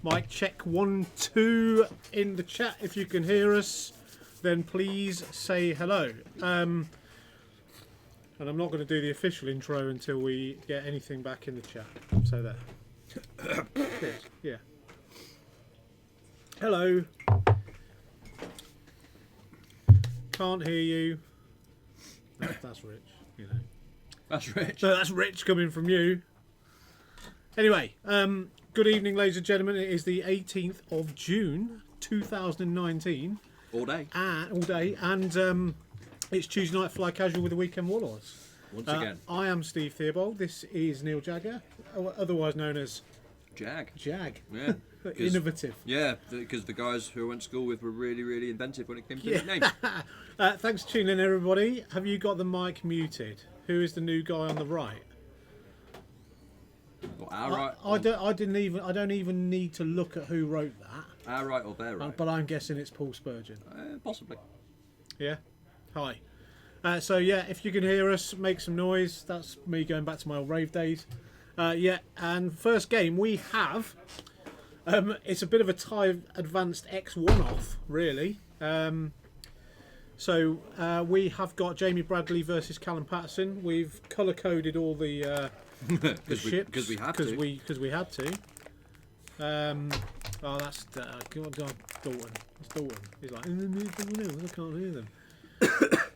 Mic check 1, 2 in the chat. If you can hear us, then please say hello. And I'm not going to do the official intro until we get anything back in the chat. So there. Good. Yeah. Hello. Can't hear you. That's Rich, you know. That's Rich. So that's Rich coming from you. Anyway, good evening, ladies and gentlemen. It is the 18th of June, 2019. All day. All day. And it's Tuesday Night Fly Casual with the Weekend Warlords. Once again. I am Steve Theobald. This is Neil Jagger, otherwise known as Jag. Yeah. Yeah. Innovative. Yeah, because the guys who I went to school with were really, really inventive when it came to names. Thanks for tuning in, everybody. Have you got the mic muted? Who is the new guy on the right? Well, our right. I don't even need to look at who wrote that. Our right or their right? But I'm guessing it's Paul Spurgeon. Possibly. Yeah. Hi. So yeah, if you can hear us, make some noise. That's me going back to my old rave days. Yeah. And first game we have. It's a bit of a Thai Advanced X1 off, really. So we have got Jamie Bradley versus Callum Patterson. We've colour coded all the ships because we had to. Oh, that's God, Dalton. It's Dalton. He's like, I can't hear them.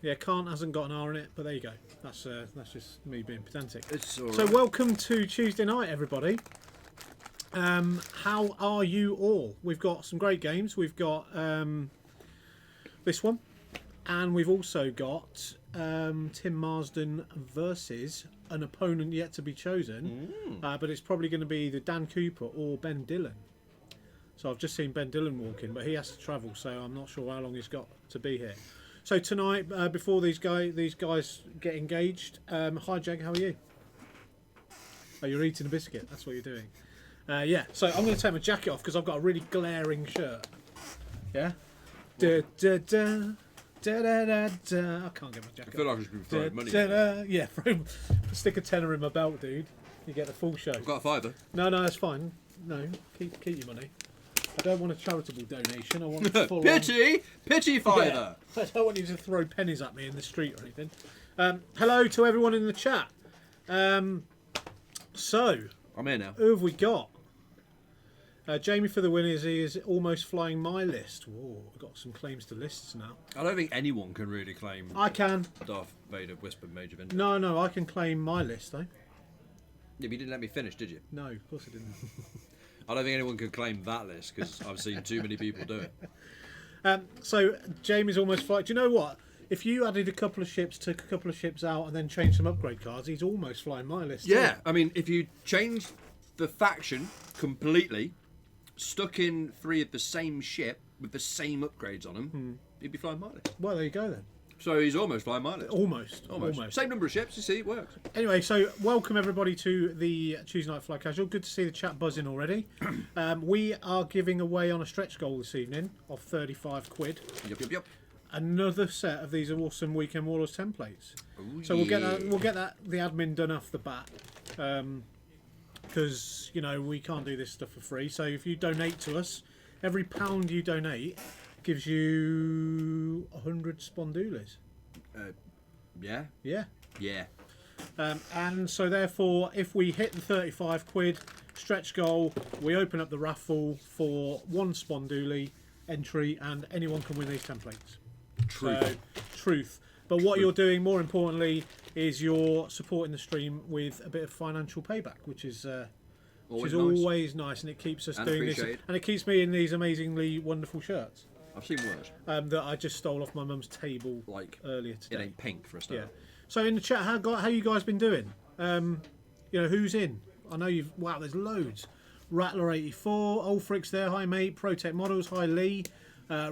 Yeah, Kant hasn't got an R in it, but there you go. That's just me being pedantic. It's all right. So welcome to Tuesday night, everybody. How are you all? We've got some great games. We've got this one, and we've also got Tim Marsden versus an opponent yet to be chosen, but it's probably going to be either Dan Cooper or Ben Dillon. So I've just seen Ben Dillon walk in, but he has to travel, so I'm not sure how long he's got to be here. So tonight, before these guys get engaged, hi Jag, how are you? Oh, you're eating a biscuit. That's what you're doing. Yeah, so I'm going to take my jacket off because I've got a really glaring shirt. Yeah? Da, da, da, da, da, da, da. I can't get my jacket I feel off. like I should be throwing money. Da, da. Yeah, stick a tenner in my belt, dude. You get the full show. I've got a fiver. No, that's fine. No, keep your money. I don't want a charitable donation. I want a full Pity fiver. Yeah. I don't want you to throw pennies at me in the street or anything. Hello to everyone in the chat. So, I'm here now. who have we got? Jamie for the win he is almost flying my list. Whoa, I've got some claims to lists now. I don't think anyone can really claim I can. Darth Vader whispered Major Vince. No, I can claim my list though. Yeah, but you didn't let me finish, did you? No, of course I didn't. I don't think anyone can claim that list because I've seen too many people do it. So Jamie's almost flying. Do you know what? If you added a couple of ships, took a couple of ships out, and then changed some upgrade cards, he's almost flying my list. Yeah, too. I mean, if you change the faction completely, stuck in 3 of the same ship with the same upgrades on them, he'd be flying my list. Well, there you go then. So he's almost flying my list. Almost. Same number of ships, you see, it works. Anyway, so welcome everybody to the Tuesday Night Fly Casual. Good to see the chat buzzing already. We are giving away on a stretch goal this evening of 35 quid. Yep. Another set of these awesome Weekend Warlords templates. Ooh, So we'll get the admin done off the bat. Because, we can't do this stuff for free. So if you donate to us, every £1 you donate gives you 100 spondulis. Yeah. Yeah. And so therefore, if we hit the 35 quid stretch goal, we open up the raffle for 1 sponduli entry, and anyone can win these templates. Truth. But what you're doing, more importantly, is you're supporting the stream with a bit of financial payback, which is always nice, and it keeps us doing this, and it keeps me in these amazingly wonderful shirts. I've seen worse. That I just stole off my mum's table earlier today. It ain't pink for a start. Yeah. So in the chat, how you guys been doing? Who's in? I know wow, there's loads. Rattler 84, Ulfric's there, hi mate. Protect Models, hi Lee.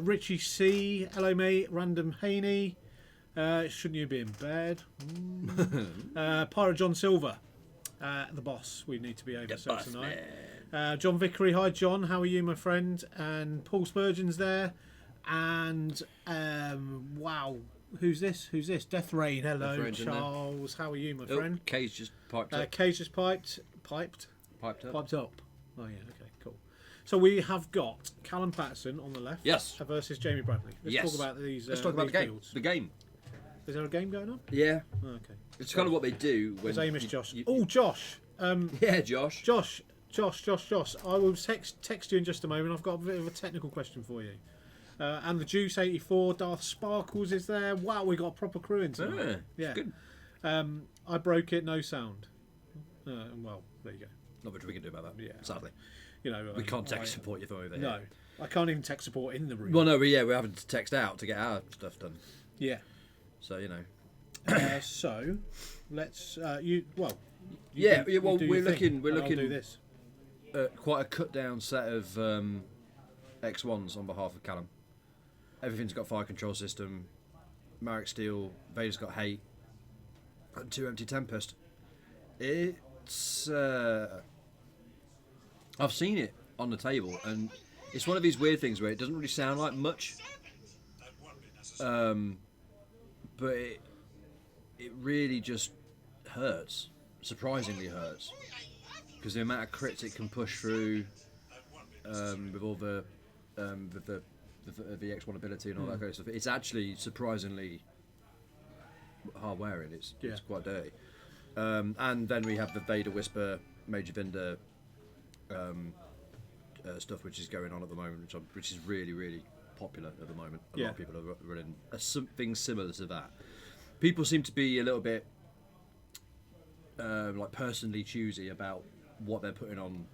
Richie C, hello mate. Random Haney, shouldn't you be in bed? Pirate John Silver, the boss. We need to be over so tonight. John Vickery, hi John, how are you, my friend? And Paul Spurgeon's there. And wow, who's this? Death Rain, hello. Death Rain's Charles, how are you, my friend? Kay's just piped up. Kay's just piped Piped up. Oh yeah, okay, cool. So we have got Callum Patterson on the left. Yes. Versus Jamie Bradley. Let's Yes. talk about these. Let's talk about these the game. builds. The game. Is there a game going on? Yeah. Oh, okay. It's kind of what they do when. There's Amish you- Josh. you- Oh, Josh. Yeah, Josh. Josh. I will text you in just a moment. I've got a bit of a technical question for you. And the Juice 84, Darth Sparkles is there. Wow, we got a proper crew in tonight. Yeah. Good. I broke it, no sound. Well, there you go. Not much we can do about that. Yeah. Sadly, You know, we can't tech support you from over here. No, I can't even tech support in the room. Well, no, we're having to text out to get our stuff done. Yeah. So you know. So let's you. Well. Yeah. You Well, do we're your thing, looking. We're and I'll looking. do this. Quite a cut down set of X1s on behalf of Callum. Everything's got fire control system. Marek Steel, Vader's got hate, and 2 empty Tempest. It's I've seen it on the table, and it's one of these weird things where it doesn't really sound like much, but it really just hurts. Surprisingly hurts, because the amount of crits it can push through with all the X1 ability and all that kind of stuff. It's actually surprisingly hard wearing. It's quite dirty. And then we have the Vader Whisper Major Vinder stuff, which is going on at the moment, which is really, really popular at the moment. A lot of people are running something similar to that. People seem to be a little bit like personally choosy about what they're putting on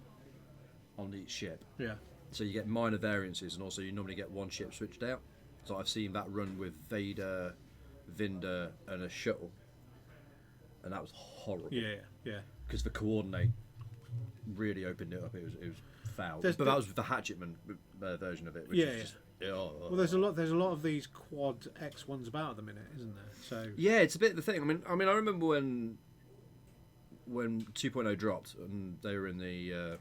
each ship. Yeah. So you get minor variances, and also you normally get one ship switched out. So I've seen that run with Vader, Vinder, and a shuttle, and that was horrible. Yeah. Yeah. Because the coordinate really opened it up. It was foul. There's But that was the Hatchetman version of it, which is just. Well, there's a lot of these quad X1s about at the minute, isn't there? So Yeah, it's a bit the thing. I mean, I remember when 2.0 dropped and they were in the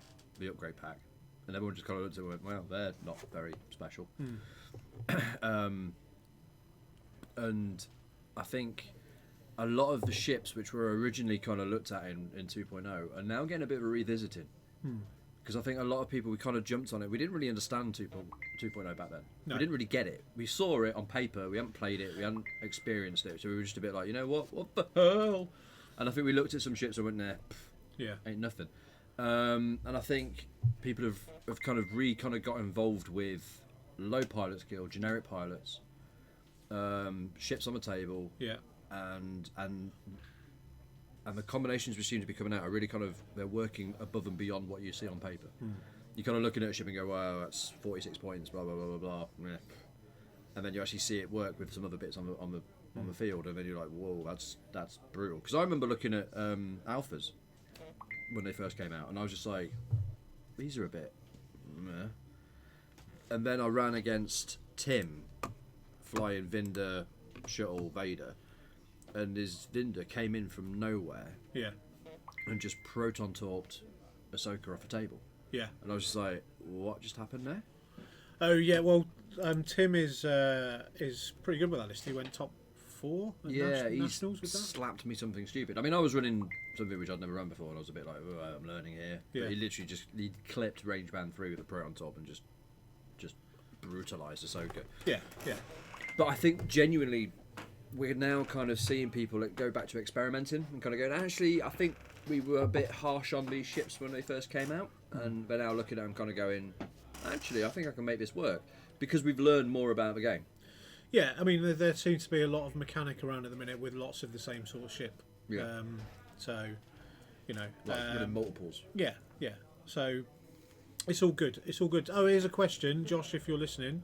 upgrade pack, and everyone just kind of looked at it and went, "Well, they're not very special." And I think a lot of the ships which were originally kind of looked at in 2.0 are now getting a bit of a revisiting. Because I think a lot of people, we kind of jumped on it. We didn't really understand 2.0 back then. No. We didn't really get it. We saw it on paper. We hadn't played it. We hadn't experienced it. So we were just a bit like, you know what? What the hell? And I think we looked at some ships and went, nah, ain't nothing. And I think people have kind of got involved with low pilot skill, generic pilots, ships on the table, and the combinations we seem to be coming out are really they're working above and beyond what you see on paper. You're kind of looking at a ship and go, wow, that's 46 points, blah blah blah blah blah, yeah. And then you actually see it work with some other bits on the field, and then you're like, whoa, that's brutal. Because I remember looking at alphas when they first came out, and I was just like, these are a bit meh. And then I ran against Tim flying Vinder, Shuttle, Vader, and his Vinder came in from nowhere and just proton torped Ahsoka off a table. Yeah. And I was just like, what just happened there? Oh yeah, well Tim is pretty good with that list. He went top 4 at nationals with that. Slapped me something stupid. I mean, I was running something which I'd never run before, and I was a bit like, oh, I'm learning here. But he literally he clipped range band through with a proton torp and just brutalised Ahsoka. Yeah. But I think genuinely we're now kind of seeing people that go back to experimenting and kind of going, actually, I think we were a bit harsh on these ships when they first came out, and they're now looking at them kind of going, actually, I think I can make this work, because we've learned more about the game. Yeah, I mean, there seems to be a lot of mechanic around at the minute with lots of the same sort of ship. Yeah. So, you know. Like multiples. Yeah. So, it's all good. Oh, here's a question, Josh, if you're listening.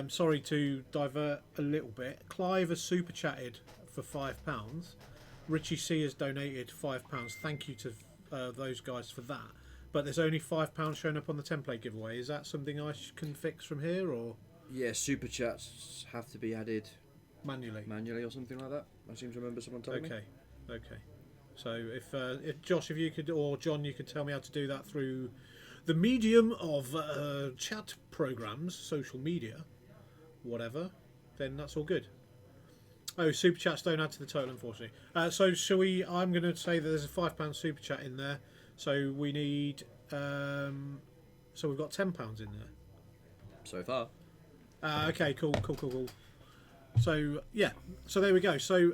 Sorry to divert a little bit. Clive has super chatted for £5. Richie C has donated £5. Thank you to those guys for that. But there's only £5 showing up on the template giveaway. Is that something I can fix from here, or? Yeah, super chats have to be added manually or something like that. I seem to remember someone telling me. Okay. So if Josh, if you could, or John, you could tell me how to do that through the medium of chat programs, social media, whatever, then that's all good. Oh, super chats don't add to the total, unfortunately. So shall we? I'm going to say that there's a £5 super chat in there. So we need So we've got £10 in there. So far. Okay, cool. So yeah, so there we go. So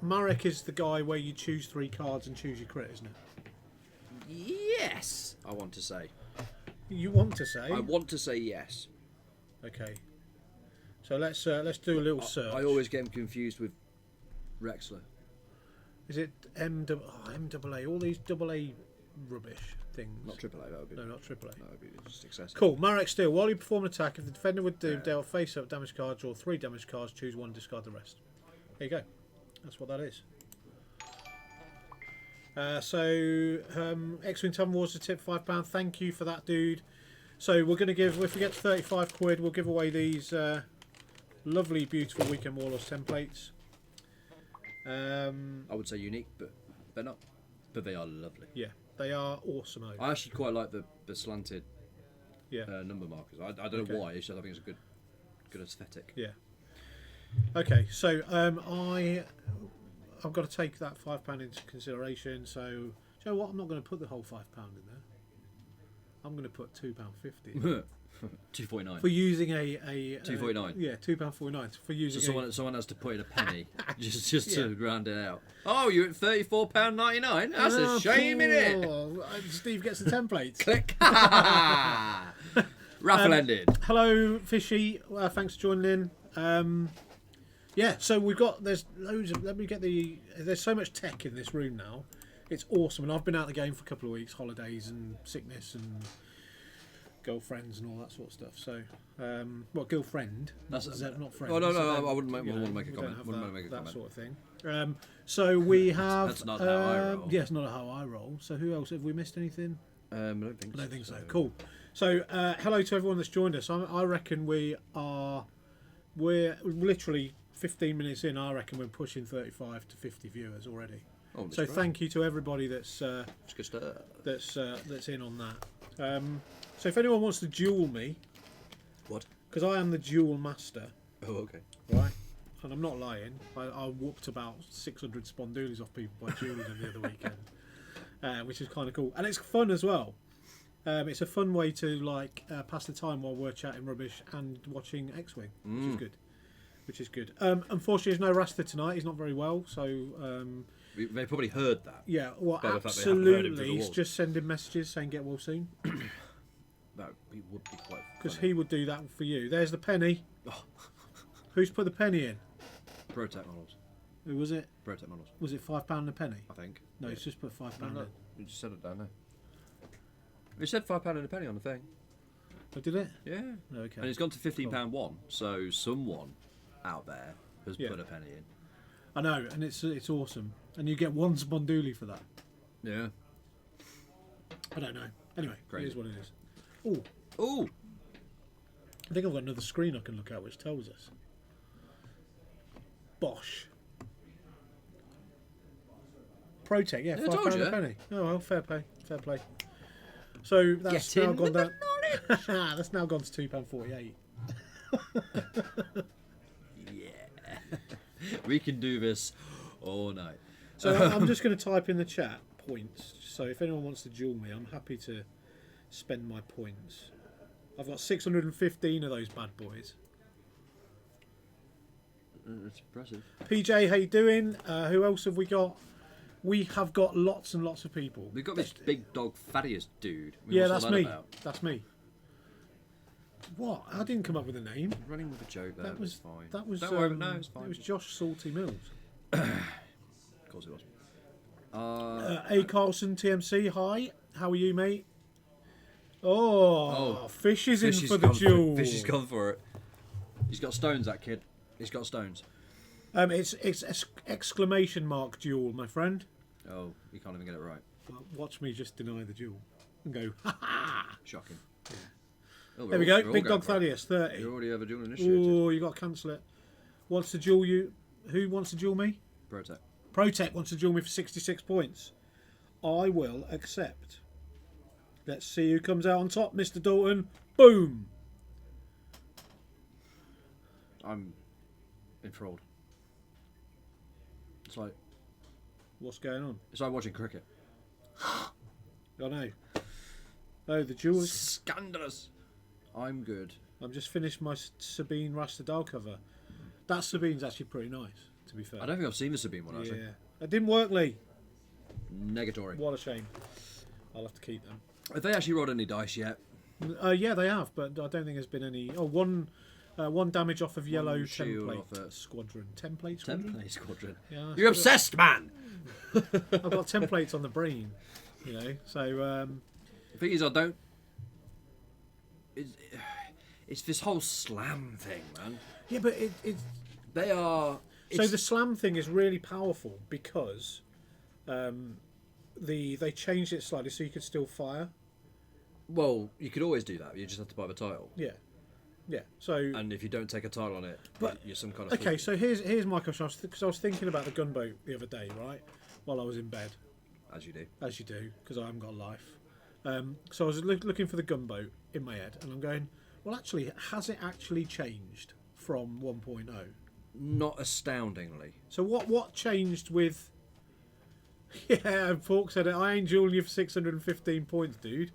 Marek is the guy where you choose 3 cards and choose your crit, isn't it? Yes, I want to say. You want to say? I want to say yes. Okay. So let's do a little search. I always get him confused with Rexler. Is it MAA? All these AA rubbish things. Not AAA, that would be. No, not AAA. That would be just excessive. Cool. Marek Steel. While you perform an attack, if the defender would do deal face-up damage cards or 3 damage cards, choose 1, discard the rest. There you go. That's what that is. X-Wing Tavern Wars a tip £5. Thank you for that, dude. So we're going to give, if we get to 35 quid, we'll give away these lovely, beautiful Weekend Warlords templates. I would say unique, but they're not. But they are lovely. Yeah, they are awesome. I actually quite like the slanted number markers. I don't know why. It's just, I think it's a good aesthetic. Yeah. Okay, so I've got to take that £5 into consideration. So, you know what? I'm not going to put the whole £5 in there. I'm going to put £2.50. £2.49 for using a £2.49. Yeah, £2.49 for using. So someone has to put in a penny just to round it out. Oh, you're at £34.99. That's a shame, innit? Steve gets the templates. Click. Raffle ended. Hello, Fishy. Thanks for joining in. Yeah, so there's loads of. There's so much tech in this room now. It's awesome, and I've been out of the game for a couple of weeks, holidays and sickness and girlfriends and all that sort of stuff. So, girlfriend? Not friend. Oh no, I wouldn't want to make a comment. That sort of thing. So we have. That's not how I roll. Yeah, it's not how I roll. So who else have we missed? Anything? I don't think. I don't think so. Cool. So hello to everyone that's joined us. I reckon we're literally 15 minutes in. I reckon we're pushing 35 to 50 viewers already. Oh, so thank you to everybody that's in on that. So if anyone wants to duel me, what? Because I am the duel master. Oh, okay. Right, and I'm not lying. I whooped about 600 spondoolies off people by dueling them the other weekend, which is kind of cool, and it's fun as well. It's a fun way to pass the time while we're chatting rubbish and watching X-Wing, which is good. Unfortunately, there's no Rasta tonight. He's not very well, so. They probably heard that. Yeah, well, absolutely. He's just sending messages saying get well soon. That would be quite. Because he would do that for you. There's the penny. Who's put the penny in? Protect models. Who was it? Protect models. Was it £5 a penny? I think. No, it's just put £5 in. You just said it down there. It said £5 and a penny on the thing. Oh, did it? Yeah. Okay. And it's gone to £15 one. So someone out there has put a penny in. I know, and it's awesome. And you get 1 Spondoolie for that. Yeah. I don't know. Anyway, Crazy. It is what it is. Oh. Oh. I think I've got another screen I can look at which tells us. Bosh. Protect, yeah, £5 a penny. Oh well, fair play. So that's now gone down. That's now gone to £2.48. Yeah. We can do this all night. So I'm just going to type in the chat points. So if anyone wants to duel me, I'm happy to spend my points. I've got 615 of those bad boys. That's impressive. PJ, how you doing? Who else have we got? We have got lots and lots of people. We've got this big dog Thaddeus dude. That's me. That's me. What? I didn't come up with a name. Running with a joke there. That was fine. That was. Don't worry, no, it's fine. It was Josh Salty Mills. Of course it was. A Carlson TMC. Hi. How are you, mate? Oh, Fish is in for the duel. Fish has gone for it. He's got stones, that kid. He's got stones. It's exclamation mark duel, my friend. Oh, you can't even get it right. Well, watch me just deny the duel and go, ha ha! Shocking. Yeah. Oh, there we go. Big Dog Thaddeus, 30. You already have a duel initiated. Oh, you got to cancel it. Wants to duel you? Who wants to duel me? Protect. Protect wants to duel me for 66 points. I will accept. Let's see who comes out on top, Mr. Dalton. Boom! I'm enthralled. It's like... What's going on? It's like watching cricket. I know. Oh, the jewels. Scandalous. I'm good. I've just finished my Sabine Rastadal cover. That Sabine's actually pretty nice, to be fair. I don't think I've seen the Sabine one, actually. Yeah. It didn't work, Lee. Negatory. What a shame. I'll have to keep them. Have they actually rolled any dice yet? Yeah, they have, but I don't think there's been any... Oh, one damage off of yellow shield template squadron. Template squadron? Template squadron. Yeah, You're obsessed, man! I've got templates on the brain, you know, so... The thing is, I don't... It's this whole slam thing, man. Yeah, but it's... They are... So the slam thing is really powerful because they changed it slightly so you could still fire. Well, you could always do that. You just have to buy the tile. Yeah. Yeah. So... And if you don't take a tile on it, but, you're some kind of... Okay, so here's my question. Because I was thinking about the gunboat the other day, right? While I was in bed. As you do. As you do, because I haven't got a life. So I was looking for the gunboat in my head, and I'm going, well, actually, has it actually changed from 1.0? Not astoundingly. So what changed with... Yeah, Fork said it. I ain't dueling you for 615 points, dude.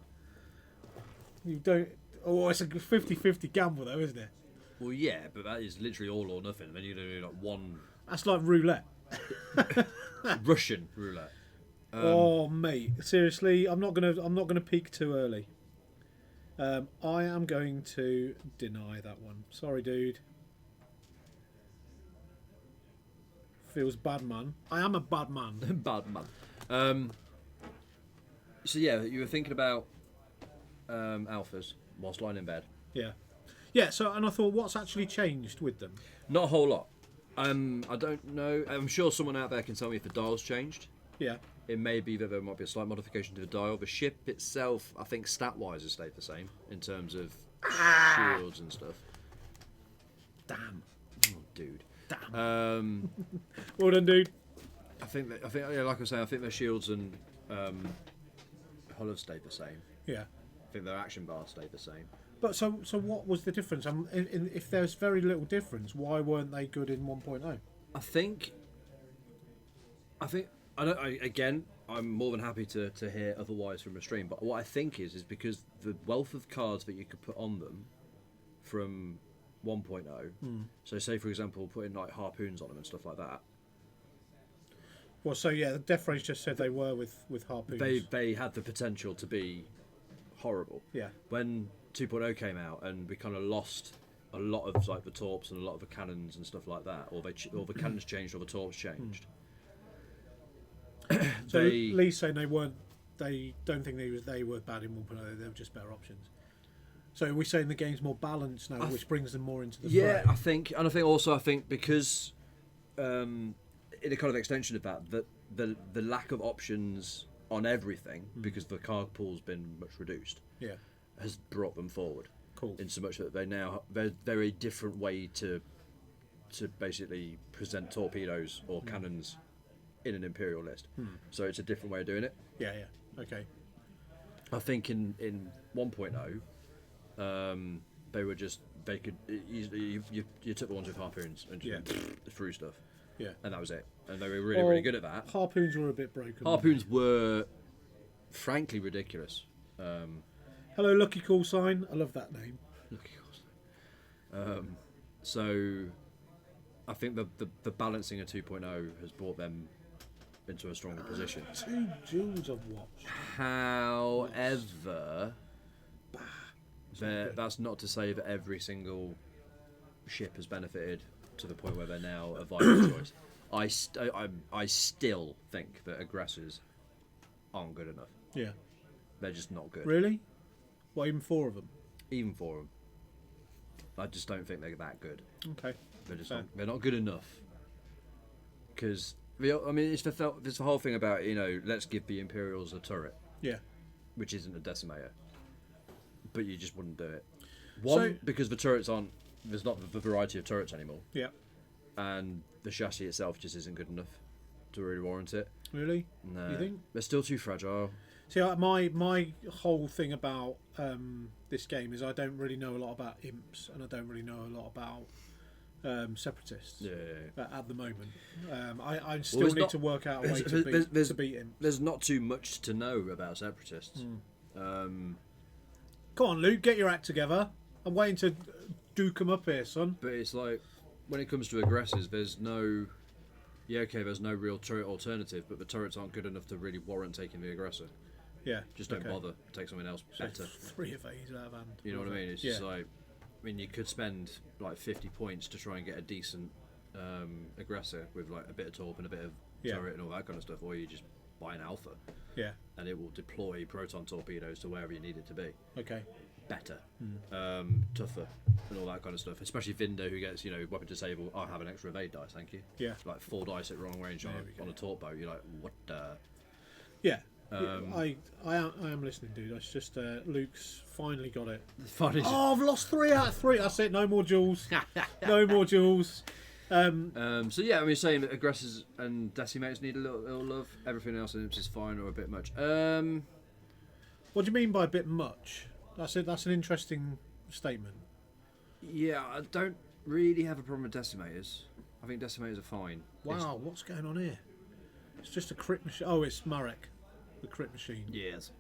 You don't... Oh, it's a 50-50 gamble, though, isn't it? Well, yeah, but that is literally all or nothing. Then you do like one... That's like roulette. Russian roulette. Oh, mate, seriously, I'm not gonna peak too early. I am going to deny that one. Sorry, dude. Feels bad, man. I am a bad man. Bad man. So yeah, you were thinking about alphas whilst lying in bed. Yeah, yeah. So, and I thought, what's actually changed with them? Not a whole lot. I don't know. I'm sure someone out there can tell me if the dial's changed. Yeah. It may be that there might be a slight modification to the dial. The ship itself, I think, stat-wise, has stayed the same in terms of shields and stuff. Damn. Oh, dude. Damn. Well done, dude. I think, yeah, like I say, I think their shields and hull have stayed the same. Yeah. I think their action bar stayed the same. But so what was the difference? If there's very little difference, why weren't they good in 1.0? I think. Again, I'm more than happy to hear otherwise from a stream. But what I think is because the wealth of cards that you could put on them from 1.0. So say for example, putting like harpoons on them and stuff like that. Well, so yeah, the Death Rays just said they were with harpoons. They had the potential to be horrible. Yeah. When 2.0 came out and we kind of lost a lot of like the torps and a lot of the cannons and stuff like that, or the cannons changed or the torps changed. So Lee's saying they don't think they were bad in 1.0. They were just better options. So are we saying the game's more balanced now, which brings them more into the fray? Yeah, I think because in a kind of extension of that, the lack of options on everything, because the card pool's been much reduced, has brought them forward. Cool. In so much that they're a different way to basically present torpedoes or cannons in an Imperial list. So it's a different way of doing it. Yeah, okay. I think in 1.0, they could easily you took the ones with harpoons and just threw stuff. Yeah. And that was it. And they were really good at that. Harpoons were a bit broken. Harpoons were frankly ridiculous. Hello, Lucky Call Sign. I love that name. Lucky Call Sign. So I think the balancing of 2.0 has brought them into a stronger position. 2 jewels I've watched. However, that's not to say that every single ship has benefited to the point where they're now a viable choice. I still think that aggressors aren't good enough. Yeah. They're just not good. Really? What, even 4 of them? Even 4 of them. I just don't think they're that good. Okay. They're not good enough. Because it's the whole thing about let's give the Imperials a turret. Yeah. Which isn't a decimator. But you just wouldn't do it. Because the turrets aren't. There's not the variety of turrets anymore. Yeah. And the chassis itself just isn't good enough to really warrant it. Really? No. You think? They're still too fragile. See, my whole thing about this game is I don't really know a lot about imps, and I don't really know a lot about separatists. Yeah. At the moment, I still need to work out a way to beat imps. There's not too much to know about separatists. Come on, Luke, get your act together. I'm waiting to duke 'em up here, son. But it's like, when it comes to aggressors, there's no... Yeah, okay, there's no real turret alternative, but the turrets aren't good enough to really warrant taking the aggressor. Yeah. Just don't bother. Take something else better. 3 of these out of hand. You know what I mean? It's just like... I mean, you could spend like 50 points to try and get a decent aggressor with like a bit of torp and a bit of turret and all that kind of stuff, or you just buy an alpha. Yeah. And it will deploy proton torpedoes to wherever you need it to be. Okay. Better. Tougher and all that kind of stuff. Especially Vinder, who gets, weapon disable. I have an extra evade dice, thank you. Yeah. Like 4 dice at wrong range on a torp bow. You're like, what the... Yeah. I am listening, dude. It's just Luke's finally got it. Oh, I've lost 3 out of 3. That's it. No more duels. No more duels. So yeah, I mean, saying that aggressors and decimators need a little love. Everything else is fine or a bit much. What do you mean by a bit much? That's it. That's an interesting statement. Yeah, I don't really have a problem with decimators. I think decimators are fine. Wow, what's going on here? It's just a crit machine. Oh, it's Marek, the crit machine. Yes.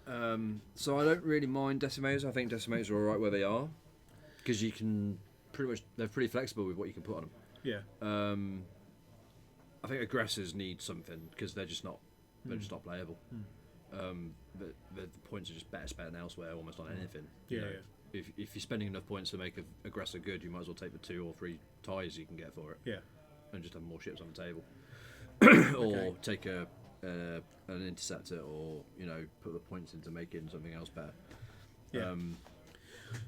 So I don't really mind decimators. I think decimators are all right where they are, because you can pretty much, they're pretty flexible with what you can put on them. Yeah. I think aggressors need something because they're just not playable. The points are just better spent elsewhere, almost on anything. You know, if you're spending enough points to make an aggressor good, you might as well take the 2 or 3 ties you can get for it. Yeah. And just have more ships on the table, or take an interceptor, or put the points into making something else better. Yeah.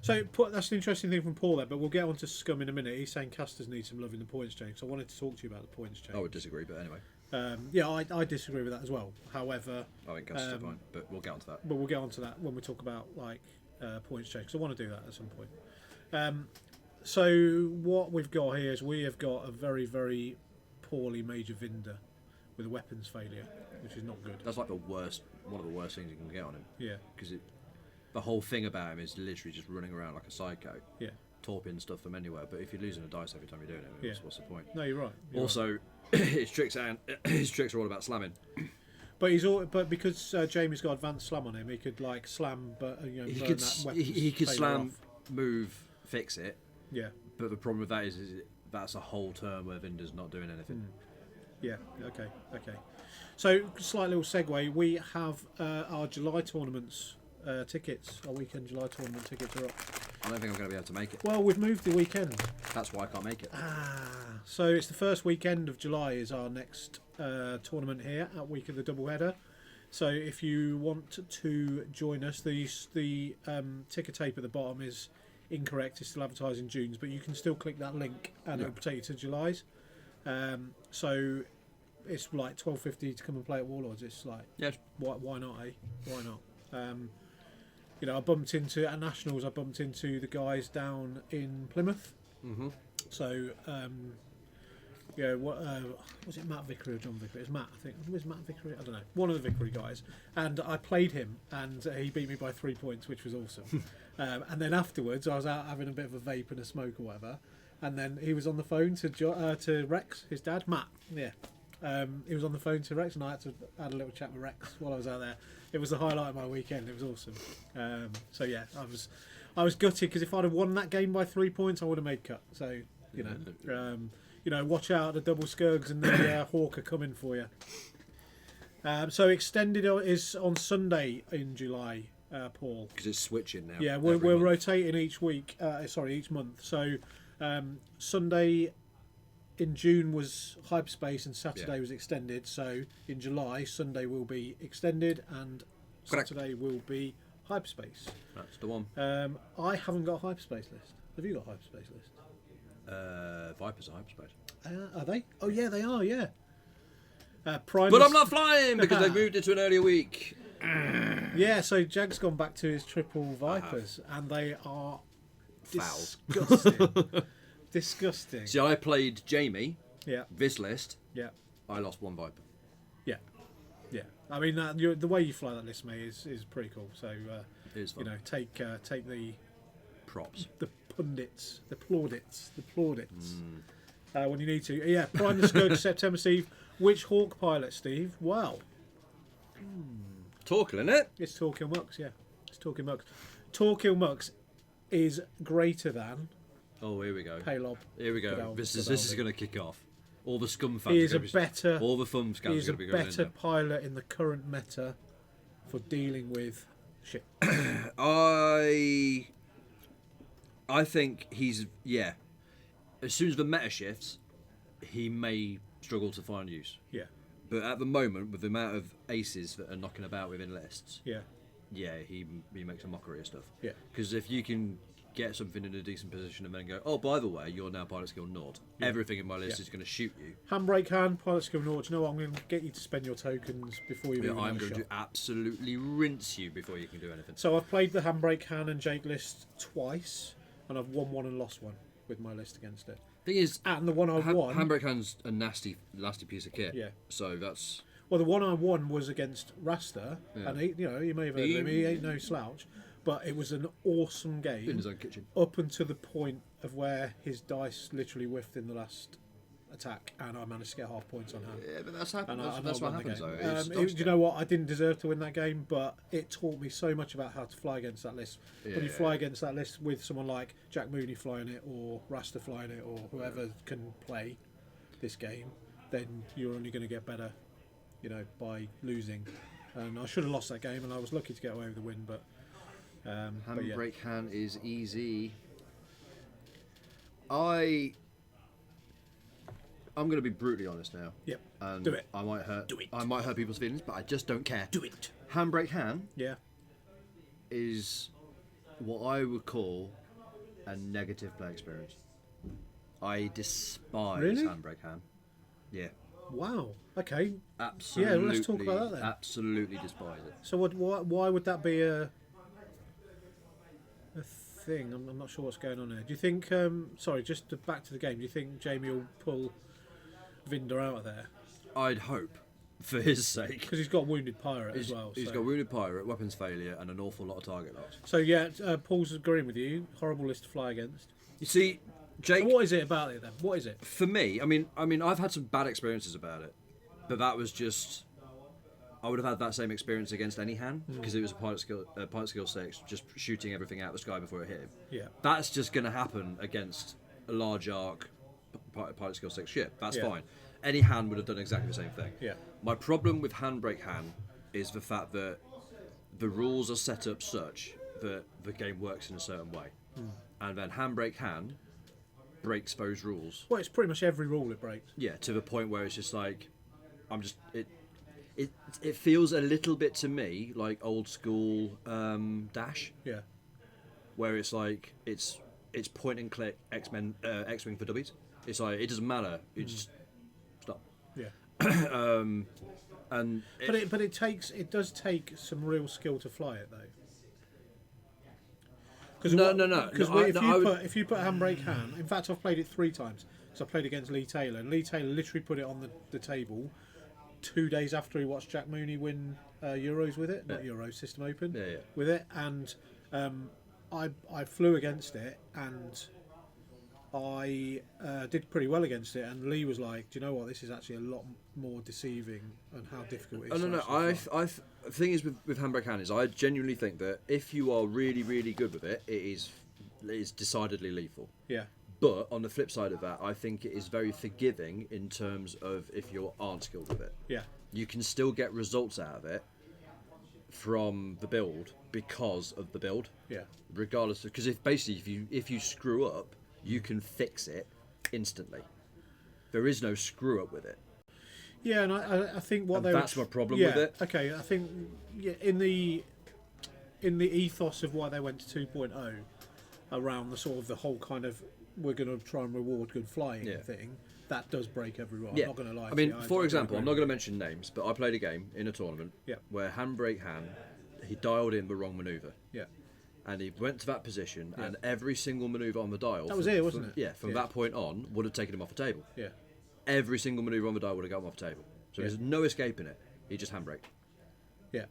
So that's an interesting thing from Paul there, but we'll get on to Scum in a minute. He's saying casters need some love in the points change, so I wanted to talk to you about the points change. I would disagree, but anyway. I disagree with that as well. However, I think casters are fine, but we'll get on to that. But we'll get on to that when we talk about points change, because I want to do that at some point. So what we've got here is we have got a very, very poorly Major Vinder with a weapons failure, which is not good. That's like one of the worst things you can get on him. Yeah. Because the whole thing about him is literally just running around like a psycho. Yeah. Torping stuff from anywhere, but if you're losing a dice every time you're doing it, what's the point? No, you're right. Also, his tricks are all about slamming. But because Jamie's got advanced slam on him, he could slam, but he could slam, move, fix it. Yeah. But the problem with that is that's a whole turn where Vinder's not doing anything. Yeah. Okay. So, slight little segue. We have our July tournaments tickets. Our weekend July tournament tickets are up. I don't think I'm going to be able to make it. Well, we've moved the weekend. That's why I can't make it. So it's the first weekend of July is our next tournament here at Week of the Doubleheader. So if you want to join us, the ticker tape at the bottom is incorrect. It's still advertising June's, but you can still click that link and it'll take you to July's. So it's like $12.50 to come and play at Warlords. It's like, why not, eh? Why not? I bumped into at Nationals. I bumped into the guys down in Plymouth. Mm-hmm. So, was it Matt Vickery or John Vickery? It's Matt, I think. Was Matt Vickery? I don't know. One of the Vickery guys. And I played him, and he beat me by 3 points, which was awesome. And then afterwards, I was out having a bit of a vape and a smoke or whatever. And then he was on the phone to Rex, his dad, Matt. Yeah. He was on the phone to Rex, and I had a little chat with Rex while I was out there. It was the highlight of my weekend. It was awesome. So yeah, I was gutted because if I'd have won that game by 3 points, I would have made cut. So watch out, the double skirgs and the hawk are coming for you. So extended is on Sunday in July, Paul. Because it's switching now. Yeah, we're rotating each week. Each month. So Sunday in June was Hyperspace and Saturday was extended. So in July, Sunday will be extended and Saturday will be Hyperspace. That's the one. I haven't got a Hyperspace list. Have you got a Hyperspace list? Vipers are Hyperspace. Are they? Oh yeah, they are. Yeah. But I'm not flying because they've moved it to an earlier week. Yeah, so Jag's gone back to his triple Vipers, and they are foul. Disgusting. Disgusting. See, I played Jamie. Yeah. This list. Yeah. I lost 1 Viper. Yeah. Yeah. I mean, the way you fly that list, mate, is pretty cool. So, it is fun. Take the props, the pundits, the plaudits, when you need to. Yeah. Prime the Scourge September, Steve. Which Hawk pilot, Steve? Wow. Talking, isn't it? It's talking mucks. Yeah. It's talking mucks. Torquil Mux is greater than Oh, here we go. Palob. Here we go. Godalming. This is going to kick off. All the scum fans. He is are a gonna be, better. All the fun scans He is are a going to be going better in pilot in the current meta for dealing with shit. there. I think he's As soon as the meta shifts, he may struggle to find use. Yeah, But at the moment, with the amount of aces that are knocking about within lists, yeah, he makes a mockery of stuff. yeah. Because if you can get something in a decent position and then go, oh, by the way, you're now pilot skill 0, everything in my list is going to shoot you. Handbrake hand, pilot skill 0. Do you know what? I'm going to get you to spend your tokens before you. I'm going to absolutely rinse you before you can do anything. So I've played the Handbrake hand and Jake list twice, and I've won one and lost one with my list against it. Thing is, And the one I won, Handbrake hand's a nasty piece of kit. Yeah. So that's. well, the one I won was against Rasta, and he, you may have heard of him. He ain't no slouch, but it was an awesome game In his own kitchen. up until the point of where his dice literally whiffed in the last attack, and I managed to get half points on hand. Yeah, but that's happened. And That's I what won the happens, game. though. It's Do you know what? I didn't deserve to win that game, but it taught me so much about how to fly against that list. When you fly against that list with someone like Jack Mooney flying it, or Rasta flying it, or whoever can play this game, then you're only going to get better, by losing. And I should have lost that game, and I was lucky to get away with the win. But Handbrake hand is easy. I'm going to be brutally honest now. Yep. And Do it. I might hurt. Do it. I might hurt people's feelings, but I just don't care. Do it. Handbrake hand Yeah. is what I would call a negative play experience. I despise Really? Handbrake hand. Yeah. Wow. Okay. Absolutely. Yeah, let's talk about that then. Absolutely despise it. So why would that be a thing? I'm not sure what's going on there. Do you think? Sorry, back to the game. Do you think Jamie will pull Vinder out of there? I'd hope, for his sake. Because he's got Wounded Pirate as well. He's got Wounded Pirate, Weapons Failure, and an awful lot of target loss. So yeah, Paul's agreeing with you. Horrible list to fly against. You see, Jake. So what is it about it then? What is it? For me, I mean, I've had some bad experiences about it, but that was just. I would have had that same experience against any hand because it was a pilot skill 6, just shooting everything out of the sky before it hit him. Yeah. That's just going to happen against a large arc pilot skill 6 ship. That's fine. Any hand would have done exactly the same thing. Yeah. My problem with Handbrake hand is the fact that the rules are set up such that the game works in a certain way, and then Handbrake hand breaks those rules. Well, it's pretty much every rule it breaks. Yeah, to the point where it's just like, It feels a little bit to me like old school Dash, Yeah. where it's like it's point and click X-wing for dubbies. It's like it doesn't matter. You just stop. Yeah. And it does take some real skill to fly it though. No. Because if you put Handbrake hand, in fact I've played it 3 times. So I played against Lee Taylor, and Lee Taylor literally put it on the table 2 days after he watched Jack Mooney win Euros with it, not Euros, System Open with it, and I flew against it, and I did pretty well against it, and Lee was like, do you know what, this is actually a lot more deceiving and how difficult it is. The thing is with Handbrake hand is I genuinely think that if you are really, really good with it, it is decidedly lethal. Yeah. But on the flip side of that, I think it is very forgiving in terms of if you aren't skilled with it. Yeah. You can still get results out of it from the build because of the build. Yeah. Regardless of, because if you screw up, you can fix it instantly. There is no screw up with it. Yeah, and I think that's my problem with it. Okay, I think in the ethos of why they went to 2.0, around the whole kind of we're going to try and reward good flying thing, that does break every rule. Yeah. I'm not going to lie. I mean, for example, I'm not going to mention names, but I played a game in a tournament where Handbrake hand, he dialed in the wrong manoeuvre. Yeah. And he went to that position, and every single manoeuvre on the dial. That was it, wasn't it? Yeah, from that point on, would have taken him off the table. Yeah. Every single manoeuvre on the dial would have got him off the table. So there's no escaping it. He just handbraked. Yeah.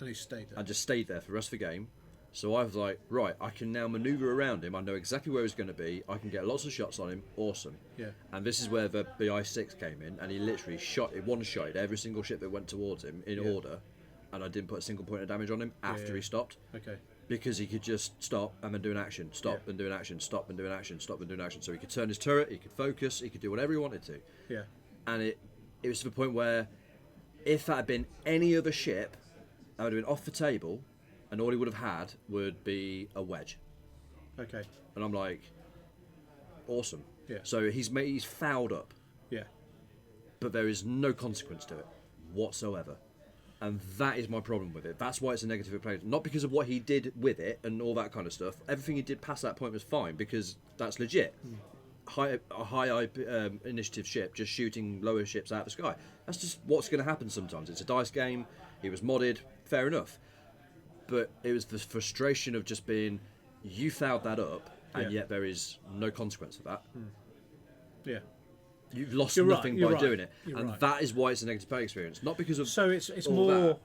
And he stayed there. And just stayed there for the rest of the game. So I was like, right, I can now manoeuvre around him. I know exactly where he's going to be. I can get lots of shots on him. Awesome. Yeah. And this is where the I-6 came in, and he literally one-shotted every single ship that went towards him in order, and I didn't put a single point of damage on him after he stopped. Okay. because he could just stop and then do an action, stop and do an action, stop and do an action, stop and do an action. So he could turn his turret, he could focus, he could do whatever he wanted to. Yeah. And it was to the point where if that had been any other ship, that would have been off the table, and all he would have had would be a wedge. Okay. And I'm like, awesome. Yeah. So he's fouled up, Yeah. but there is no consequence to it whatsoever. And that is my problem with it. That's why it's a negative play. Not because of what he did with it and all that kind of stuff. Everything he did past that point was fine because that's legit. A high initiative ship just shooting lower ships out of the sky. That's just what's going to happen sometimes. It's a dice game. He was modded. Fair enough. But it was the frustration of just being, you fouled that up, and yet there is no consequence of that. Yeah. You've lost You're nothing right, by doing it, you're and right. that is why it's a negative play experience. Not because of So it's all more. that.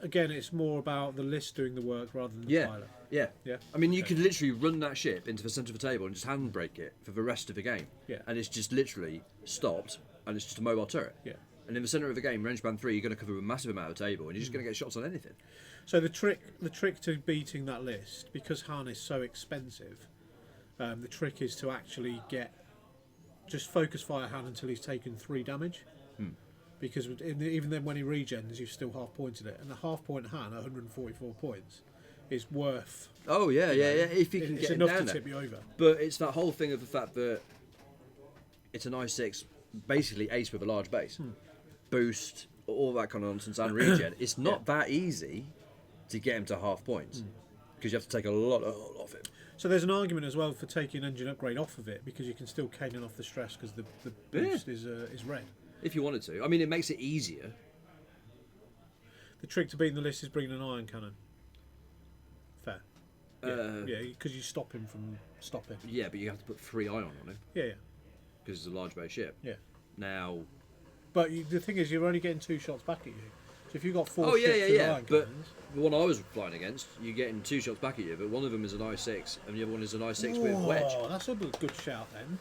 Again, it's more about the list doing the work rather than the Yeah, pilot. yeah. Yeah. I mean, you could literally run that ship into the centre of the table and just handbrake it for the rest of the game. Yeah. And it's just literally stopped, and it's just a mobile turret. Yeah. And in the centre of the game, range band 3, you're going to cover a massive amount of the table, and you're just going to get shots on anything. So the trick to beating that list, because Han is so expensive, the trick is to actually just focus fire Han until he's taken 3 damage. Because even then when he regens, you've still half pointed it, and a half point Han at 144 points is worth. Oh yeah, yeah. If you can It's get him enough down to there. tip you over. But it's that whole thing of the fact that it's an i6, basically ace with a large base, boost, all that kind of nonsense, and regen. It's not that easy to get him to half points because you have to take a lot off him. So there's an argument as well for taking engine upgrade off of it because you can still cane off the stress because the boost is red. If you wanted to, I mean, it makes it easier. The trick to beating the list is bringing an iron cannon. Fair. Yeah, because you stop him from stopping. Yeah, but you have to put 3 ion on him Yeah, yeah, because it's a large base ship. yeah. Now, But the thing is, you're only getting 2 shots back at you. So if you've got 4 oh yeah, ships yeah, with yeah. iron But cannons, the one I was flying against, you're getting 2 shots back at you, but one of them is an i6 and the other one is an i6 with wedge. Oh, that's a good shout then.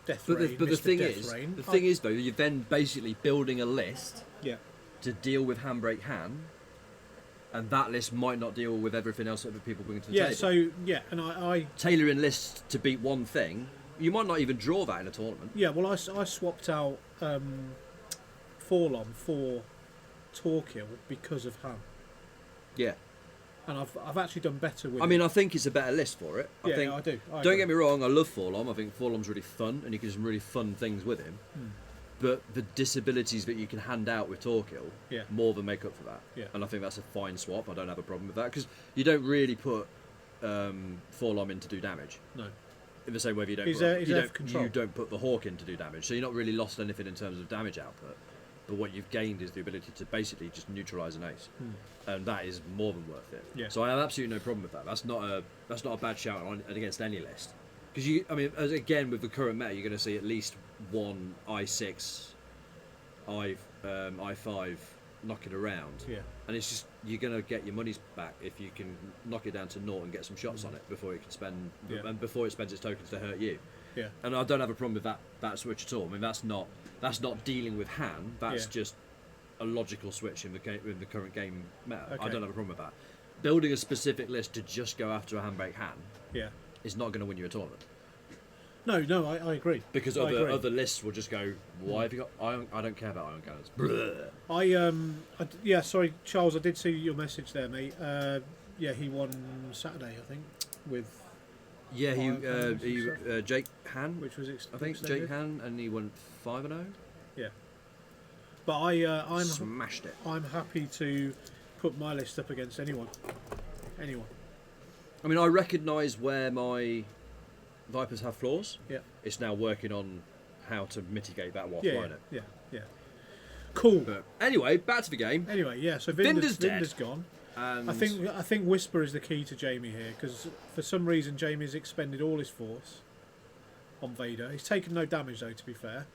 Death But Rain, the Mr. thing Death is, Rain. the thing is though, you're then basically building a list Yeah, to deal with Handbrake Han, and that list might not deal with everything else that the people bring to the yeah. table. So yeah, and I Tailoring lists to beat one thing, you might not even draw that in a tournament. yeah. Well, I swapped out Forlom for Torquil because of Han, Yeah. and I've actually done better with. I mean, I think it's a better list for it. Yeah, I think, I do. I don't agree. get me wrong, I love Forlom. I think Forlom's really fun, and you can do some really fun things with him. But the disabilities that you can hand out with Torquil Yeah. more than make up for that. Yeah. And I think that's a fine swap. I don't have a problem with that because you don't really put Forlom in to do damage. No. In the same way, you don't. He's put, there you, for don't control. you don't put the Hawk in to do damage, so you're not really lost anything in terms of damage output. But what you've gained is the ability to basically just neutralise an ace, and that is more than worth it. Yeah. So I have absolutely no problem with that. That's not a bad shout against any list. Because again, with the current meta, you're going to see at least one i6, i5 knocking around. Yeah. And it's just you're going to get your money's back if you can knock it down to naught and get some shots on it before it can spend and before it spends its tokens to hurt you. Yeah. And I don't have a problem with that switch at all. I mean, that's not dealing with Han. That's just a logical switch in the current game meta. Okay. I don't have a problem with that. Building a specific list to just go after a handbrake Han Yeah. is not going to win you a tournament No, I agree. because I agree. other lists will just go. Why have you got iron? I don't care about iron cannons. Blah. Yeah, sorry, Charles, I did see your message there, mate. Yeah, he won Saturday, I think, with Yeah, Five he Jake Han, which was I think extended. Jake Han, and he went 5-0. Yeah, but I'm Smashed it. I'm happy to put my list up against anyone. I mean, I recognise where my Vipers have flaws. Yeah, It's now working on how to mitigate that while yeah, flying it. yeah. Cool. But anyway, back to the game. Anyway, yeah. So Vinder's dead. Vinder's gone. And I think Whisper is the key to Jamie here because for some reason Jamie has expended all his force on Vader. He's taken no damage though, to be fair.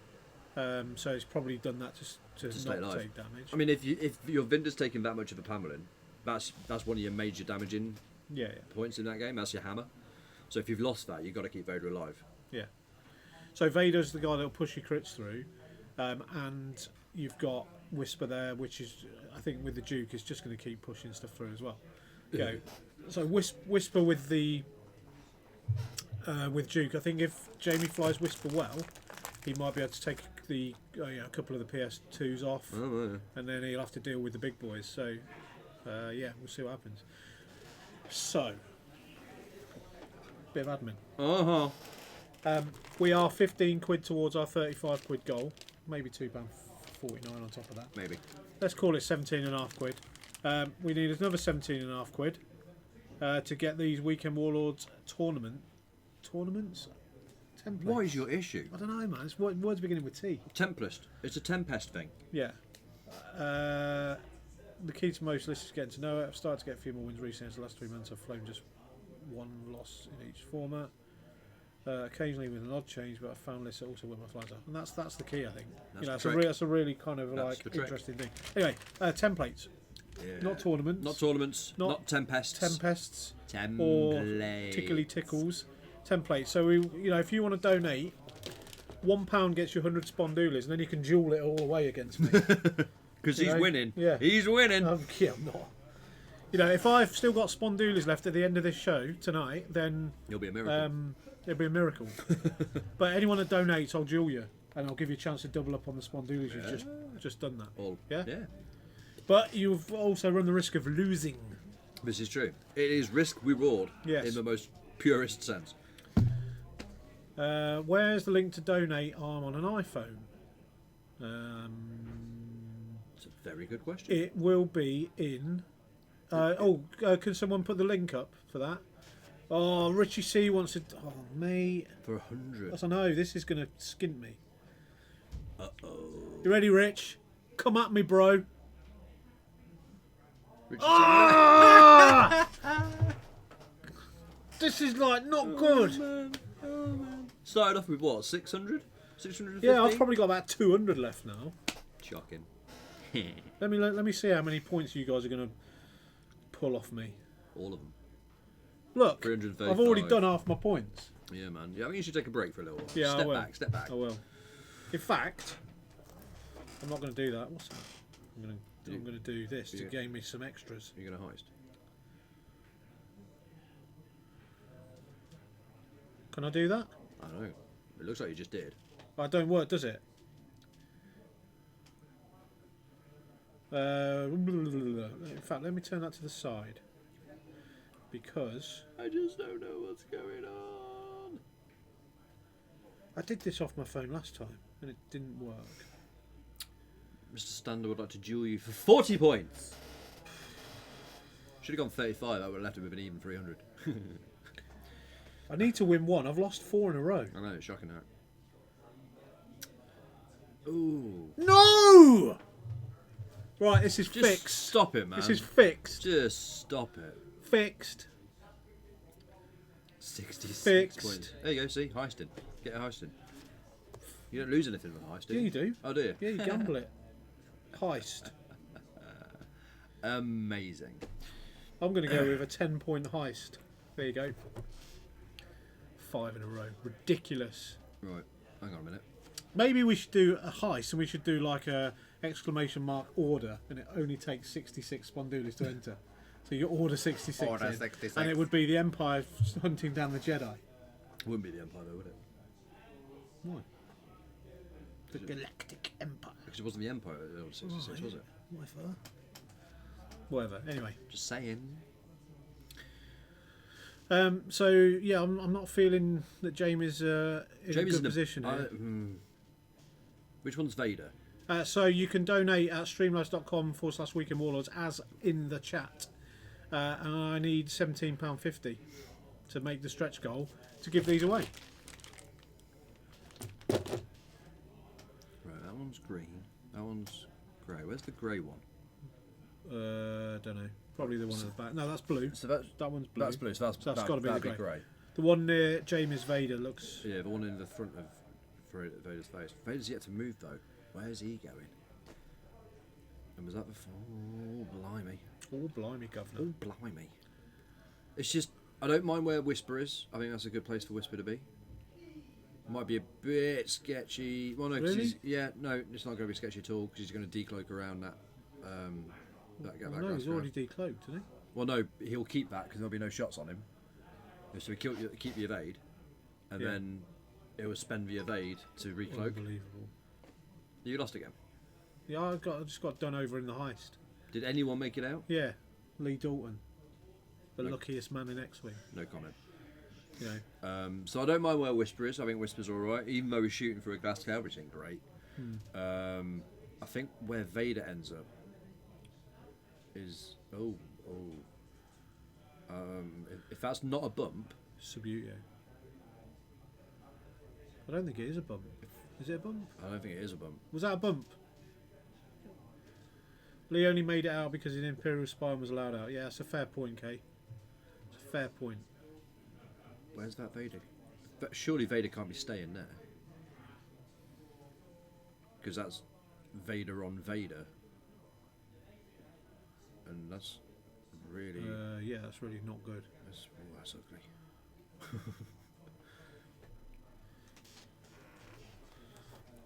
So he's probably done that to stay not alive. take damage. I mean, if your Vinder's taking that much of a pummeling, that's one of your major damaging Yeah, points in that game. That's your hammer. So if you've lost that, you've got to keep Vader alive. yeah. So Vader's the guy that'll push your crits through, and you've got Whisper there, which is I think with the Duke is just going to keep pushing stuff through as well. You know, So Whisper with the with Duke. I think if Jamie flies Whisper well, he might be able to take a couple of the PS2s off, and then he'll have to deal with the big boys. So yeah, we'll see what happens. So, bit of admin. We are 15 quid towards our 35 quid goal. Maybe £2.49 on top of that. Maybe. Let's call it 17.5 quid. We need another 17.5 quid to get these Weekend Warlords tournaments. Templates. What is your issue? I don't know, man. It's words beginning with T. Tempest. It's a Tempest thing. Yeah. The key to most lists is getting to know it. I've started to get a few more wins recently. In the last 3 months, I've flown just one loss in each format. Occasionally with an odd change, but I found lists that also win my flags up, and that's the key, I think. That's a really kind of interesting thing. Anyway, templates, not tournaments, not tempests, or tickly tickles. Templates. So if you want to donate, £1 gets you 100 spondoolies, and then you can duel it all away against me. Because he's winning. Yeah, he's winning. I'm not. If I've still got spondoolies left at the end of this show tonight, then it'll be a miracle. It'll be a miracle. But anyone that donates, I'll duel you, and I'll give you a chance to double up on the spondoolies. You've just done that. Yeah. But you've also run the risk of losing. This is true. It is risk reward in the most purest sense. Where's the link to donate? I'm on an iPhone. It's a very good question. It will be in. Can someone put the link up for that? Oh, Richie C wants to. Oh, mate. For 100. Yes, I know. This is going to skint me. Uh-oh. You ready, Rich? Come at me, bro. This is like not good. Man. Oh, man. Started off with what? 600? 650? Yeah, I've probably got about 200 left now. Shocking. Let me see how many points you guys are going to pull off me. All of them. Look, I've already done half my points. Yeah, man. Yeah, I think you should take a break for a little while. Yeah, Step back. I will. In fact, I'm not going to do that. What's that? I'm going to do this to gain me some extras. You're going to heist. Can I do that? I don't know. It looks like you just did. It don't work, does it? In fact, let me turn that to the side. Because I just don't know what's going on. I did this off my phone last time and it didn't work. Mr. Stander would like to duel you for 40 points. Should have gone 35. I would have left him with an even 300. I need to win one. I've lost 4 in a row. I know, it's shocking that. Ooh. No! Right, this is Just fixed. Stop it, man. This is fixed. Just stop it. Fixed. 66 fixed. Points. There you go, see? Heisted. Get a heisted. You don't lose anything with a heist, do you? Yeah, you do. Oh, do you? Yeah, you gamble it. Heist. Amazing. I'm going to go with a 10-point heist. There you go. 5 in a row. Ridiculous. Right. Hang on a minute. Maybe we should do a heist and we should do like a exclamation mark order, and it only takes 66 spondoolies to enter. So you order 66, Order in, 66. and it would be the Empire hunting down the Jedi. Wouldn't be the Empire though, would it? Why? The Galactic Empire. Because it wasn't the Empire at Order 66, was it? Whatever. Anyway. Just saying. So yeah, I'm not feeling that Jamie's in a good position here. Which one's Vader? So you can donate at streamlabs.com/Weekend Warlords as in the chat. And I need £17.50 to make the stretch goal to give these away. Right, that one's green. That one's grey. Where's the grey one? Don't know. Probably the one at the back. No, that's blue. So that one's blue. That's blue. So that's got to be the grey. The one near Jamie's Vader looks. Yeah, the one in the front of Vader's face. Vader's yet to move though. Where's he going? And was that before? Oh, blimey. Oh, blimey, Governor. Oh, blimey. It's just, I don't mind where Whisper is. I think that's a good place for Whisper to be. Might be a bit sketchy. Well, no, really? it's not going to be sketchy at all because he's going to decloak around that. No, he's already decloaked, isn't he? Well, no, he'll keep that because there'll be no shots on him. So he keep the evade, and then it will spend the evade to recloak. Unbelievable. You lost again. Yeah, I just got done over in the heist. Did anyone make it out? Yeah, Lee Dalton, the luckiest man in X-wing. No comment. You know. So I don't mind where Whisper is. I think Whisper's all right, even though he's shooting through a glass cloud, which ain't great. I think where Vader ends up is if that's not a bump, Subutio. I don't think it is a bump. Is it a bump? I don't think it is a bump. Was that a bump? Lee only made it out because an Imperial spy was allowed out. Yeah, that's a fair point, Kay. It's a fair point. Where's that Vader? But surely Vader can't be staying there. Because that's Vader on Vader. And that's really... yeah, that's really not good. That's ugly.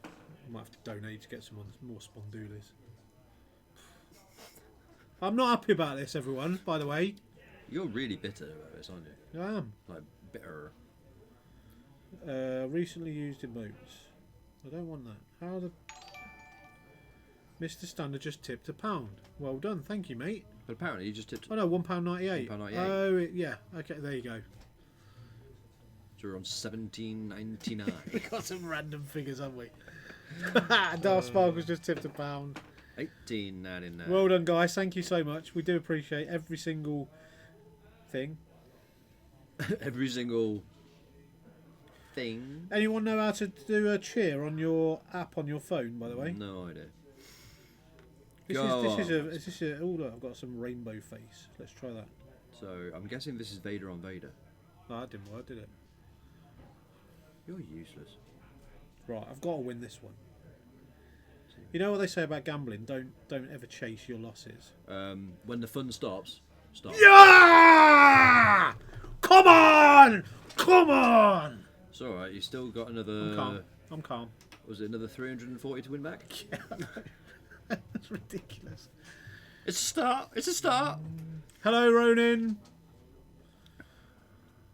I might have to donate to get some more Spondulis. I'm not happy about this, everyone, by the way. You're really bitter about this, aren't you? I am. Like, bitter. Recently used emotes. I don't want that. How the... Mr. Standard just tipped £1. Well done, thank you, mate. But apparently you just tipped... Oh no, £1.98. £1.98. Oh, yeah. Okay, there you go. So we're on $17.99. We got some random figures, haven't we? Darth Sparkle's just tipped £1. $18.99. Well done, guys. Thank you so much. We do appreciate every single thing. Every single thing. Anyone know how to do a cheer on your app on your phone, by the way? No idea. This is a. Oh look, I've got some rainbow face. Let's try that. So I'm guessing this is Vader on Vader. No, that didn't work, did it? You're useless. Right, I've got to win this one. You know what they say about gambling? Don't ever chase your losses. When the fun stops, stop. Yeah! Come on! Come on! It's all right. You still got another. I'm calm. Was it another 340 to win back? Yeah, that's ridiculous. It's a start. It's a start. Hello, Ronin.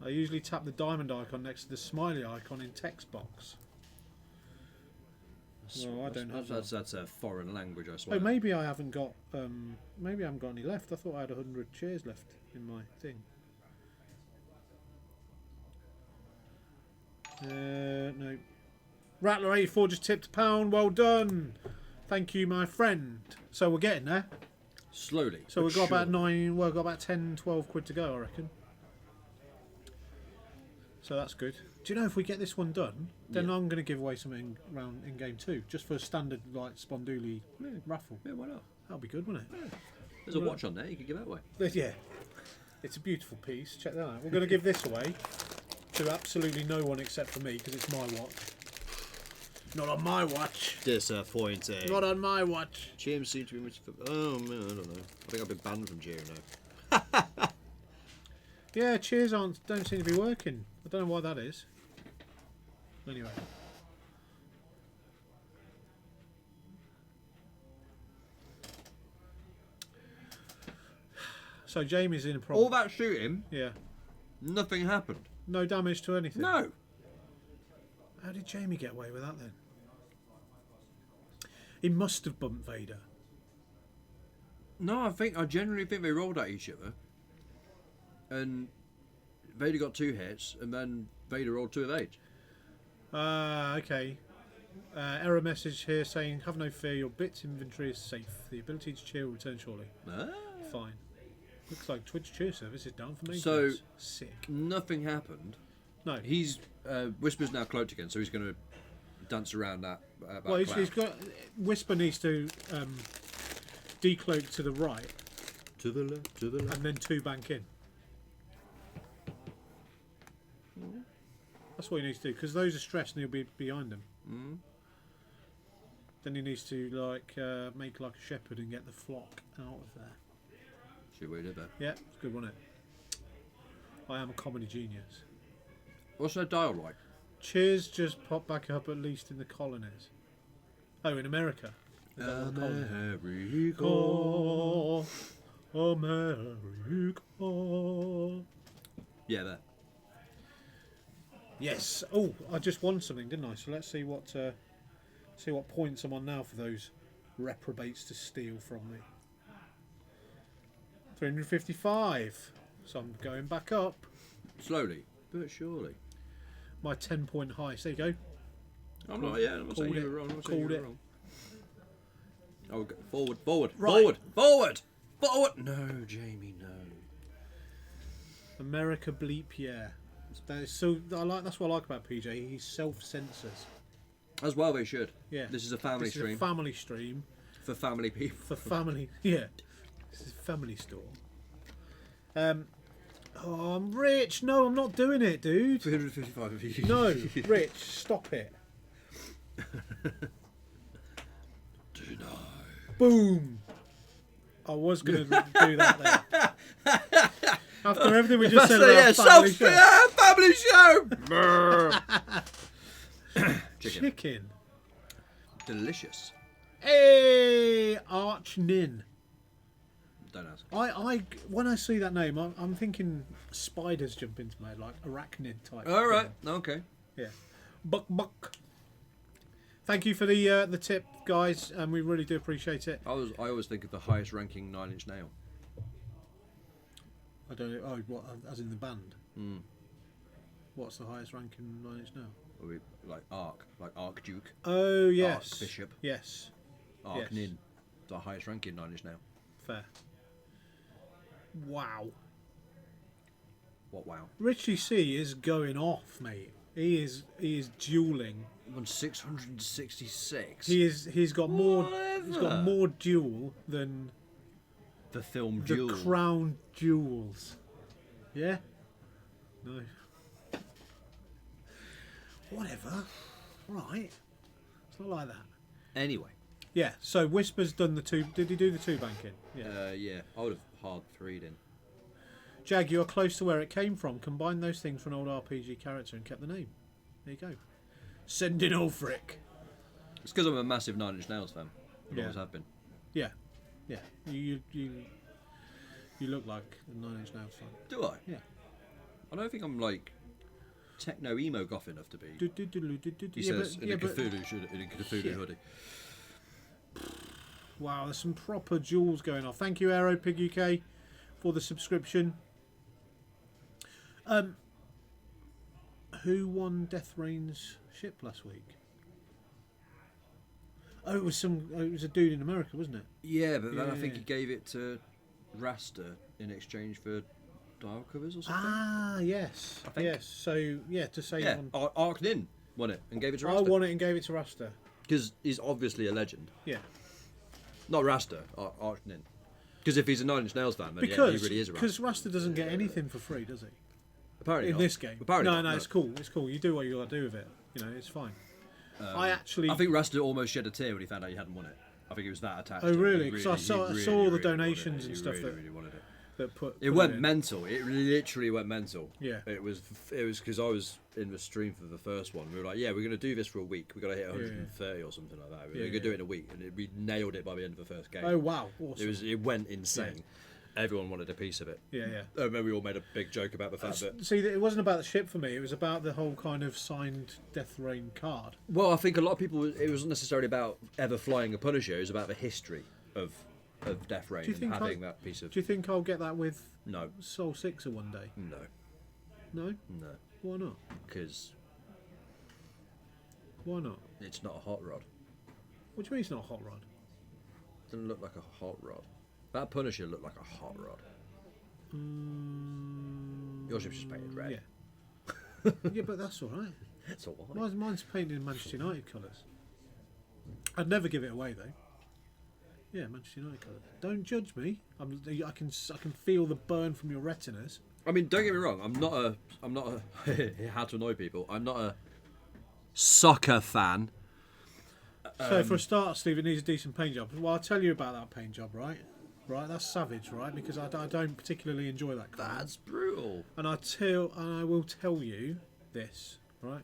I usually tap the diamond icon next to the smiley icon in text box. Well, I don't have that. That's a foreign language, I swear. Oh, maybe I haven't got. Maybe I haven't got any left. I thought I had 100 cheers left in my thing. No. Rattler84 just tipped £1. Well done. Thank you, my friend. So we're getting there. Slowly. So we've got about 9. Well, we've got about 10, 12 quid to go, I reckon. So that's good. Do you know if we get this one done, then I'm going to give away something round in game 2, just for a standard like Sponduli raffle. Yeah, why not? That'll be good, wouldn't it? Yeah. There's a watch on there. You could give that away. Yeah, it's a beautiful piece. Check that out. We're going to give this away to absolutely no one except for me because it's my watch. Not on my watch. Disappointing. Not on my watch. Jim seems to be much. Oh man, I don't know. I think I've been banned from cheering now. Yeah, cheers don't seem to be working. I don't know why that is. Anyway. So Jamie's in a problem. All that shooting, Yeah. nothing happened. No damage to anything. No. How did Jamie get away with that then? He must have bumped Vader. No, I generally think they rolled at each other, and Vader got 2 hits, and then Vader rolled 2 evades. Okay. Error message here saying, have no fear, your bits inventory is safe. The ability to cheer will return shortly. Ah. Fine. Looks like Twitch cheer service is down for me. So, sick. Nothing happened. No. He's Whisper's now cloaked again, so he's going to dance around that. Well, he's got Whisper needs to decloak to the right. To the left, and then 2 bank in. That's what he needs to do because those are stressed and he'll be behind them. Mm. Then he needs to like make like a shepherd and get the flock out of there. Should we do that? Yeah, it's good, wasn't it? I am a comedy genius. What's their dial like? Cheers just popped back up at least in the colonies. Oh, in America. Is that what the colonies are? America. America. Yeah, there. Yes. Oh, I just won something, didn't I? So let's see what points I'm on now for those reprobates to steal from me. 355. So I'm going back up. Slowly, but surely. My 10-point heist. There you go. I'm not saying you were wrong. I'm not saying you were wrong. Oh, go forward. Right. Forward. No, Jamie, no. America bleep, yeah. That's what I like about PJ. He self-censors. As well, they should. Yeah. This is a family stream. This is a family stream. For family people. For family, yeah. This is a family store. Oh, I'm rich. No, I'm not doing it, dude. 355 of you. No, Rich, stop it. Boom. I was going to do that then. After everything we just said about family show. Chicken. Delicious. Hey, Arch Nin. Don't ask. I when I see that name, I'm thinking spiders jump into my head, like arachnid type. All right. Okay. Yeah. Buck. Thank you for the tip, guys, and we really do appreciate it. I always think of the highest ranking Nine Inch Nail. I don't know. Oh, what? As in the band? Mm. What's the highest ranking 9 Inch Nail? Like Archduke. Oh yes. Archbishop. Yes. Arch Nin. The highest ranking 9 Inch Nail. Fair. Wow. What? Wow. Richie C is going off, mate. He is dueling. On 666. He's got more duel than the film the Duel. crown jewels. Yeah? No. Whatever. Right. It's not like that. Anyway. Yeah, so Whisper's done the two. Did he do the two banking? Yeah. Yeah. I would have hard three'd in. Jag, you're close to where it came from. Combine those things for an old RPG character and kept the name. There you go. Sending Ulfric. It's because I'm a massive Nine Inch Nails fan. I always have been. Yeah. Yeah. You look like a 9 Inch Nails fan. Do I? Yeah. I don't think I'm like techno emo goth enough to be. He Yeah, says in a Cthulhu hoodie. Wow, there's some proper jewels going off. Thank you, Aero Pig UK, for the subscription. Who won Death Rain's ship last week? Oh, it was a dude in America, wasn't it? Yeah, but then I think he gave it to Rasta in exchange for dial covers or something. Ah, yes. I think. Yes. So, yeah, to say Arc Nin won it and gave it to Rasta. I won it and gave it to Rasta. Because he's obviously a legend. Yeah. Not Rasta, Arc Nin. Because if he's a Nine Inch Nails fan, then he really is a Rasta. Because Rasta doesn't get anything for free, does he? Apparently in not. this game. Apparently no, it's cool. It's cool. You do what you got to do with it. You know, it's fine. I think Rasta almost shed a tear when he found out he hadn't won it. I think he was that attached. Oh, really? Because I saw all the donations and stuff really wanted it. It went mental. It literally went mental. Yeah. It was because I was in the stream for the first one. We were like, yeah, we're going to do this for a week. We've got to hit 130 or something like that. We're going to do it in a week, and we nailed it by the end of the first game. Oh wow! Awesome. It went insane. Everyone wanted a piece of it. Yeah. And then we all made a big joke about the fact that... See, it wasn't about the ship for me. It was about the whole kind of signed Death Rain card. Well, I think a lot of people... It wasn't necessarily about ever flying a Punisher. It was about the history of Death Rain and having that piece of... Do you think I'll get that with No. Soul Sixer one day? No. No? No. Why not? Because... Why not? It's not a hot rod. What do you mean it's not a hot rod? It doesn't look like a hot rod. That Punisher looked like a hot rod. Your ship's just painted red. Yeah. Yeah, but that's all right. That's all right. Mine's painted in Manchester United colours. I'd never give it away though. Yeah, Manchester United colours. Don't judge me. I can feel the burn from your retinas. I mean, don't get me wrong. I'm not a how to annoy people. I'm not a soccer fan. So for a start, Steve, it needs a decent paint job. Well, I'll tell you about that paint job, right? Right, that's savage, right? Because I don't particularly enjoy that colour. That's brutal. And I will tell you this, right?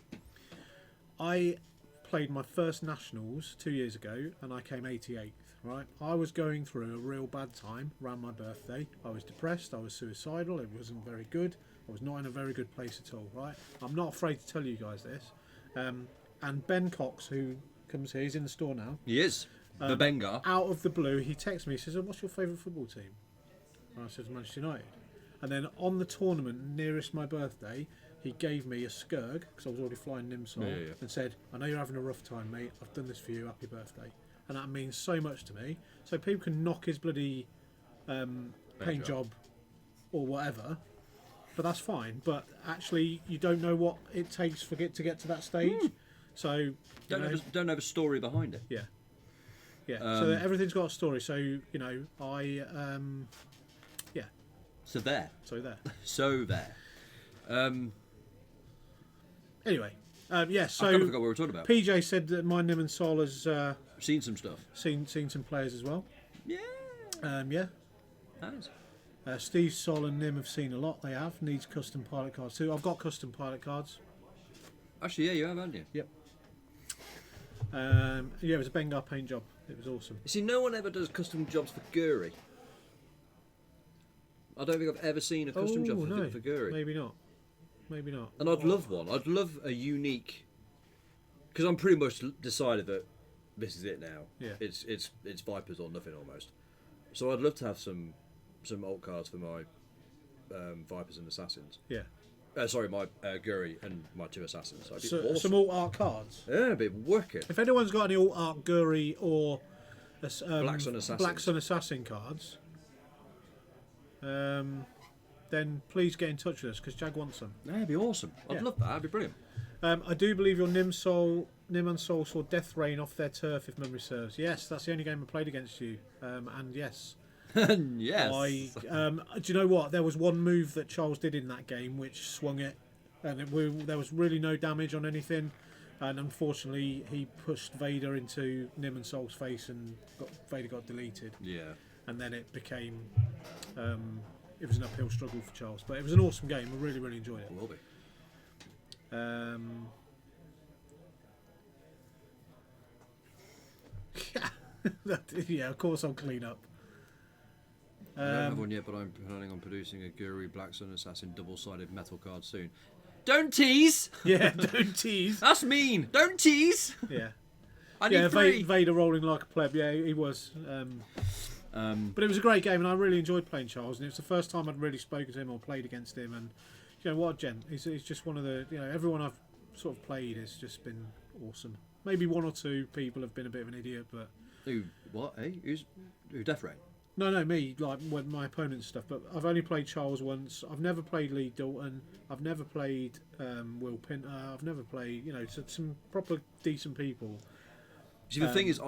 I played my first nationals 2 years ago, and I came 88th. right? I was going through a real bad time around my birthday. I was depressed. I was suicidal. It wasn't very good. I was not in a very good place at all, right? I'm not afraid to tell you guys this. And Ben Cox, who comes here, he's in the store now. He is. The Bengar. Out of the blue, he texts me. He says, "What's your favourite football team?" And I said, "Manchester United." And then on the tournament nearest my birthday, he gave me a skirg, because I was already flying Nimsol, and said, "I know you're having a rough time, mate. I've done this for you. Happy birthday." And that means so much to me. So people can knock his bloody paint job or whatever, but that's fine. But actually, you don't know what it takes for it to get to that stage. So don't have a story behind it. Yeah. Yeah. So everything's got a story. So yeah. So there. So there. So there. Anyway, yeah. So I kind of forgot what we were talking about. PJ said that my Nim and Sol has Seen some stuff. seen some players as well. Yeah. Yeah. Nice. Steve, Sol, and Nim have seen a lot. They have needs custom pilot cards too. I've got custom pilot cards. Actually, yeah, you have, haven't you? Yep. Yeah, it was a Bengar paint job. It was awesome. You see, no one ever does custom jobs for Guri. I don't think I've ever seen a custom job for Guri. Maybe not. Maybe not. And I'd love one. I'd love a unique. Because I'm pretty much decided that this is it now. Yeah. It's Vipers or nothing almost. So I'd love to have some alt cards for my Vipers and Assassins. Yeah. Sorry, my Guri and my 2 Assassins. That'd be So, awesome. some alt art cards. Yeah, it'd be wicked. If anyone's got any alt art Guri or Black Sun Assassins. Black Sun Assassin cards, then please get in touch with us because Jag wants them. Yeah, it'd be awesome. I'd love that. That'd be brilliant. I do believe your Nim and Sol saw Death Rain off their turf, if memory serves. Yes, that's the only game I played against you. And yes. Yes. Do you know what? There was one move that Charles did in that game which swung it, and there was really no damage on anything. And unfortunately, he pushed Vader into Nim and Sol's face, and Vader got deleted. Yeah. And then it became, it was an uphill struggle for Charles. But it was an awesome game. I really, really enjoyed it. It will be. Yeah, of course I'll clean up. I don't have one yet, but I'm planning on producing a Guri Black Sun Assassin double-sided metal card soon. Don't tease! Yeah, don't tease. That's mean! Don't tease! Yeah. I need 3! Vader rolling like a pleb. Yeah, he was. But it was a great game, and I really enjoyed playing Charles. And it was the first time I'd really spoken to him or played against him. And you know what, a gent. He's just one of the. You know, everyone I've sort of played has just been awesome. Maybe 1 or 2 people have been a bit of an idiot, but. Who? What? Hey? Who? Death Rain? No, me. Like my opponents and stuff. But I've only played Charles once. I've never played Lee Dalton. I've never played Will Pinter. I've never played. You know, some proper decent people. See, the thing is,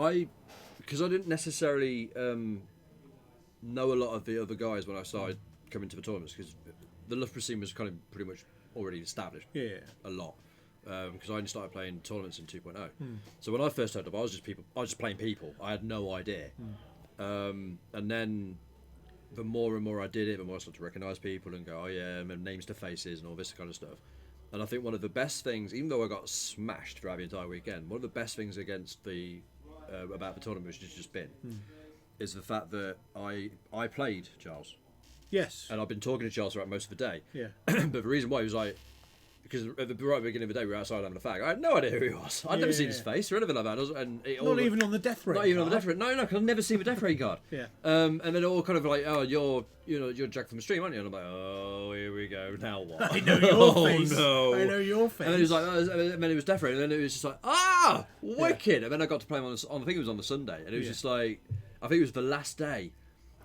because I didn't necessarily know a lot of the other guys when I started coming to the tournaments, because the Loughborough scene was kind of pretty much already established. Yeah. A lot. Because I only started playing tournaments in 2.0. So when I first turned up, I was just playing people. I had no idea. And then the more and more I did it, the more I started to recognise people and go, oh yeah, and names to faces and all this kind of stuff. And I think one of the best things, even though I got smashed throughout the entire weekend, one of the best things against the about the tournament, which has just been, is the fact that I played Charles. Yes. And I've been talking to Charles throughout most of the day. Yeah. But the reason why he was like, because right at the beginning of the day we were outside having a fag. I had no idea who he was. I'd never seen his face or anything like that. Not even on the death rate. Not even on the death rate. No, because I've never seen the death rate card. Yeah. And then it all kind of like, oh, you're Jack from the stream, aren't you? And I'm like, oh, here we go. Now what? I know your face. No. I know your face. And then he was like, and then it was death rate, and then it was just like, wicked. And then I got to play him on I think it was on the Sunday, and it was just like, I think it was the last day.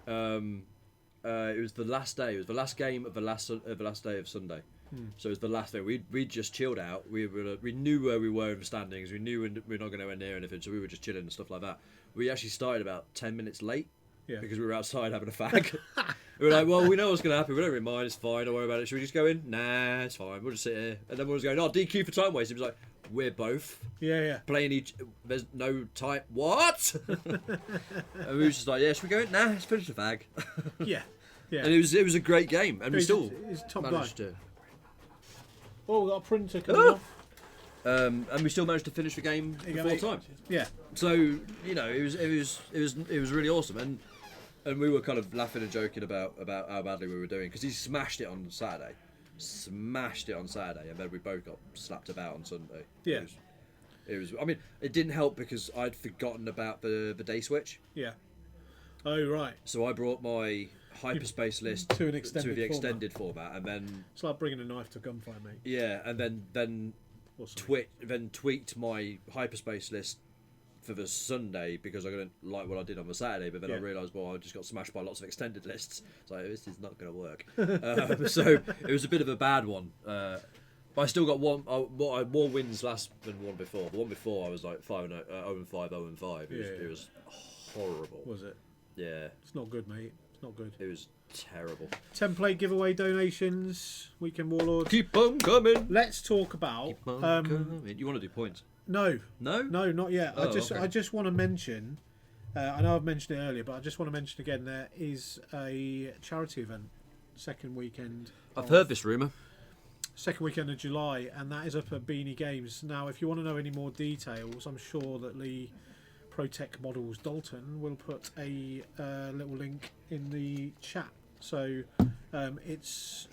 It was the last day. It was the last game of the last day of Sunday. So it was the last day. We just chilled out. We knew where we were in the standings. We knew we were not going to go near anything, so we were just chilling and stuff like that. We actually started about 10 minutes late because we were outside having a fag. We were like, well, we know what's going to happen. We don't really mind. It's fine. Don't worry about it. Should we just go in? Nah, it's fine. We'll just sit here. And then we was going, oh, DQ for time waste. It was like, we're both playing each. There's no time. What? And we was just like, yeah, should we go in? Nah, let's finish the fag. Yeah. And it was a great game, and we still it's top managed guy. to. Oh, we've got a printer coming off. And we still managed to finish the game before time. Yeah. So it was really awesome, and we were kind of laughing and joking about how badly we were doing because he smashed it on Saturday, and then we both got slapped about on Sunday. Yeah. It was. I mean, it didn't help because I'd forgotten about the day switch. Yeah. Oh right. So I brought my hyperspace list to the extended format, and then it's like bringing a knife to a gunfight, mate. Yeah, and then tweaked my hyperspace list for the Sunday because I didn't like what I did on the Saturday, but then I realised, well, I just got smashed by lots of extended lists, so this is not going to work. So it was a bit of a bad one. But I still got more wins last than one before. The one before I was like 5-0, 0-5, 0-5. It was horrible. Was it? Yeah. It's not good, mate. It's not good. It was terrible. Template giveaway donations. Weekend Warlords. Keep on coming. Let's talk about. Keep on coming. You want to do points? No. No, not yet. Oh, I just want to mention. I know I've mentioned it earlier, but I just want to mention again. There is a charity event, second weekend. I've heard this rumour. Second weekend of July, and that is up at Beanie Games. Now, if you want to know any more details, I'm sure that Lee Protech Models Dalton will put a little link in the chat. So it's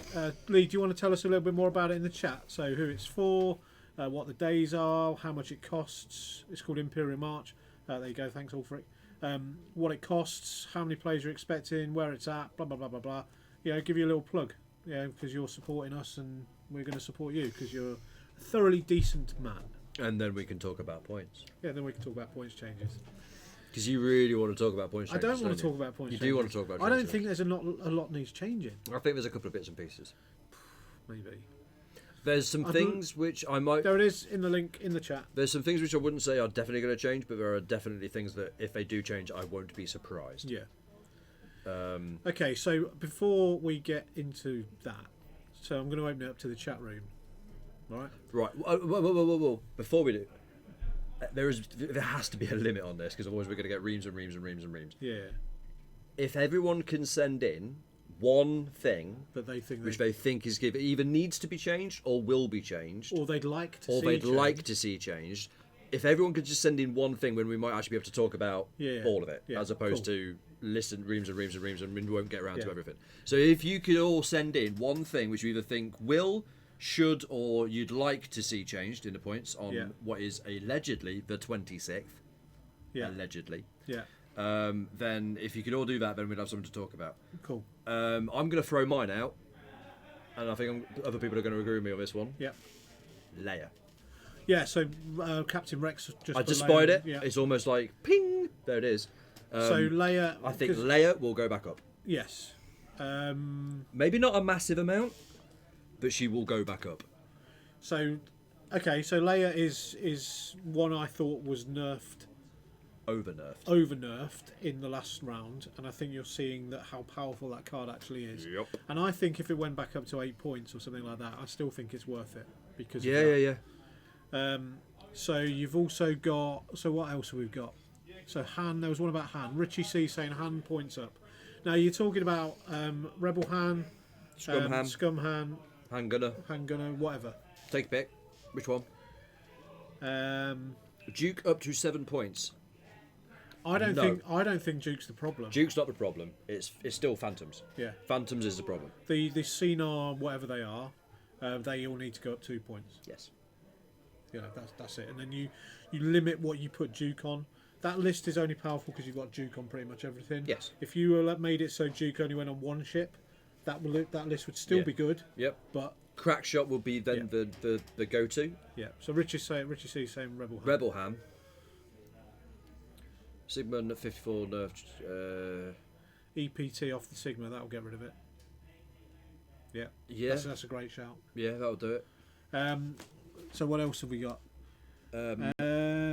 Lee, do you want to tell us a little bit more about it in the chat? So who it's for, what the days are, how much it costs. It's called Imperial March. There you go, thanks all for it. What it costs, how many players you're expecting, where it's at, blah blah blah blah blah. Give you a little plug, because you're supporting us and we're going to support you because you're a thoroughly decent man. And then we can talk about points. Yeah, then we can talk about points changes. Because you really want to talk about points changes. I don't want to talk about points changes. You do want to talk about I don't think there's a lot needs changing. I think there's a couple of bits and pieces. Maybe. There's some things which I might... There it is in the link in the chat. There's some things which I wouldn't say are definitely going to change, but there are definitely things that if they do change, I won't be surprised. Yeah. Okay, so before we get into that, so I'm going to open it up to the chat room. Right. Whoa. Before we do, there has to be a limit on this because otherwise we're going to get reams and reams and reams and reams. Yeah. If everyone can send in one thing that they think they think is either needs to be changed or will be changed, or they'd like to see changed. If everyone could just send in one thing, when we might actually be able to talk about all of it, as opposed to listen reams and reams and reams, and we won't get around to everything. So if you could all send in one thing which you either think will, should, or you'd like to see changed in the points on what is allegedly the 26th. Yeah. Allegedly. Yeah. Then if you could all do that, then we'd have something to talk about. Cool. I'm going to throw mine out, and I think other people are going to agree with me on this one. Yeah. Leia. Yeah, so Captain Rex I just spied it. Yeah. It's almost like ping. There it is. So Leia. I think Leia will go back up. Yes. Maybe not a massive amount, but she will go back up. So, okay. So Leia is one I thought was nerfed. Over nerfed in the last round, and I think you're seeing that how powerful that card actually is. Yep. And I think if it went back up to 8 points or something like that, I still think it's worth it because yeah. So you've also got. So what else have we got? So Han. There was one about Han. Richie C saying Han points up. Now you're talking about Rebel Han, Scum Han, Handgunner, whatever. Take a pick. Which one? Duke up to 7 points. I don't think Duke's the problem. Duke's not the problem. It's still Phantoms. Yeah. Phantoms is the problem. The Cinar, whatever they are, they all need to go up 2 points. Yes. Yeah, that's it. And then you limit what you put Duke on. That list is only powerful because you've got Duke on pretty much everything. Yes. If you made it so Duke only went on one ship, that list would still be good. Yep. But Crackshot will be then the go-to. Yeah. So Richie C saying Rebel Ham. Rebel Ham. Sigma 54 nerfed. EPT off the Sigma, that'll get rid of it. Yeah. Yeah. That's a great shout. Yeah, that'll do it. So what else have we got?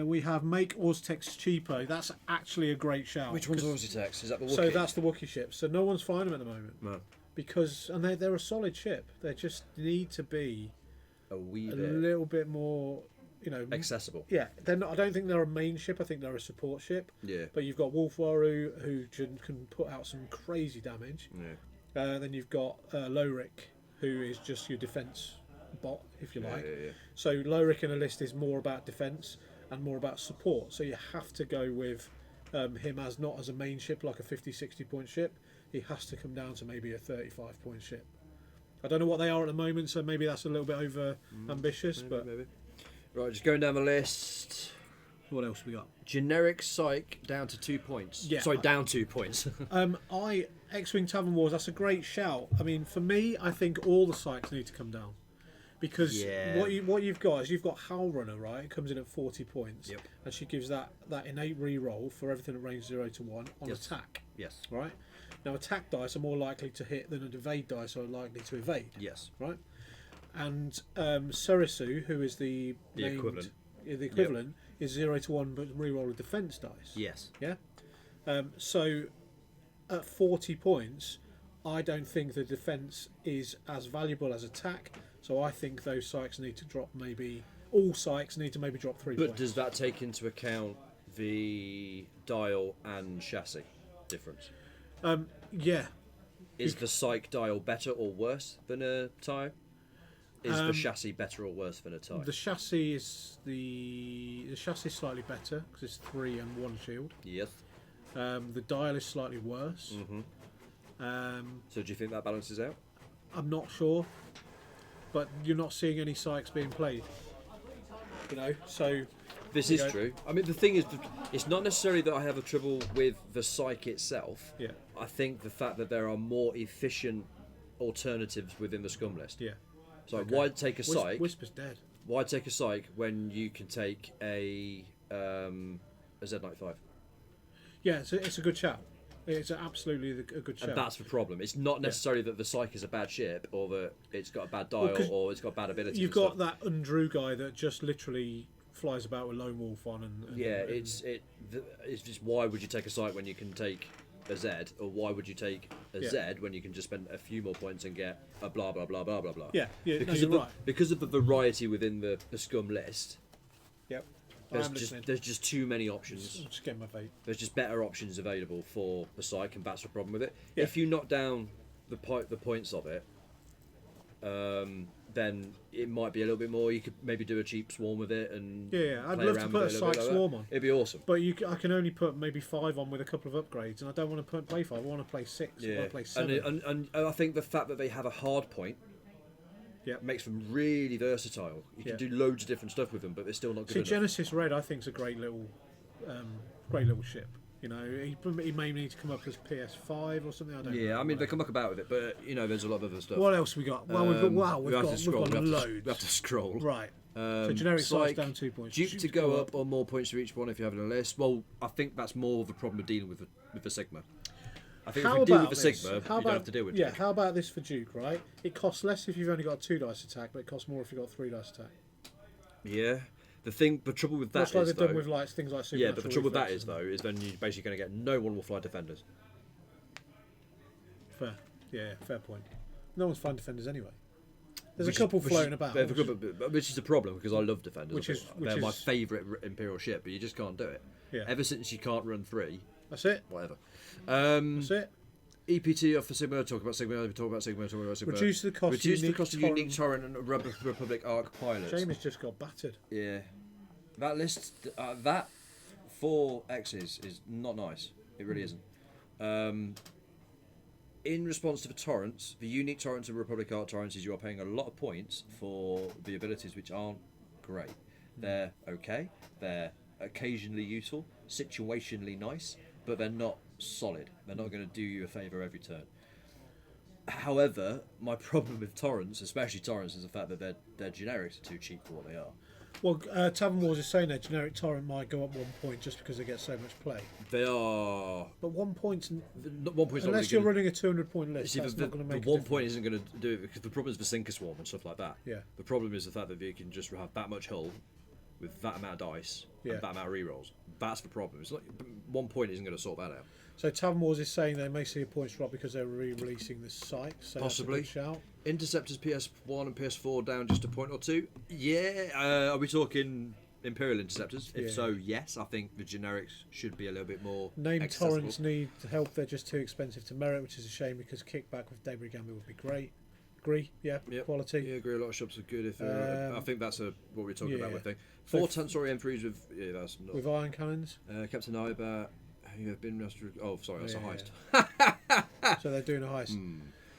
We have make Oztex cheaper. That's actually a great shout. Which one's Oztex? Is that the Wookiee? So that's the Wookiee ship. So no one's flying them at the moment. No. Because they're a solid ship. They just need to be a little bit more, accessible. Yeah, they're not. I don't think they're a main ship. I think they're a support ship. Yeah. But you've got Wolfwaru who can put out some crazy damage. Yeah. Then you've got Lorik, who is just your defense bot, if you Yeah, like. yeah. So Lorik in a list is more about defence and more about support. So you have to go with him as not as a main ship like a 50, 60 point ship. He has to come down to maybe a 35 point ship. I don't know what they are at the moment, so maybe that's a little bit over ambitious. But Maybe. Right, just going down the list. what else we got? Generic psych down to 2 points. Yeah. Sorry, down 2 points. X-wing Tavern Wars. That's a great shout. I mean, for me, I think all the psychs need to come down because what you've got is you've got Howl Runner, right? It comes in at 40 points, and she gives that innate re-roll for everything at range 0 to 1 on attack. Yes. Right. Now, attack dice are more likely to hit than an evade dice are likely to evade. Yes. Right. And Sarisu, who is the equivalent. The equivalent is 0 to 1, but re-roll a defence dice. Yes. Yeah. So at 40 points, I don't think the defence is as valuable as attack. So I think those psychs need to drop all psychs need to maybe drop 3 points. But does that take into account the dial and chassis difference? Yeah. Is the psych dial better or worse than a TIE? Is the chassis better or worse than a TIE? The chassis is slightly better because it's 3 and 1 shield. Yes. The dial is slightly worse. So do you think that balances out? I'm not sure, but you're not seeing any psychs being played. So this is true. I mean, the thing is, it's not necessarily that I have a trouble with the psych itself. Yeah. I think the fact that there are more efficient alternatives within the scum list. Yeah. So why take a psych? Whisper's dead. Why take a psych when you can take a Z95? Yeah, it's a good shout. It's absolutely a good shout. And that's the problem. It's not necessarily that the psych is a bad ship or that it's got a bad dial or it's got bad abilities. You've got that Undrew guy that just literally flies about with Lone Wolf on. It's just why would you take a psych when you can take a Z, or why would you take a Z when you can just spend a few more points and get a blah blah blah blah blah blah? Yeah, because of the variety within the scum list. Yep. There's just too many options. Just getting my vape. There's just better options available for the psych, and that's the problem with it. Yeah. If you knock down the points of it, then it might be a little bit more. You could maybe do a cheap swarm with it and I'd play love to around put a with it little psych bit like swarm that. on. It'd be awesome. But I can only put maybe 5 on with a couple of upgrades, and I don't want to play 5. I want to play 6. I want to play 7. And I think the fact that they have a hard point makes them really versatile. You can do loads of different stuff with them, but they're still not good enough. Genesis Red, I think, is a great little ship. He may need to come up as PS5 or something. I don't know. Yeah, I mean, they come back about with it, but there's a lot of other stuff. What else we got? Well, we've got loads. We have to scroll. Right. So generic size down 2 points. Duke to go up or more points for each one if you have it on a list. Well, I think that's more of a problem of dealing with the Sigma. I think if you deal with the Sigma, you don't have to deal with Duke. Yeah, how about this for Duke, right? It costs less if you've only got 2 dice attack, but it costs more if you've got 3 dice attack. Yeah. The trouble with that Much like is, they've though, done with things like yeah, but the trouble with that is, though, is then you're basically going to get no one will fly defenders. Fair. Yeah, fair point. No one's flying defenders anyway. There's a couple floating about. Which is a problem, because I love defenders. They're my favourite Imperial ship, but you just can't do it. Yeah. Ever since you can't run 3. That's it. Whatever. That's it. EPT off for Sigma, talk about Sigma. Reduce the cost of unique torrent and Republic Arc pilots. James just got battered. Yeah. That list, that 4 X's is not nice. It really isn't. In response to the torrents, the unique torrents and Republic Arc torrents, you are paying a lot of points for the abilities which aren't great. They're okay. They're occasionally useful, situationally nice, but they're not solid. They're not going to do you a favour every turn. However, my problem with torrents, especially torrents, is the fact that their generics are too cheap for what they are. Well, Tavern Wars is saying that generic torrent might go up 1 point just because they get so much play. They are... But 1 point... Unless you're running a 200-point list, that's not going to make the 1 point isn't going to do it, because the problem is the sinker swarm and stuff like that. Yeah. The problem is the fact that you can just have that much hull with that amount of dice and that amount of rerolls. That's the problem. It's like 1 point isn't going to sort that out. So Tavern Wars is saying they may see a points drop because they're re-releasing the site. So possibly. That's a good shout. Interceptors PS1 and PS4 down just a point or 2. Yeah. Are we talking Imperial Interceptors? If so, yes. I think the generics should be a little bit more Named accessible. torrents need help. They're just too expensive to merit, which is a shame because kickback with Debris Gambit would be great. Agree. Yeah. Yep. Quality. Yeah, agree. A lot of shops are good. If I think that's what we're talking about with thing. So 4 Tensori M3s with that's not. With iron cannons. Captain Iber, you have been restored. Oh, sorry, that's a heist. So they're doing a heist.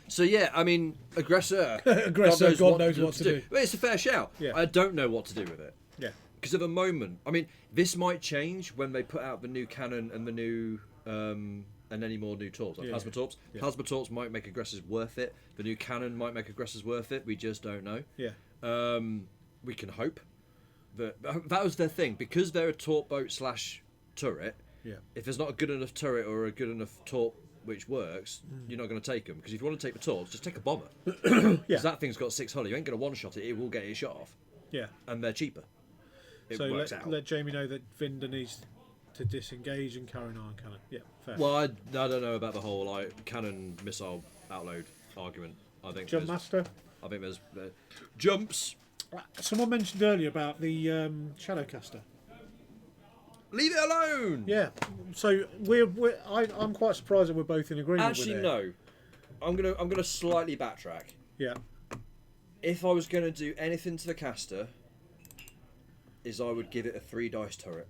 So yeah, I mean, aggressor. God knows what to do. Well, it's a fair shout. Yeah. I don't know what to do with it. Yeah. Because at the moment, I mean, this might change when they put out the new cannon and the new and any more new tools like plasma torps. Yeah. Plasma torps might make aggressors worth it. The new cannon might make aggressors worth it. We just don't know. Yeah. We can hope that was their thing because they're a torp boat / turret. Yeah. If there's not a good enough turret or a good enough torp which works, you're not going to take them. Because if you want to take the torps, just take a bomber. Because that thing's got 6 hull. You ain't going to one-shot it. It will get it shot off. Yeah. And they're cheaper. It so works out. Let Jamie know that Vinder needs to disengage and carry an iron cannon. Yeah, fair. Well, I don't know about the whole cannon missile outload argument. I think Jump Master. I think there's jumps. Someone mentioned earlier about the Shadowcaster. Leave it alone. Yeah. So I'm quite surprised that we're both in agreement. Actually, with it. no. I'm gonna slightly backtrack. Yeah. If I was gonna do anything to the caster, is I would give it a 3 dice turret.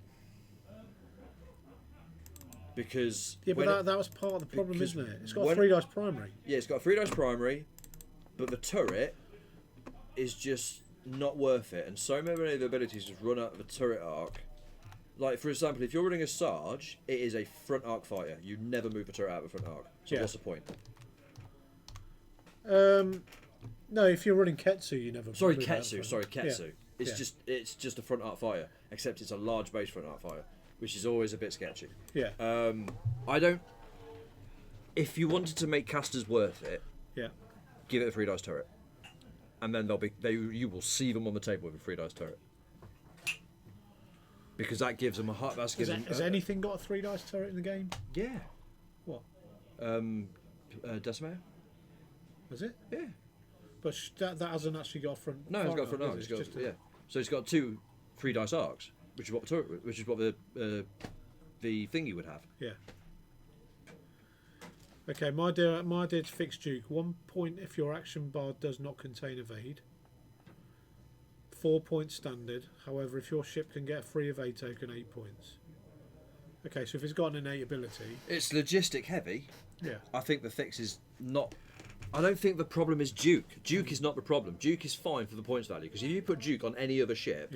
Because but that was part of the problem, isn't it? It's got a 3 dice primary. Yeah, it's got a 3 dice primary, but the turret is just not worth it. And so many of the abilities just run out of the turret arc. Like, for example, if you're running a Sarge, it is a front arc fighter. You never move a turret out of the front arc. So what's the point? No, if you're running Ketsu, you never. Sorry, Ketsu. Yeah. It's just a front arc fire, except it's a large base front arc fire, which is always a bit sketchy. Yeah. I don't. If you wanted to make casters worth it, give it a 3 dice turret, and then you will see them on the table with a 3 dice turret. Because that gives them a heart. Has anything got a 3 dice turret in the game? Yeah. What? Decimator. Is it? Yeah. But that hasn't actually got a front. No, it's got a front arc. So it's got 2 3 dice arcs, which is what the turret, which is what the thingy would have. Yeah. Okay, my dear to fix Duke. 1 point if your action bar does not contain evade. 4 points standard. However, if your ship can get a free evade token, 8 points. Okay, so if it's got an innate ability, it's logistic heavy. Yeah. I think the fix is not. I don't think the problem is Duke. Duke is not the problem. Duke is fine for the points value because if you put Duke on any other ship,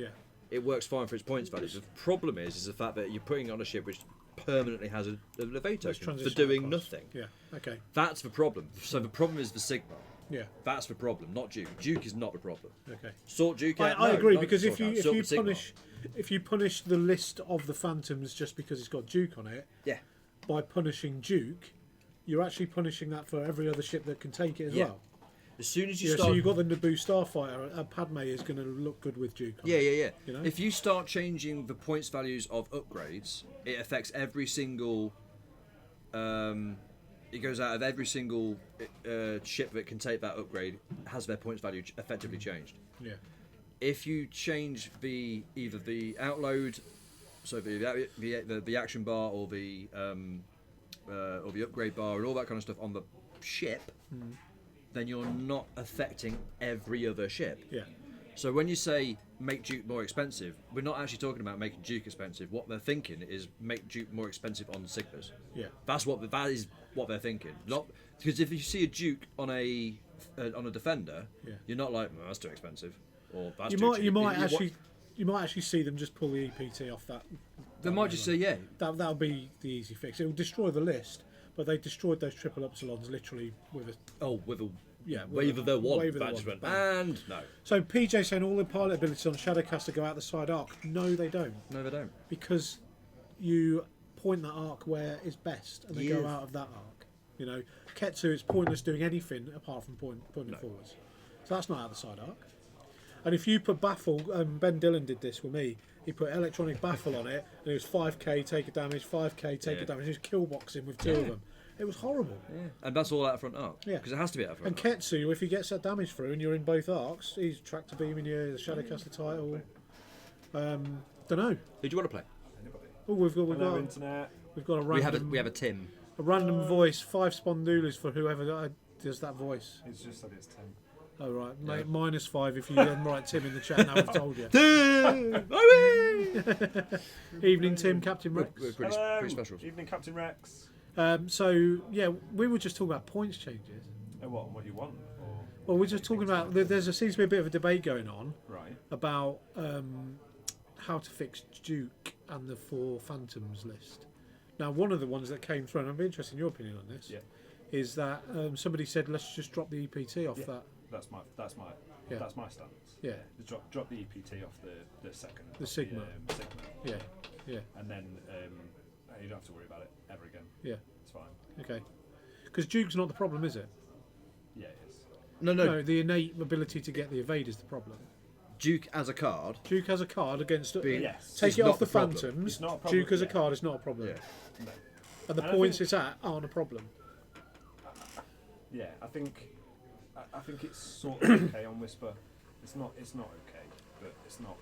it works fine for its points value. The problem is the fact that you're putting it on a ship which permanently has an evade token for doing nothing. Yeah. Okay. That's the problem. So the problem is the Sigma. Yeah. That's the problem, not Duke. Duke is not the problem. Okay. Sort Duke out. I agree because if you punish the list of the Phantoms just because it's got Duke on it, by punishing Duke, you're actually punishing that for every other ship that can take it as well. As soon as you start, so you've got the Naboo Starfighter. Padme is going to look good with Duke. Yeah. You know? If you start changing the points values of upgrades, it affects every single. It goes out of every single ship that can take that upgrade has their points value effectively changed. Yeah. If you change either the outload, so the action bar or the upgrade bar and all that kind of stuff on the ship, then you're not affecting every other ship. Yeah. So when you say make Duke more expensive, we're not actually talking about making Duke expensive. What they're thinking is make Duke more expensive on Sigmas. Yeah. That is what they're thinking. Not because if you see a Duke on a defender, you're not like that's too expensive or that's too cheap. You might actually see them just pull the EPT off that. They might just say that'll be the easy fix. It will destroy the list, but they destroyed those triple upsilons literally with a wave of their wand. That just went and no. So PJ saying all the pilot abilities on Shadowcaster go out the side arc. No, they don't. No, they don't. Because you point that arc where it's best, and they go out of that arc. You know, Ketsu, it's pointless doing anything apart from pointing forwards. So that's not out the side arc. And if you put baffle, Ben Dillon did this with me. He put electronic baffle on it, and it was 5k take a damage, 5k take a damage. He was killboxing with 2 of them. It was horrible. Yeah. And that's all out front arc. Yeah. Because it has to be out front arc. And Ketsu, if he gets that damage through and you're in both arcs, he's tractor beaming you, the Shadowcaster title. Don't know. Who do you want to play? Oh, we've got a random. We have a Tim. A random voice, 5 Spondoolers for whoever does that voice. He's just said it's Tim. Oh right, mate, -5 if you then write Tim in the chat. Now I've told you. Evening, Tim, Captain Rex. We're pretty special. Evening, Captain Rex. So yeah, we were just talking about points changes. What you want? Or Well, we're just talking about seems to be a bit of a debate going on right. about how to fix Duke and the 4 Phantoms list. Now, one of the ones that came through, and I'm interested in your opinion on this, is that somebody said let's just drop the EPT off that. That's my stance. Yeah. Drop the EPT off the second. The Sigma. Sigma. Yeah. And then you don't have to worry about it ever again. Yeah. It's fine. Okay. Because Duke's not the problem, is it? Yeah, it is. No. The innate ability to get the evade is the problem. Duke as a card. Duke has a card against. Yes. Take It's it not off the the problem. Phantoms. It's not a problem, Duke as a card is not a problem. Yeah. No. And the And I points think- it's at aren't a problem. Yeah, I think it's sort of okay on Whisper. It's not okay, but it's not.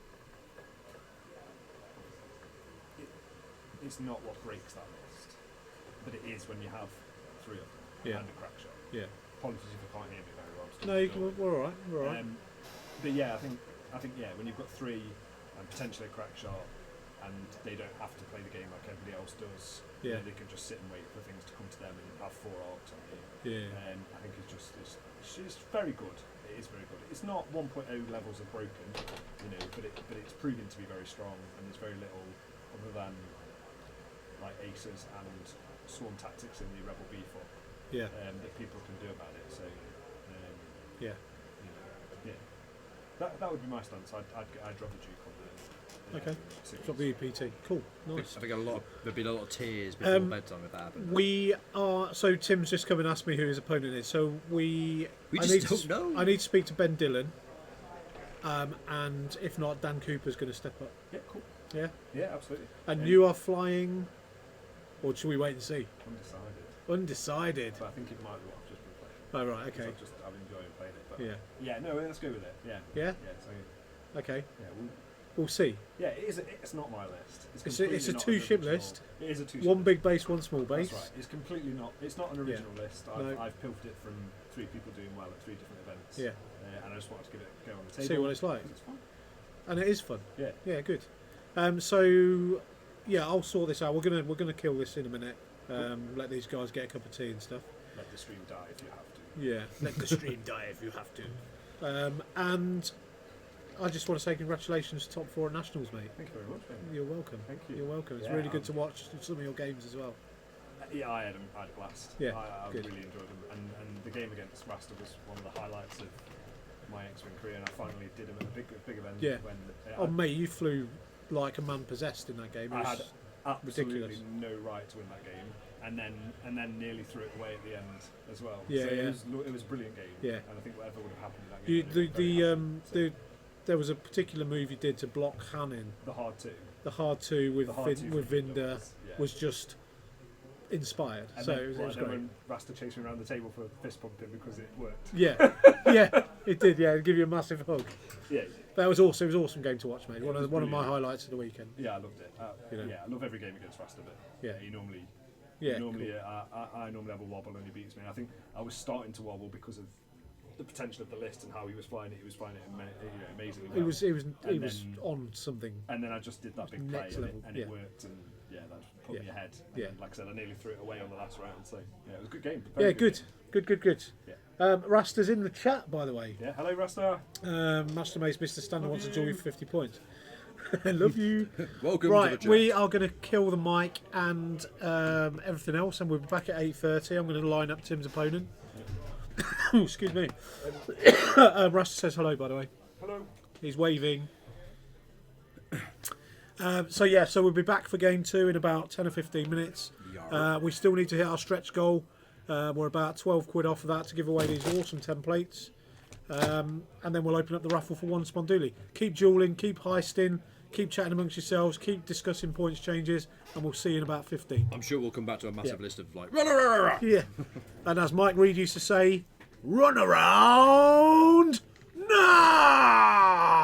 It's not what breaks that list, but it is when you have 3 of them and a crack shot. Yeah. Apologies if you can't hear me very well. I'm still No, filming. we're all right. We're all right. But yeah, I think when you've got 3 and potentially a crack shot, and they don't have to play the game like everybody else does. Yeah. You know, they can just sit and wait for things to come to them and have 4 arcs on you. Yeah. I think it's very good. It is very good. It's not 1.0 levels of broken, you know, but it's proven to be very strong, and there's very little other than like aces and swarm tactics in the Rebel B4 that people can do about it. So Yeah. you know, that would be my stance. I'd drop the Duke on the Okay. series. Drop the EPT. Cool. Nice. I think there'd been a lot of tears before bedtime if that happened. We are. So Tim's just come and asked me who his opponent is. So We I just don't know. I need to speak to Ben Dillon. And if not, Dan Cooper's going to step up. Yeah, cool. Yeah. Yeah, absolutely. And you are flying, or should we wait and see? Undecided. Undecided. But I think it might be what I've just been playing. Oh right. Okay. I'm enjoying playing it. But Yeah. no, let's go with it. Yeah. Yeah. Yeah. So Okay. yeah, We'll see. it's not my list. It's completely a not 2-ship an original- list. It is a 2-ship One list. big base, one small base. That's right. It's completely not. It's not an original list. No. I've pilfed it from 3 people doing well at 3 different events. Yeah. And I just wanted to give it a go on the table. See what it's like. 'cause it's fun. And it is fun. Yeah. Yeah. Good. So yeah, I'll sort this out. We're gonna kill this in a minute. Let these guys get a cup of tea and stuff. Let the stream die if you have to. Yeah, let the stream die if you have to. And I just want to say congratulations, top 4 at Nationals, mate. Thank you very much, man. You're welcome. Thank you. You're welcome. It's Yeah, really good to watch some of your games as well. Yeah, I had a blast. Yeah, I good. really enjoyed them, and the game against Rasta was one of the highlights of my X-wing career, and I finally did them at a big event. Yeah. When Oh, mate, you flew like a man possessed in that game. It I had was absolutely ridiculous. no right to win that game, and then nearly threw it away at the end as well. Yeah, so yeah. It was a brilliant game. Yeah. And I think whatever would have happened in that You, game, the I'd be very happy. there was a particular move you did to block Hannon. The hard 2. The hard 2 with The hard 2 with from Vinder yeah. was just inspired. And So then, it was then great. when Rasta chased me around the table for fist pumping because it worked. Yeah, yeah, it did. Yeah, it'd give you a massive hug. Yeah. That was awesome. It was an awesome game to watch, mate. One of my brilliant. highlights of the weekend. Yeah, I loved it. You know. Yeah, I love every game against Rasta, but Yeah. he normally. Yeah, Normally, I normally have a wobble and he beats me. I think I was starting to wobble because of the potential of the list and how he was flying it. He was flying it amazingly well. He was And was then- on something. And then I just did that big play Next and, level, it yeah. worked. And yeah, that just put Yeah. me ahead. And Yeah. like I said, I nearly threw it away on the last round. So yeah, it was a good game. Yeah, Very good. game. Yeah. Rasta's in the chat, by the way. Yeah. Hello, Rasta. Master Mace, Mr. Standard Love wants to join you. you for 50 points. I love you. Welcome to the Right, chat. we are going to kill the mic and everything else, and we'll be back at 8:30. I'm going to line up Tim's opponent. Oh, excuse me. Rasta says hello, by the way. Hello. He's waving. So we'll be back for game 2 in about 10 or 15 minutes. We still need to hit our stretch goal. We're about 12 quid off of that to give away these awesome templates. And then we'll open up the raffle for one Sponduli. Keep dueling, keep heisting, keep chatting amongst yourselves, keep discussing points changes, and we'll see you in about 15. I'm sure we'll come back to a massive Yeah. list of like, rah, rah, rah, rah. Yeah. And as Mike Reed used to say, run around now!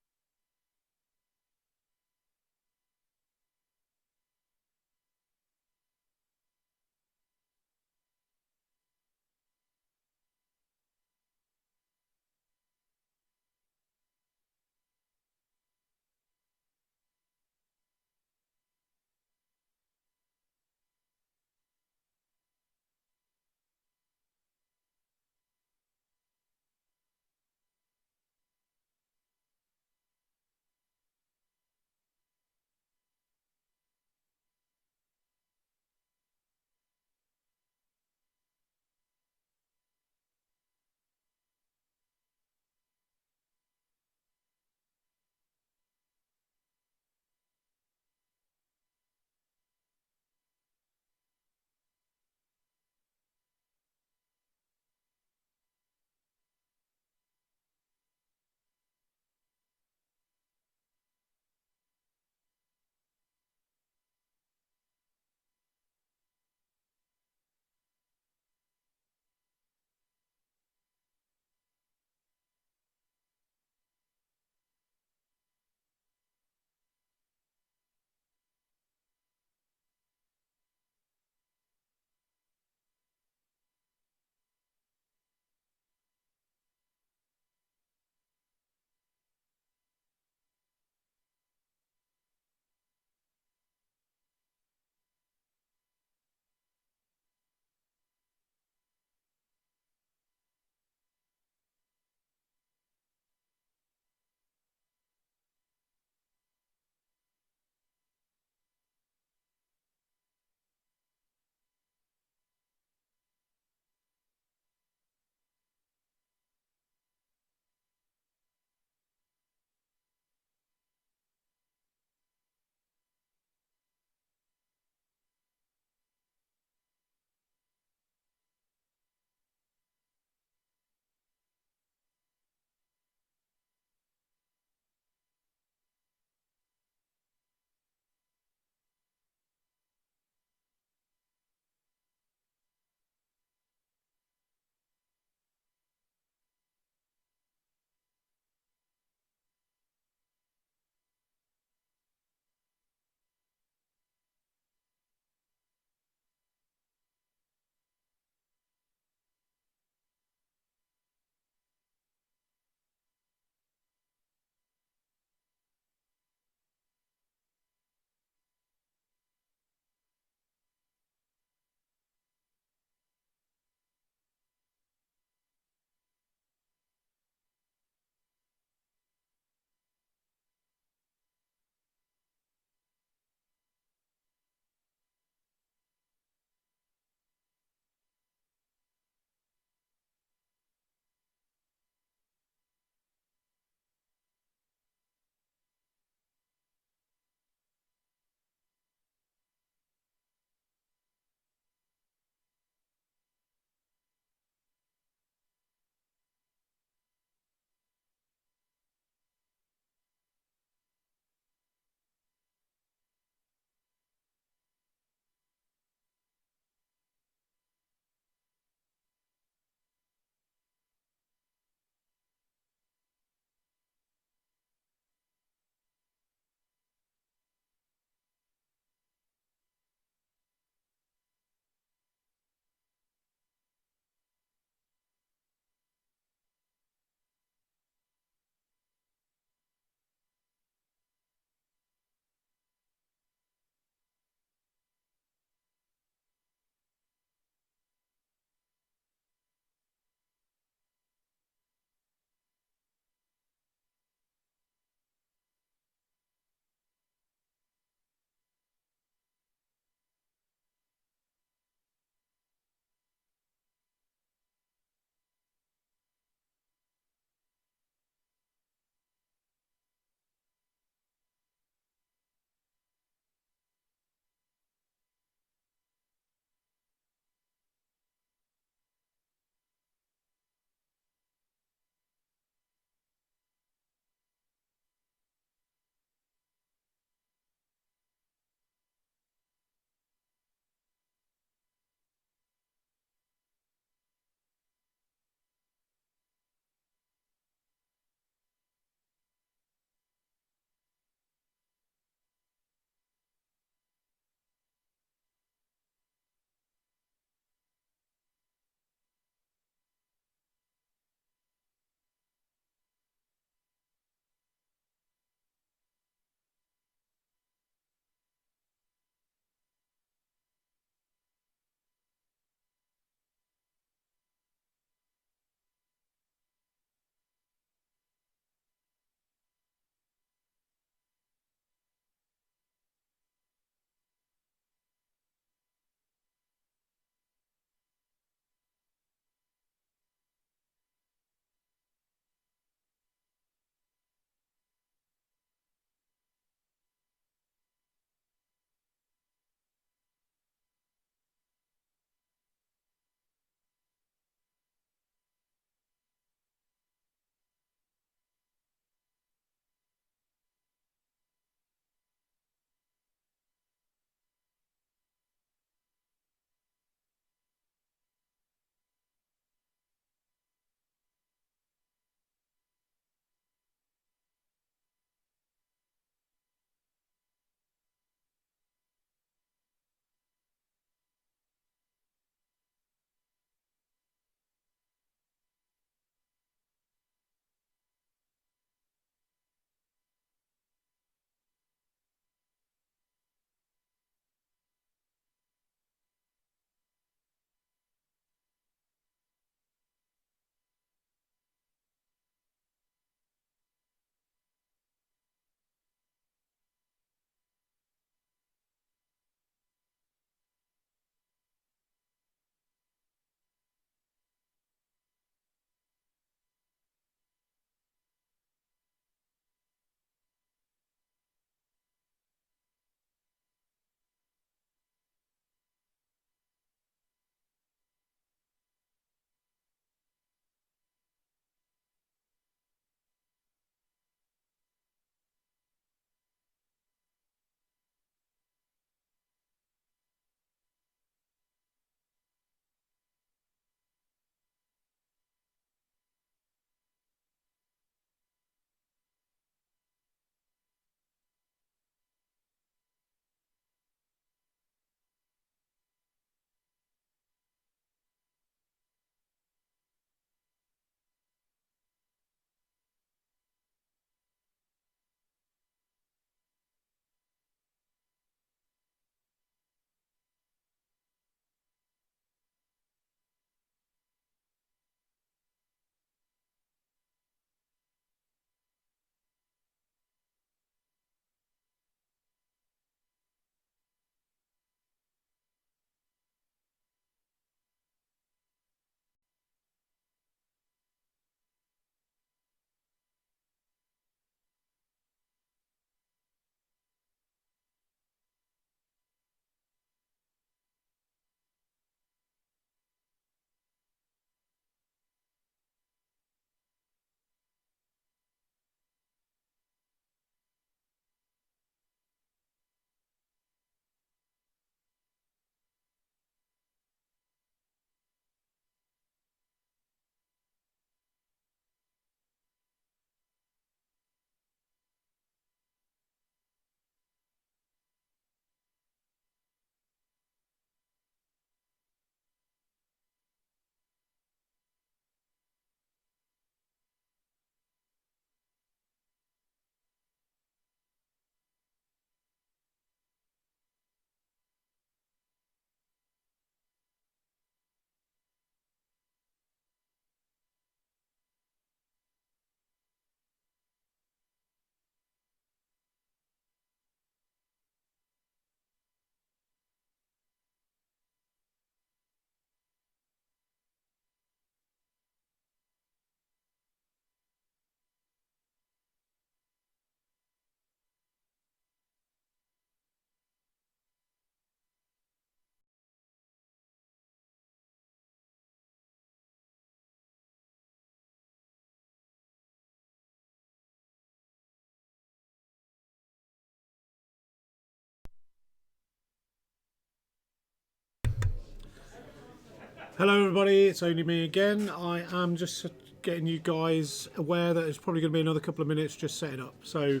Hello everybody, it's only me again. I am just getting you guys aware that it's probably going to be another couple of minutes just setting up. So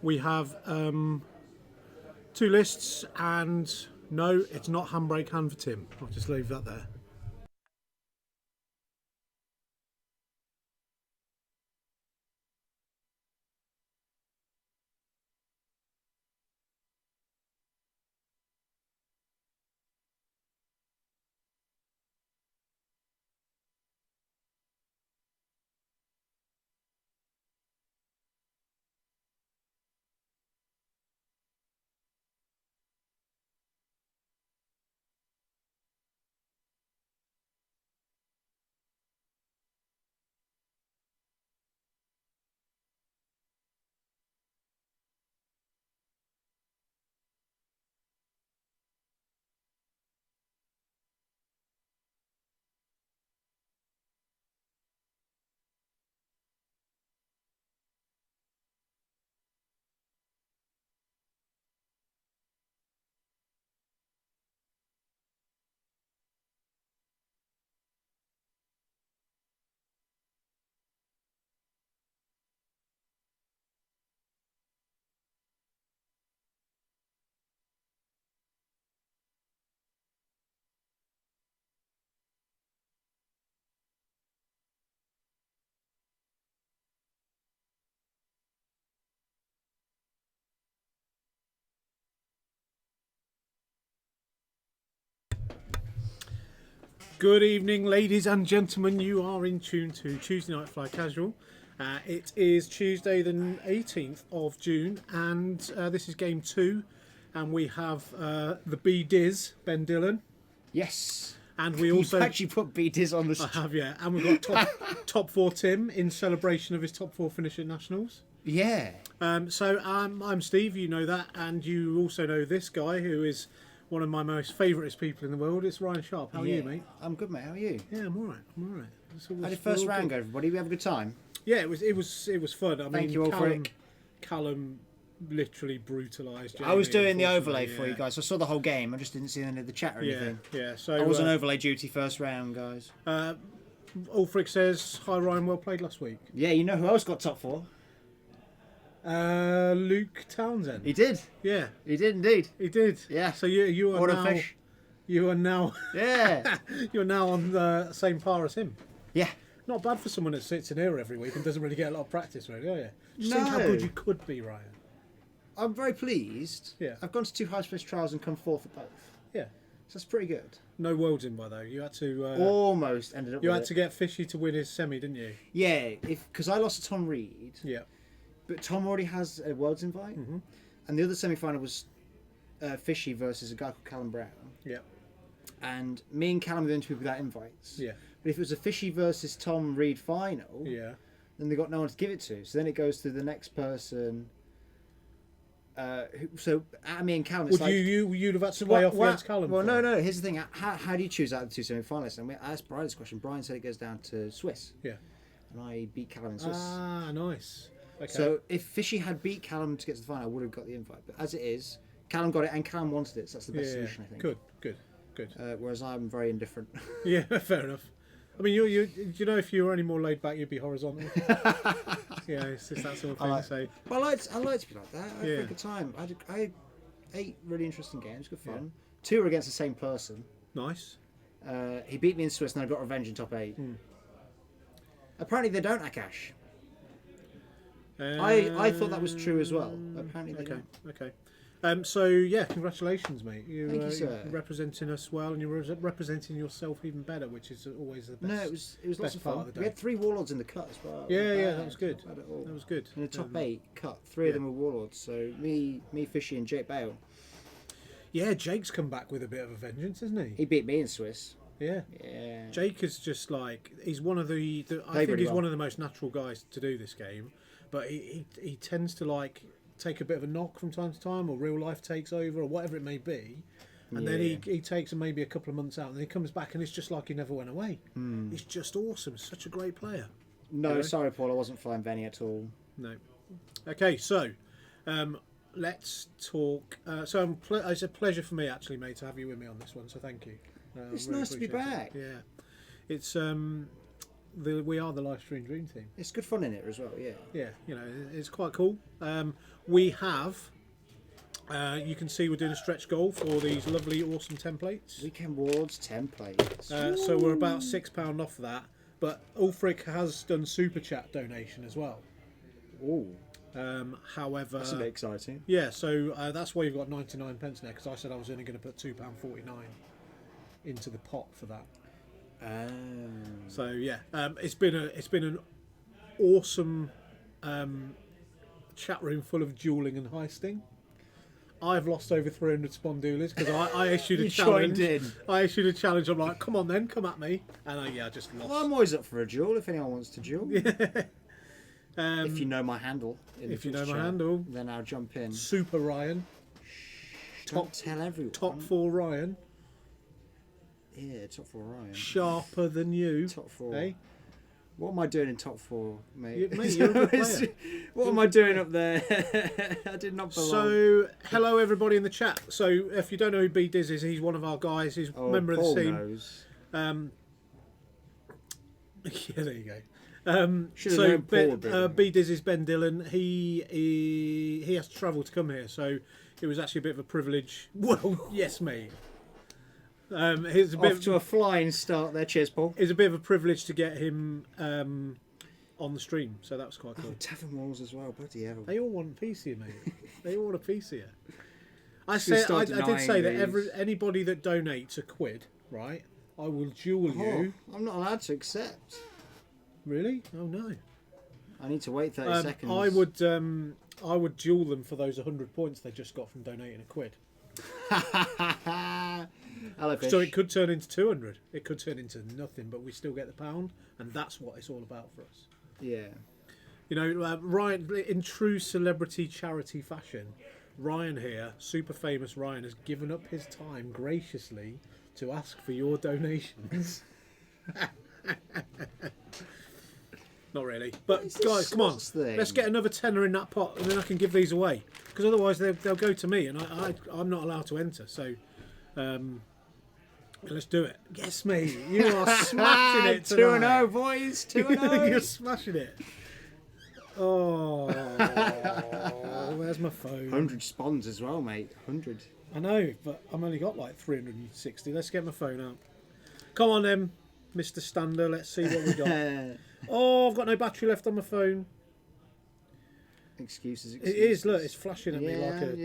we have 2 lists, and no, it's not Handbrake Hand for Tim. I'll just leave that there. Good evening, ladies and gentlemen. You are in tune to Tuesday Night Fly Casual. It is Tuesday the 18th of June, and this is game 2. And we have the B-Diz, Ben Dillon. Yes. And we also You've actually put B-Diz on the I have, yeah. And we've got top 4 Tim in celebration of his top 4 finish at Nationals. Yeah. So I'm Steve, you know that, and you also know this guy who is one of my most favourite people in the world. It's Ryan Sharp. How are you, mate? I'm good, mate. How are you? Yeah, I'm alright. How did first round go, everybody? We have a good time? Yeah, it was fun. I mean, you all for it. Callum literally brutalised Jamie. I was doing the overlay unfortunately, for you guys. I saw the whole game. I just didn't see any of the chat or anything. Yeah. So I was on overlay duty first round, guys. Ulfric says, "Hi Ryan, well played last week." Yeah, you know who else got top 4? Luke Townsend. He did. Yeah, He did indeed. he did. Yeah. So you are Order now fish. you are now Yeah. you're now on the same par as him. Yeah. Not bad for someone that sits in here every week and doesn't really get a lot of practice, really, are you? Just think how No. good you could be, Ryan. I'm very pleased. Yeah. I've gone to 2 high space trials and come 4th at both. Yeah. So that's pretty good. No worlds in by though. You had to. Almost ended up You with had it. to get Fishy to win his semi, didn't you? Yeah, because I lost to Tom Reed. Yeah. But Tom already has a Worlds invite, and the other semi-final was Fishy versus a guy called Callum Brown. Yeah. And me and Callum were going to be without invites. Yeah. But if it was a Fishy versus Tom Reed final, Yeah. then they got no one to give it to. So then it goes to the next person. So at me and Callum, it's Would like, you'd have had to play off against Callum? Well, for no, it? no. Here's the thing: how do you choose out of the 2 semi-finalists? And I asked Brian this question. Brian said it goes down to Swiss. Yeah. And I beat Callum in Swiss. Ah, nice. Okay. So if Fishy had beat Callum to get to the final, I would have got the invite. But as it is, Callum got it and Callum wanted it, so that's the best solution, I think. Good. Whereas I'm very indifferent. Yeah, fair enough. I mean, do you know if you were any more laid back, you'd be horizontal. Yeah, it's just that sort of thing. So Well, I like to be like that. I Yeah. had a good time. I had 8 really interesting games, good fun. 2 were against the same person. nice. He beat me in Swiss, and I got revenge in top 8. Apparently, they don't Akash. I thought that was true as well. Apparently, they don't. Okay. So yeah, congratulations, mate. Thank you, sir. You're representing us well, and you're representing yourself even better, which is always the best. No, it was lots best of part fun. of the We day. had 3 Warlords in the cut as well. Yeah, Not yeah, bad. that was good. Not bad at all. That was good. In the top 8 cut, 3 of them were Warlords. So me, Fishy, and Jake Bale. Yeah, Jake's come back with a bit of a vengeance, hasn't he? He beat me in Swiss. Yeah. Yeah. Jake is just like he's one of the I Played think really he's well. one of the most natural guys to do this game, but he tends to like take a bit of a knock from time to time, or real life takes over, or whatever it may be, and then he takes maybe a couple of months out, and then he comes back, and it's just like he never went away. He's just awesome, such a great player. No, Anyway. sorry, Paul. I wasn't flying Benny at all. No. Okay, so let's talk. It's a pleasure for me actually, mate, to have you with me on this one. So thank you. It's Really nice to be appreciate back. it. Yeah, it's we are the live stream dream team. It's good fun in it as well. Yeah. Yeah, you know, it's quite cool. We have. You can see we're doing a stretch goal for these lovely, awesome templates. Weekend Warlords templates. So we're about £6 off that. But Ulfric has done super chat donation as well. Oh, However, that's a bit exciting. yeah. So that's why you've got 99 pence there, because I said I was only going to put £2.49 into the pot for that. So yeah, it's been an awesome chat room full of dueling and heisting. I've lost over 300 Spondulas because I issued a challenge. I issued a challenge. I'm like, come on then, come at me, and I just lost. Well, I'm always up for a duel if anyone wants to duel. Yeah. If you know my handle. If you know my handle, then I'll jump in. Super Ryan. Don't tell everyone. Top 4 Ryan. Yeah, top 4 Ryan. Sharper than you. Top 4. Eh? What am I doing in top 4, mate? Mate, you're a good player. What am I doing up there? I did not belong. So, hello everybody in the chat. So, if you don't know who B Diz is, he's one of our guys. He's a member Paul of the team. knows. Yeah, there you go. Should've known Paul a bit. B Diz is Ben Dillon. He has to travel to come here, so it was actually a bit of a privilege. Well, yes, mate. It's a bit Off to a flying start there. Cheers, Paul. It's a bit of a privilege to get him on the stream, so that was quite cool. Oh, Tavern Walls as well. Bloody hell. They all want a piece of you, mate. They all want a piece of you. I Should we said, start I did denying say that these? anybody that donates £1, right, I will duel you. Oh, I'm not allowed to accept. Really? Oh no. I need to wait 30 seconds. I would duel them for those 100 points they just got from donating £1. Hello, fish. So it could turn into 200. It could turn into nothing, but we still get the pound, and that's what it's all about for us. Yeah. You know, Ryan, in true celebrity charity fashion, Ryan here, super famous Ryan, has given up his time graciously to ask for your donations. Not really, but guys, come on, let's get another tenner in that pot, and then I can give these away. Because otherwise they'll go to me, and I'm not allowed to enter. So. Let's do it. Yes, mate. You are smashing it tonight. 2-0, boys. 2-0. You're smashing it. Oh, where's my phone? 100 spawns as well, mate. 100. I know, but I've only got like 360. Let's get my phone out. Come on, then, Mr. Stander. Let's see what we got. Oh, I've got no battery left on my phone. Excuses. It is. Look, it's flashing at me like a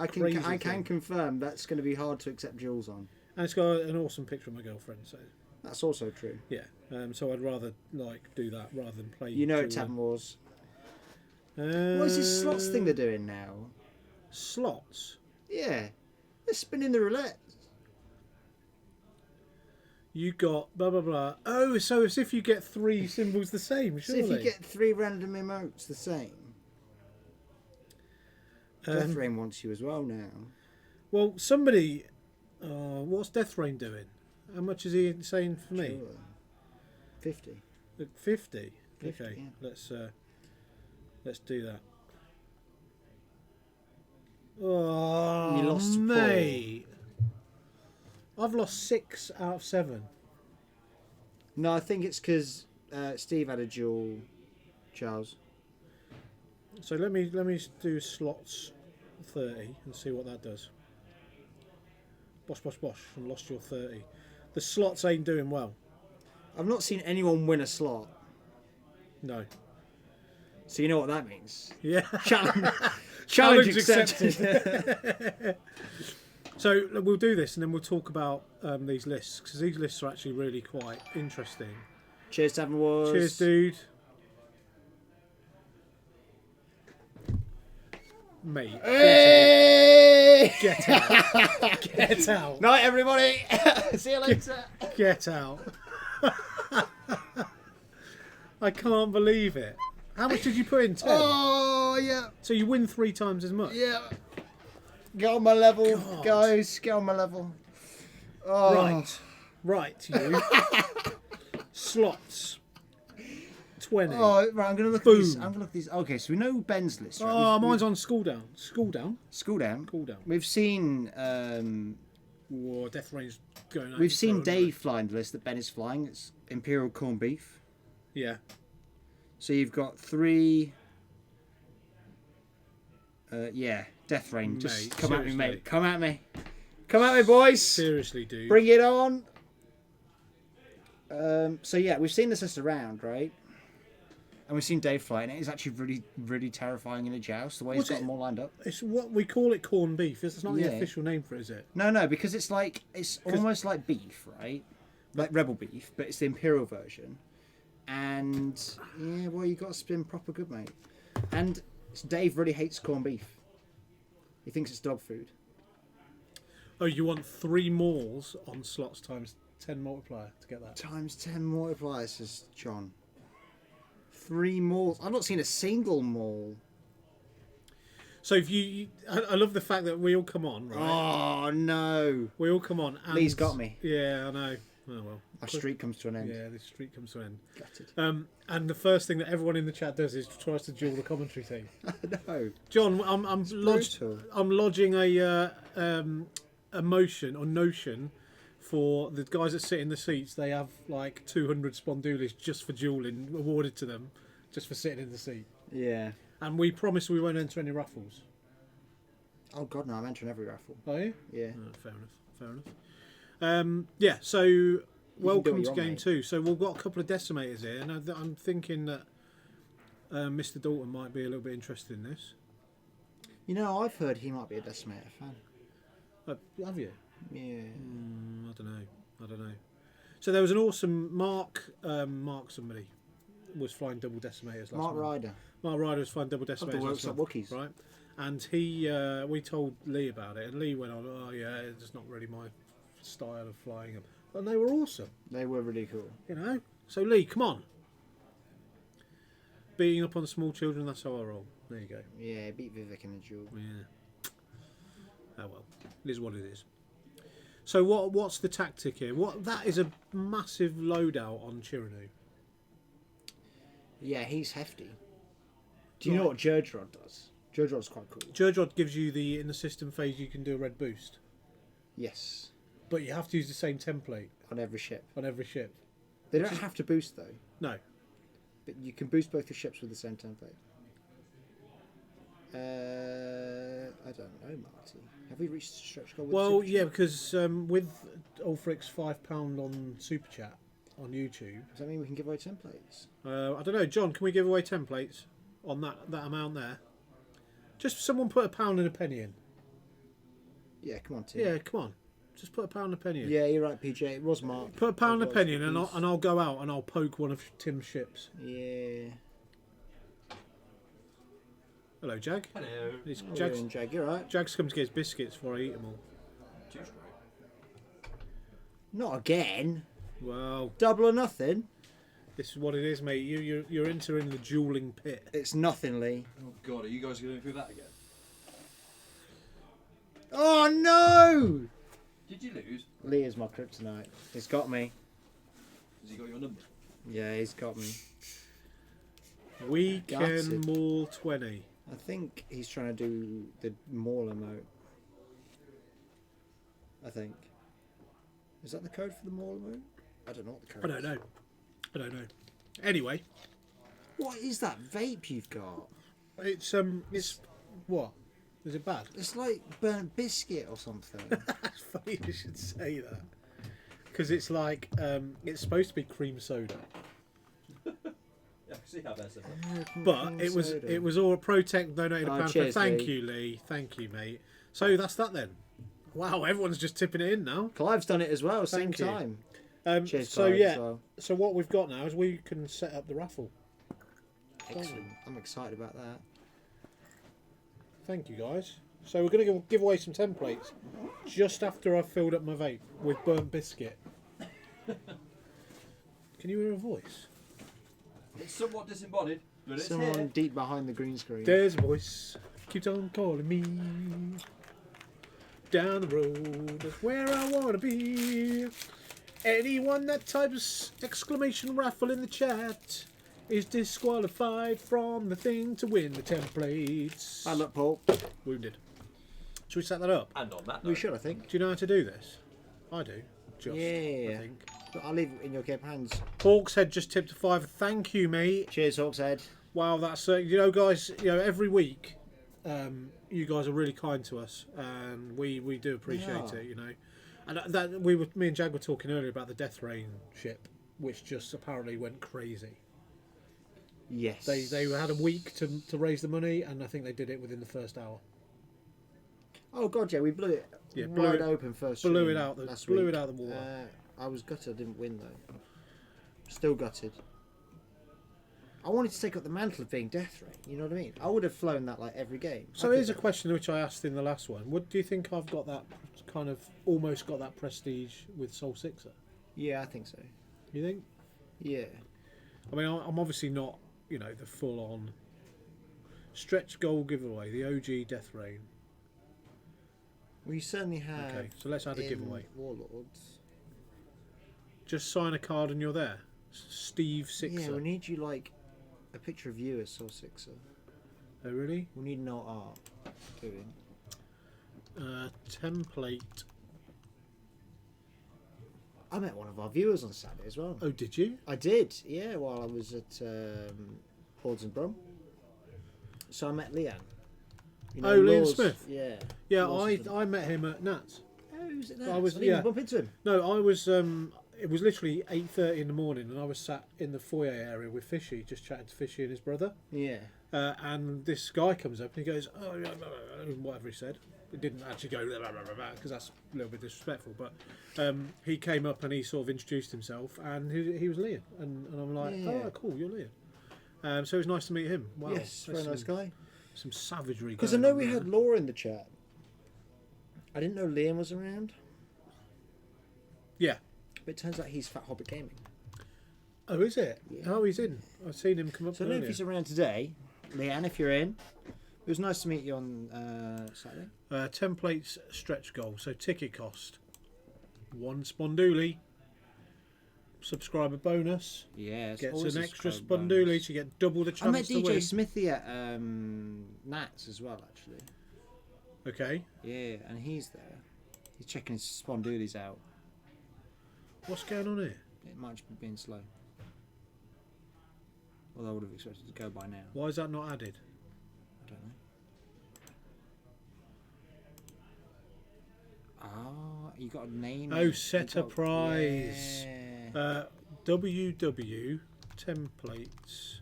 crazy I can thing. confirm that's going to be hard to accept duels on. And it's got an awesome picture of my girlfriend. So That's also true. yeah. So I'd rather do that rather than play. You know, dueling. Tavern Wars. What is this slots thing they're doing now? Slots. Yeah, they're spinning the roulette. You got blah blah blah. Oh, so as if you get 3 symbols the same. So Surely. if you get 3 random emotes the same. Death Rain wants you as well now. Well, somebody. What's Death Rain doing? How much is he saying for me? Sure. 50. 50. 50, Okay, yeah. let's do that. Oh, You lost to mate. I've lost 6 out of 7. No, I think it's because Steve had a duel, Charles. So let me do slots 30 and see what that does. Bosh bosh bosh, and lost your 30. The slots ain't doing well. I've not seen anyone win a slot. No. So you know what that means. Yeah. Challenge accepted. So we'll do this and then we'll talk about these lists, because these lists are actually really quite interesting. Cheers, Tavern Wars. Cheers, dude. Mate. Hey! Get out. Get out. Night, everybody. See you later. Get out. I can't believe it. How much did you put in? 10? Oh, yeah. So you win 3 times as much? Yeah. Get on my level, God. guys. Get on my level. Oh. Right, you. Slots. 20. Oh, right. I'm gonna look at these. I'm gonna look at these. Okay, so we know Ben's list. Right? Oh, mine's on School Down. School Down. School Down. Cool Down. We've seen. Whoa, Death Rain's going. We've seen Dave flying the list that Ben is flying. It's Imperial Corned Beef. Yeah. So you've got 3. Yeah, Death Rain. Just Mate, come at me, seriously. mate. Come at me. Come at me, boys. Seriously, dude. Bring it on. So yeah, we've seen this list around, right? And we've seen Dave fly, and it is actually really, really terrifying in a joust. The way he's got them all lined up. It's what we call it corned beef. It's not Yeah. the official name for it, is it? No, because it's almost like beef, right? Like Rebel beef, but it's the Imperial version. And yeah, well, you got to spin proper good, mate. And Dave really hates corned beef. He thinks it's dog food. Oh, you want 3 mauls on slots times 10 multiplier to get that? Times 10 multipliers, says John. 3 mauls. I've not seen a single maul. So if I love the fact that we all come on, right? Oh no! We all come on. And, Lee's got me. Yeah, I know. Oh well. Our streak comes to an end. Yeah, this streak comes to an end. Gutted. And the first thing that everyone in the chat does is tries to duel the commentary team. No. John, I'm lodging a motion or notion for the guys that sit in the seats. They have like 200 spondoolies just for dueling awarded to them, just for sitting in the seat. Yeah. And we promise we won't enter any raffles. Oh god, no! I'm entering every raffle. Are you? Yeah. Oh, fair enough. Fair enough. Yeah. So welcome what to you game want, 2. So we've got a couple of decimators here, and I'm thinking that Mr. Dalton might be a little bit interested in this. You know, I've heard he might be a decimator fan. Have you? Yeah. I don't know. So there was an awesome Mark somebody was flying double decimators last Mark month. Ryder. Mark Ryder was flying double Of the decimators Works last Up month, Wookiees. right? And we told Lee about it, and Lee went on, oh yeah, it's not really my style of flying them. And they were awesome, They were really cool. you know? So Lee, come on. Beating up on small children, that's how I roll. There you go. Yeah, beat Vivek in the duel. Yeah. Oh well, it is what it is. So what's the tactic here? That is a massive loadout on Chiranu. Yeah, he's hefty. Do you know what Judge Rod does? Judge Rod's quite cool. Judge Rod gives you in the system phase you can do a red boost, Yes. but you have to use the same template On every ship. on every ship. They don't have to boost though. No. But you can boost both your ships with the same template. I don't know, Marty. Have we reached stretch goal with Well, Super yeah, Chat? because with Ulfric's £5 on Super Chat on YouTube, Does that mean we can give away templates? I don't know, John, can we give away templates on that amount there? Just someone put £1 and a penny in. Yeah, come on, Tim. Yeah, come on. Just put £1 and a penny in. Yeah, you're right, PJ. It was Mark. Put £1 and a It was. penny in, and I'll go out and I'll poke one of Tim's ships. Yeah. Hello, Jag. Hello. It's Oh, Jag's, you're in, Jag, you're right. Jag's come to get his biscuits before I eat them all. 2 straight. Not again. Well, Double or nothing. this is what it is, mate. You're entering the dueling pit. It's nothing, Lee. Oh god, are you guys going through that again? Oh no! Did you lose? Lee is my kryptonite. He's got me. Has he got your number? Yeah, he's got me. We can Gutted. maul 20. I think he's trying to do the maul emote. I think. Is that the code for the maul emote? I don't know what the code I don't know. I don't know. Anyway, What is that vape you've got? it's what? Is it bad? It's like burnt biscuit or something. That's funny you should say that. Because it's like it's supposed to be cream soda, Yeah, I can see how that's it. but it was all Protect donated Oh, a pound. cheers, Thank Lee. you, Lee. Thank you, mate. So that's that then. Wow, everyone's just tipping it in now. Clive's done it as well, same Thank you. time. Cheers, So Clive, yeah, as well. so what we've got now is we can set up the raffle. Excellent. I'm excited about that. Thank you, guys. So we're going to give away some templates just after I've filled up my vape with burnt biscuit. Can you hear a voice? It's somewhat disembodied, but it's Someone here. deep behind the green screen. There's a voice keeps on calling me. Down the road, that's where I want to be. Anyone that types exclamation raffle in the chat is disqualified from the thing to win the templates. Bad luck, Paul. Wounded. Should we set that up? And on that We note, should, I think. Do you know how to do this? I do. Just, Yeah. I think. But I'll leave it in your capable hands. Hawkshead just tipped a $5. Thank you, mate. Cheers, Hawkshead. Wow, that's you know, guys. You know, every week, you guys are really kind to us, and we do appreciate Yeah. it. You know, and me and Jag were talking earlier about the Death Rain ship, which just apparently went crazy. Yes. They had a week to raise the money, and I think they did it within the first hour. Oh god, yeah, we blew it wide open first. Blew stream it out. last Blew week. it out the water. I was gutted. I didn't win though. Still gutted. I wanted to take up the mantle of being Death Ray. You know what I mean? I would have flown that like every game. So here's a question which I asked in the last one. What do you think I've got that kind of almost got that prestige with Soul Sixer? Yeah, I think so. You think? Yeah. I mean, I'm obviously not, you know, the full-on stretch goal giveaway, the OG Death Rain. We certainly have. Okay, so let's add a in giveaway. Warlords. Just sign a card and you're there. Steve Sixer. Yeah, we need you like a picture of you as Soul Sixer. Oh, really? We need no art doing. Template. I met one of our viewers on Saturday as well. Oh, did you? I did, yeah, while I was at Hords and Brum. So I met Leanne. You Oh, Liam Laws- Smith? Yeah. Yeah, Laws I met him at Nats. Oh, was it that? I was- I didn't even yeah. bump into him. No, I was. It was literally 8:30 in the morning, and I was sat in the foyer area with Fishy, just chatting to Fishy and his brother. Yeah. And this guy comes up and he goes, "Oh yeah," whatever he said. It didn't actually go because that's a little bit disrespectful. But he came up and he sort of introduced himself, and he was Liam, and I'm like, Yeah. "Oh, cool, you're Liam." So it was nice to meet him. Wow, Yes, very that's nice some, guy. Some savagery. Because I going know on we there. had Laura in the chat. I didn't know Liam was around. Yeah. But it turns out he's Fat Hobbit Gaming. Oh, is it? Yeah. Oh, he's in. I've seen him come up. So I don't know if earlier. he's around today. Leanne, if you're in. It was nice to meet you on Saturday. Templates stretch goal. So ticket cost 1 Sponduli. Subscriber bonus. Yeah, it's Gets always an a extra subscriber Sponduli bonus. to get double the I chance met to DJ win. Smithy at Nats as well, actually. Okay. Yeah, and he's there. He's checking his spondoolies out. What's going on here? It might just be being slow. Well, I would have expected it to go by now. Why is that not added? I don't know. Ah, you got a name. Oh, set a prize. Yeah. WW templates.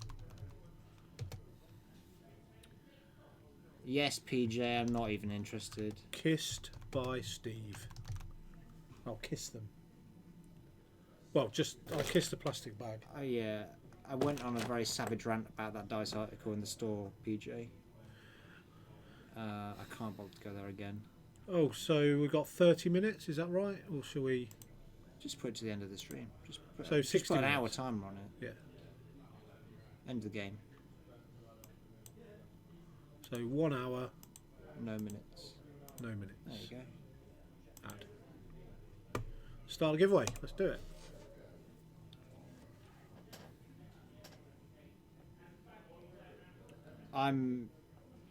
Yes, PJ, I'm not even interested. Kissed by Steve. I'll kiss them. Well, just I'll kiss the plastic bag. Oh yeah, I went on a very savage rant about that DICE article in the store, PJ. I can't bother to go there again. Oh, so we've got 30 minutes, is that right? Or shall we? Just put it to the end of the stream. Just put, So just 60 put an hour minutes. timer on it. Yeah. End of the game. So 1 hour, No minutes. no minutes. There you go. Add. Start a giveaway. Let's do it.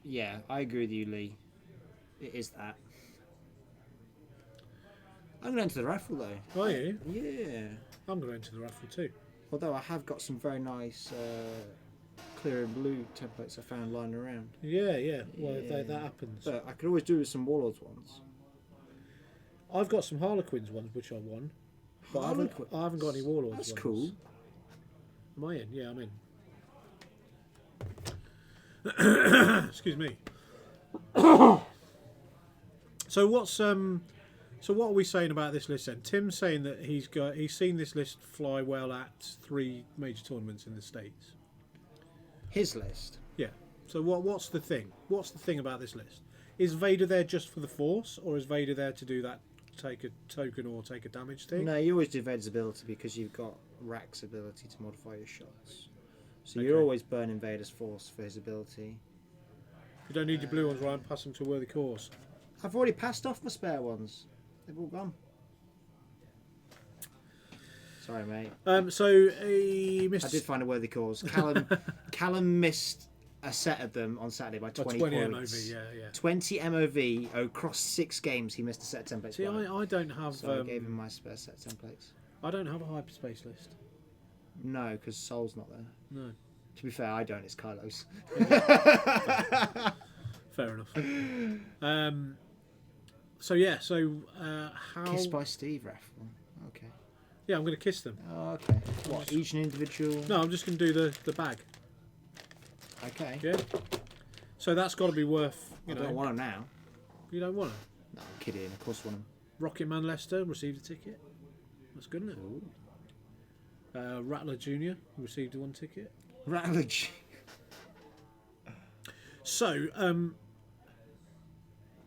Yeah, I agree with you, Lee. It is that. I'm going to enter the raffle though. Are you? Yeah. I'm going to enter the raffle too. Although I have got some very nice clear and blue templates I found lying around. Yeah, yeah. Well, Yeah. that happens. But I could always do with some Warlords ones. I've got some Harlequins ones which I won, but I haven't got any Warlords That's ones. cool. Am I in? Yeah, I'm in. Excuse me. So what are we saying about this list then? Tim's saying that he's seen this list fly well at 3 major tournaments in the States. His list. Yeah. So what's the thing? What's the thing about this list? Is Vader there just for the Force, or is Vader there to do that, take a token or take a damage thing? No, you always do Vader's ability because you've got Rack's ability to modify your shots. So Okay. you're always burning Vader's force for his ability. You don't need your blue ones, Ryan. Pass them to a worthy cause. I've already passed off my spare ones. They've all gone. So Sorry, mate. So he missed. I did find a worthy cause. Callum missed a set of them on Saturday by 20 points. MOV, yeah. 20 MOV across 6 games. He missed a set of templates. See, I don't have. So I gave him my spare set of templates. I don't have a hyperspace list. No, because Sol's not there. No. To be fair, I don't. It's Kylo's. Fair enough. So yeah. So how? Kiss by Steve, ref. Okay. Yeah, I'm going to kiss them. Oh, okay. What? Each an individual? No, I'm just going to do the bag. Okay. Yeah. So that's got to be worth. I don't want them now. You don't want them? No, I'm kidding. Of course, I want them. Rocket Man Lester received a ticket. That's good, isn't it? Rattler Jr. received 1 ticket. Rattler. So,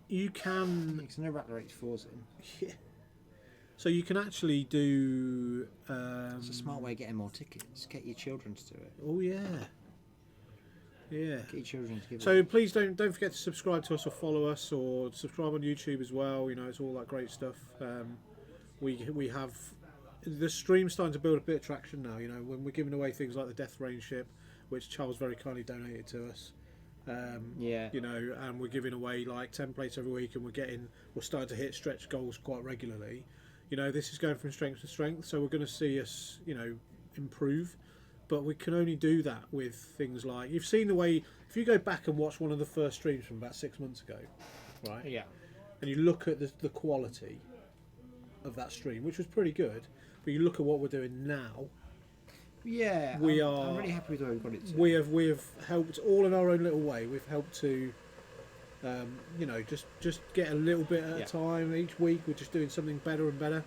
you can. Because no Rattler 84's in. Yeah. So you can actually do. It's a smart way of getting more tickets. Get your children to do it. Oh yeah. Yeah. Get your children to give it. So please don't forget to subscribe to us or follow us or subscribe on YouTube as well. You know, it's all that great stuff. We have the stream's starting to build a bit of traction now. You know, when we're giving away things like the Death Rain ship, which Charles very kindly donated to us. Yeah. You know, and we're giving away like templates every week, and we're starting to hit stretch goals quite regularly. You know, this is going from strength to strength, so we're going to see us, you know, improve. But we can only do that with things like you've seen the way. If you go back and watch one of the first streams from about 6 months ago, right? Yeah. And you look at the quality of that stream, which was pretty good, but you look at what we're doing now. Yeah. I'm really happy with where we've got it to. We have helped all in our own little way. We've helped to, you know, just get a little bit at a time each week. We're just doing something better and better,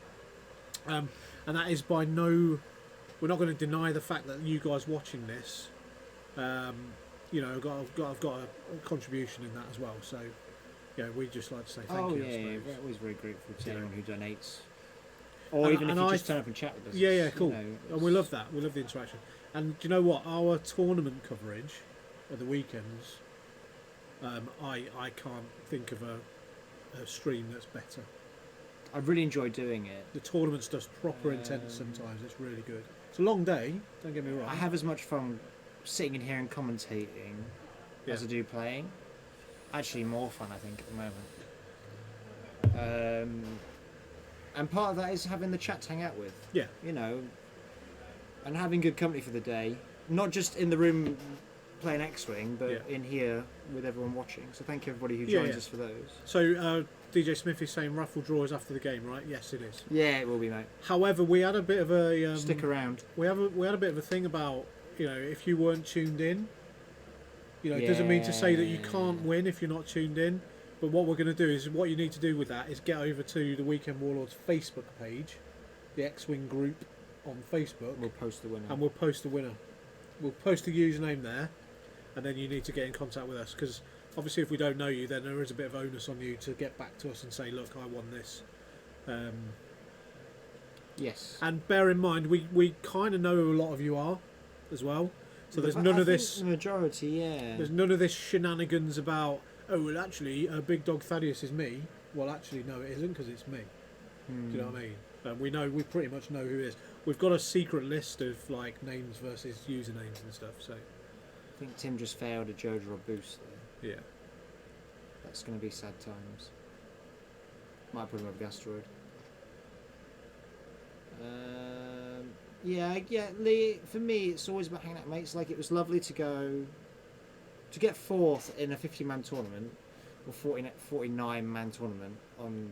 and that is by no. We're not going to deny the fact that you guys watching this, you know, I've got a contribution in that as well. So, yeah, we just like to say thank you. Yeah, we're always very grateful to anyone who donates, or even if you just turn up and chat with us. Yeah, cool. You know, and we love that. We love the interaction. And do you know what? Our tournament coverage at the weekends, I can't think of a stream that's better. I really enjoy doing it. The tournament stuff's proper intense sometimes. It's really good. It's a long day, don't get me wrong. I have as much fun sitting in here and commentating as I do playing. Actually, more fun, I think, at the moment. And part of that is having the chat to hang out with. Yeah. You know, and having good company for the day. Not just in the room playing X-Wing, but in here with everyone watching. So thank you everybody who joins us for those. So DJ Smith is saying raffle draws after the game, right? Yes, it is. Yeah, it will be, mate. However, we had a bit of a stick around. We had a bit of a thing about, you know, if you weren't tuned in, you know, it doesn't mean to say that you can't win if you're not tuned in. But what we're going to do is, what you need to do with that is get over to the Weekend Warlords Facebook page, the X-Wing group on Facebook. We'll post the winner. And we'll post the winner. We'll post the username there, and then you need to get in contact with us, because obviously if we don't know you, then there is a bit of onus on you to get back to us and say, look, I won this. Yes. And bear in mind, we kind of know who a lot of you are as well. So there's none of this. The majority, yeah. There's none of this shenanigans about, oh, well, actually, Big Dog Thaddeus is me. Well, actually, no, it isn't, because it's me. Do you know what I mean? We pretty much know who it is. We've got a secret list of like names versus usernames and stuff. So I think Tim just failed a Jojo or boost there. Yeah. That's going to be sad times. Might put him over Gastroid. Yeah, Lee, for me, it's always about hanging out with mates. Like, it was lovely to get 4th in a 50-man tournament, or 49-man tournament on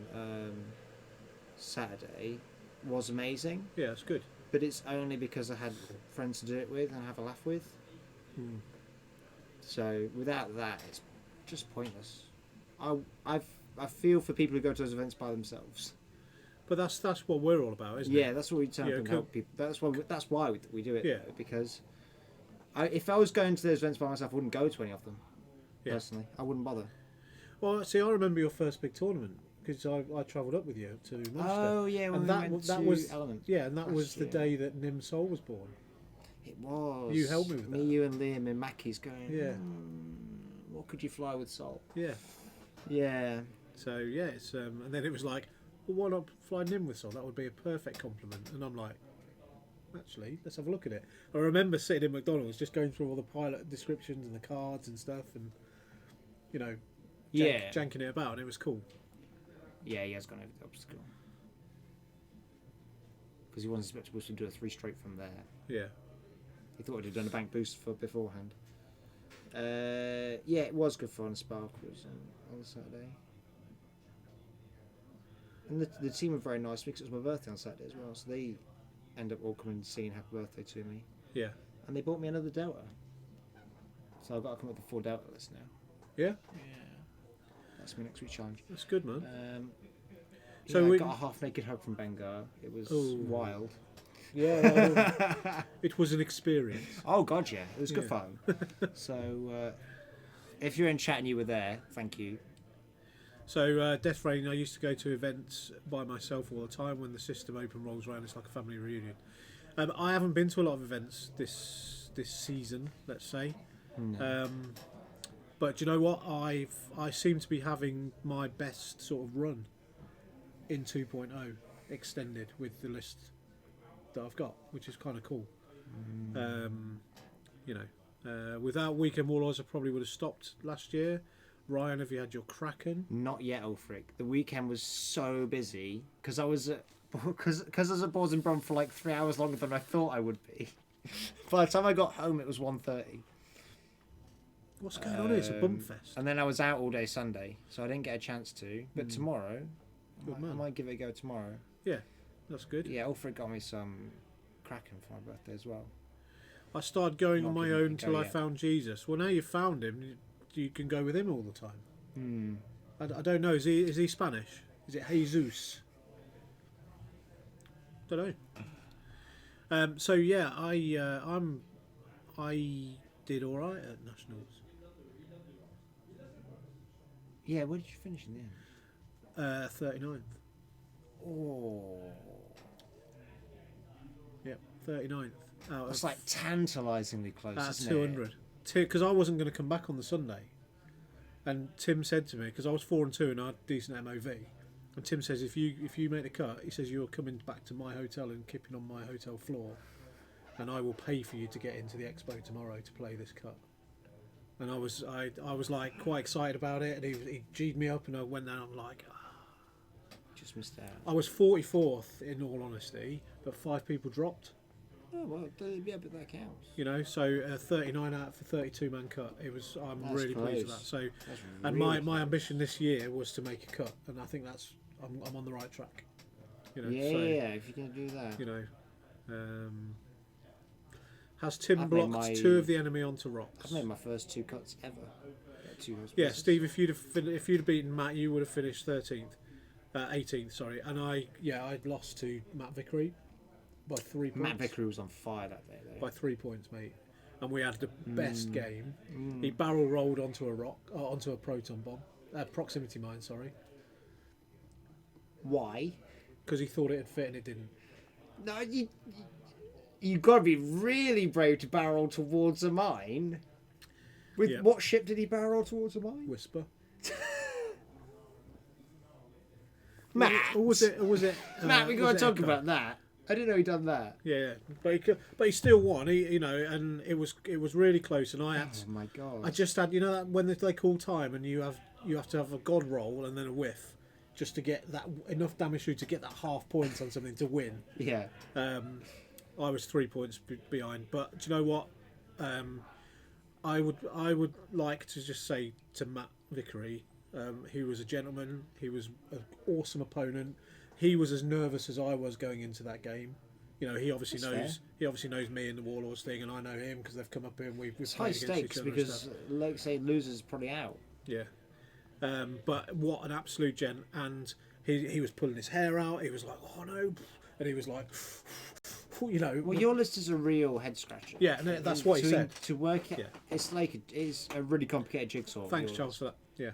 Saturday was amazing. Yeah, it's good. But it's only because I had friends to do it with and have a laugh with. So without that, it's just pointless. I feel for people who go to those events by themselves. But that's what we're all about, isn't it? Yeah, that's what we turn up and help people. That's why we do it. Yeah. Though, because if I was going to those events by myself, I wouldn't go to any of them. Personally, I wouldn't bother. Well, see, I remember your first big tournament, because I travelled up with you to Manchester. Oh yeah, when and we went that to was Elements. Yeah, and that was the day that Nim Soul was born. It was. You helped me with that. Me, you, and Liam and Mackie's going. Yeah. What could you fly with Sol? Yeah. Yeah. So yeah, it's and then it was like, well, why not fly Nim with Sol? That would be a perfect compliment. And I'm like, actually, let's have a look at it. I remember sitting in McDonald's just going through all the pilot descriptions and the cards and stuff, and you know, janking it about, and it was cool. Yeah, he has gone over the obstacle because he wasn't supposed to do a 3 straight from there. Yeah. He thought he'd done a bank boost beforehand. Yeah, it was good fun. Sparkles on Saturday. And the team were very nice because it was my birthday on Saturday as well. So they end up all coming and saying happy birthday to me. Yeah. And they bought me another Delta. So I've got to come up with the 4 Delta list now. Yeah? Yeah. That's my next week challenge. That's good, man. So I got a half-naked hug from Bengar. It was wild. Yeah, it was an experience. Oh God, yeah, it was good fun. So, if you're in chat and you were there, thank you. So, Death Rain, I used to go to events by myself all the time. When the system open rolls around, it's like a family reunion. I haven't been to a lot of events this season, let's say. No. But do you know what? I seem to be having my best sort of run in 2.0 extended with the list that I've got, which is kind of cool. You know, without Weekend Warlords, I probably would have stopped last year. Ryan, have you had your Kraken? Not yet, Ulfric. The weekend was so busy because I was at Boards and Brum for like 3 hours longer than I thought I would be. By the time I got home, it was 1:30. What's going on here? It's a bump fest. And then I was out all day Sunday, so I didn't get a chance to. But tomorrow, I might give it a go tomorrow. Yeah, that's good. Yeah, Ulfric got me some Kraken for my birthday as well. I started going on my own until I yet. found Jesus. Well, now you've found him, you can go with him all the time. I don't know. Is he Spanish? Is it Jesus? Don't know. So yeah, I did all right at nationals. Yeah, where did you finish in the end? 39th. Oh, Yep, 39th. that's like tantalisingly close, At isn't 200. Because I wasn't going to come back on the Sunday. And Tim said to me, because I was 4 and 2 and I had decent MOV, and Tim says, if you make the cut, he says, you're coming back to my hotel and kipping on my hotel floor, and I will pay for you to get into the expo tomorrow to play this cut. And I was like quite excited about it, and he G'd me up, and I went down. I'm like, Just missed out. I was 44th in all honesty, but 5 people dropped. Oh well, yeah, but that counts. You know, so 39 out for 32 man cut. I'm That's really pleased with that. close. So, That's and really my close. ambition this year was to make a cut, and I think I'm on the right track. You know, Yeah, so, if you can do that. You know, has Tim I've made blocked my- 2 of the enemy onto rocks? I've made my first 2 cuts ever. Two Yeah, races. Steve, if you'd have beaten Matt, you would have finished 18th, sorry. And I'd lost to Matt Vickery by 3 points. Matt Vickery was on fire that day, though. By 3 points, mate. And we had the best game. He barrel rolled onto a rock, onto a proton bomb, proximity mine. Sorry, Why? because he thought it'd fit and it didn't. No, you got to be really brave to barrel towards a mine. With Yeah. what ship did he barrel towards a mine? Whisper. Matt. Or was it? Matt, we got was to it talk Echo? about that. I didn't know he'd done that. Yeah, but he still won. And it was really close. And I had, Oh my god! I just had, that when they call time and you have to have a god roll and then a whiff, just to get that enough damage through to get that half points on something to win. Yeah. I was 3 points behind, but do you know what? I would like to just say to Matt Vickery, he was a gentleman. He was an awesome opponent. He was as nervous as I was going into that game. He obviously That's knows. fair. He obviously knows me and the Warlords thing, and I know him because they've come up here and we've It's played high against stakes each other and because, stuff. like say, losers probably out. Yeah. But what an absolute gent, and he was pulling his hair out. He was like, "Oh no," and he was like, Well, your list is a real head scratcher. Yeah, and that's what he said. To work it, Yeah. it's a really complicated jigsaw. Thanks, yours. Charles, for that. Yeah,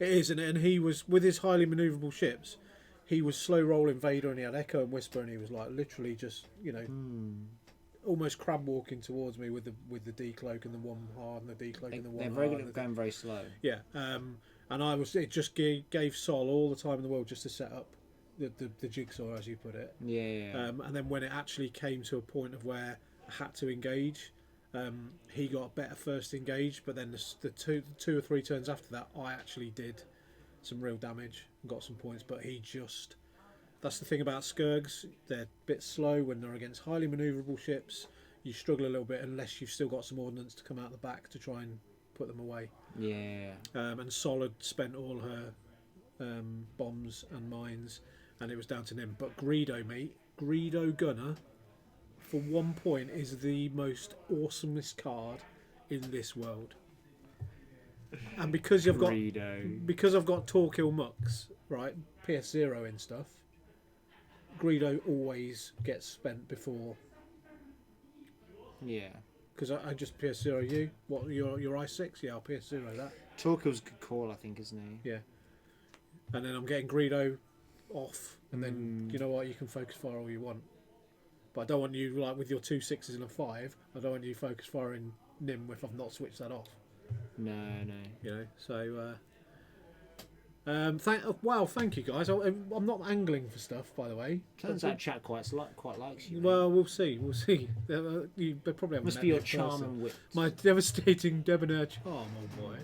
it is, and he was with his highly manoeuvrable ships. He was slow rolling Vader, and he had Echo and Whisper, and he was like literally just almost crab walking towards me with the decloak and the one hard and the decloak and the one They're hard. very good and at the going very slow. Yeah, and it just gave Sol all the time in the world just to set up, the jigsaw, as you put it. Yeah. And then when it actually came to a point of where I had to engage, he got better first engage, but then the two or three turns after that, I actually did some real damage and got some points. But he just, that's the thing about Skurgs, they're a bit slow when they're against highly manoeuvrable ships. You struggle a little bit unless you've still got some ordnance to come out the back to try and put them away. Yeah. And Solid spent all her bombs and mines, and it was down to Nim. But Greedo, mate, Greedo Gunner, for 1 point, is the most awesomest card in this world. And because I've got Torquil Mux, right, PS0 and stuff, Greedo always gets spent before. Yeah. Because I just PS0 you. What, your i6? Yeah, I'll PS0 that. Torquil's a good call, I think, isn't he? Yeah. And then I'm getting Greedo off, and then you know what, you can focus fire all you want. But I don't want you, like with your 2 6s and a 5, I don't want you focus firing Nim if I've not switched that off. No. You know, so thank you guys. I'm not angling for stuff, by the way. Turns out chat quite likes you. Well, we'll see. They probably haven't Must met be me your in charm person. and wit. My devastating debonair charm, old boy.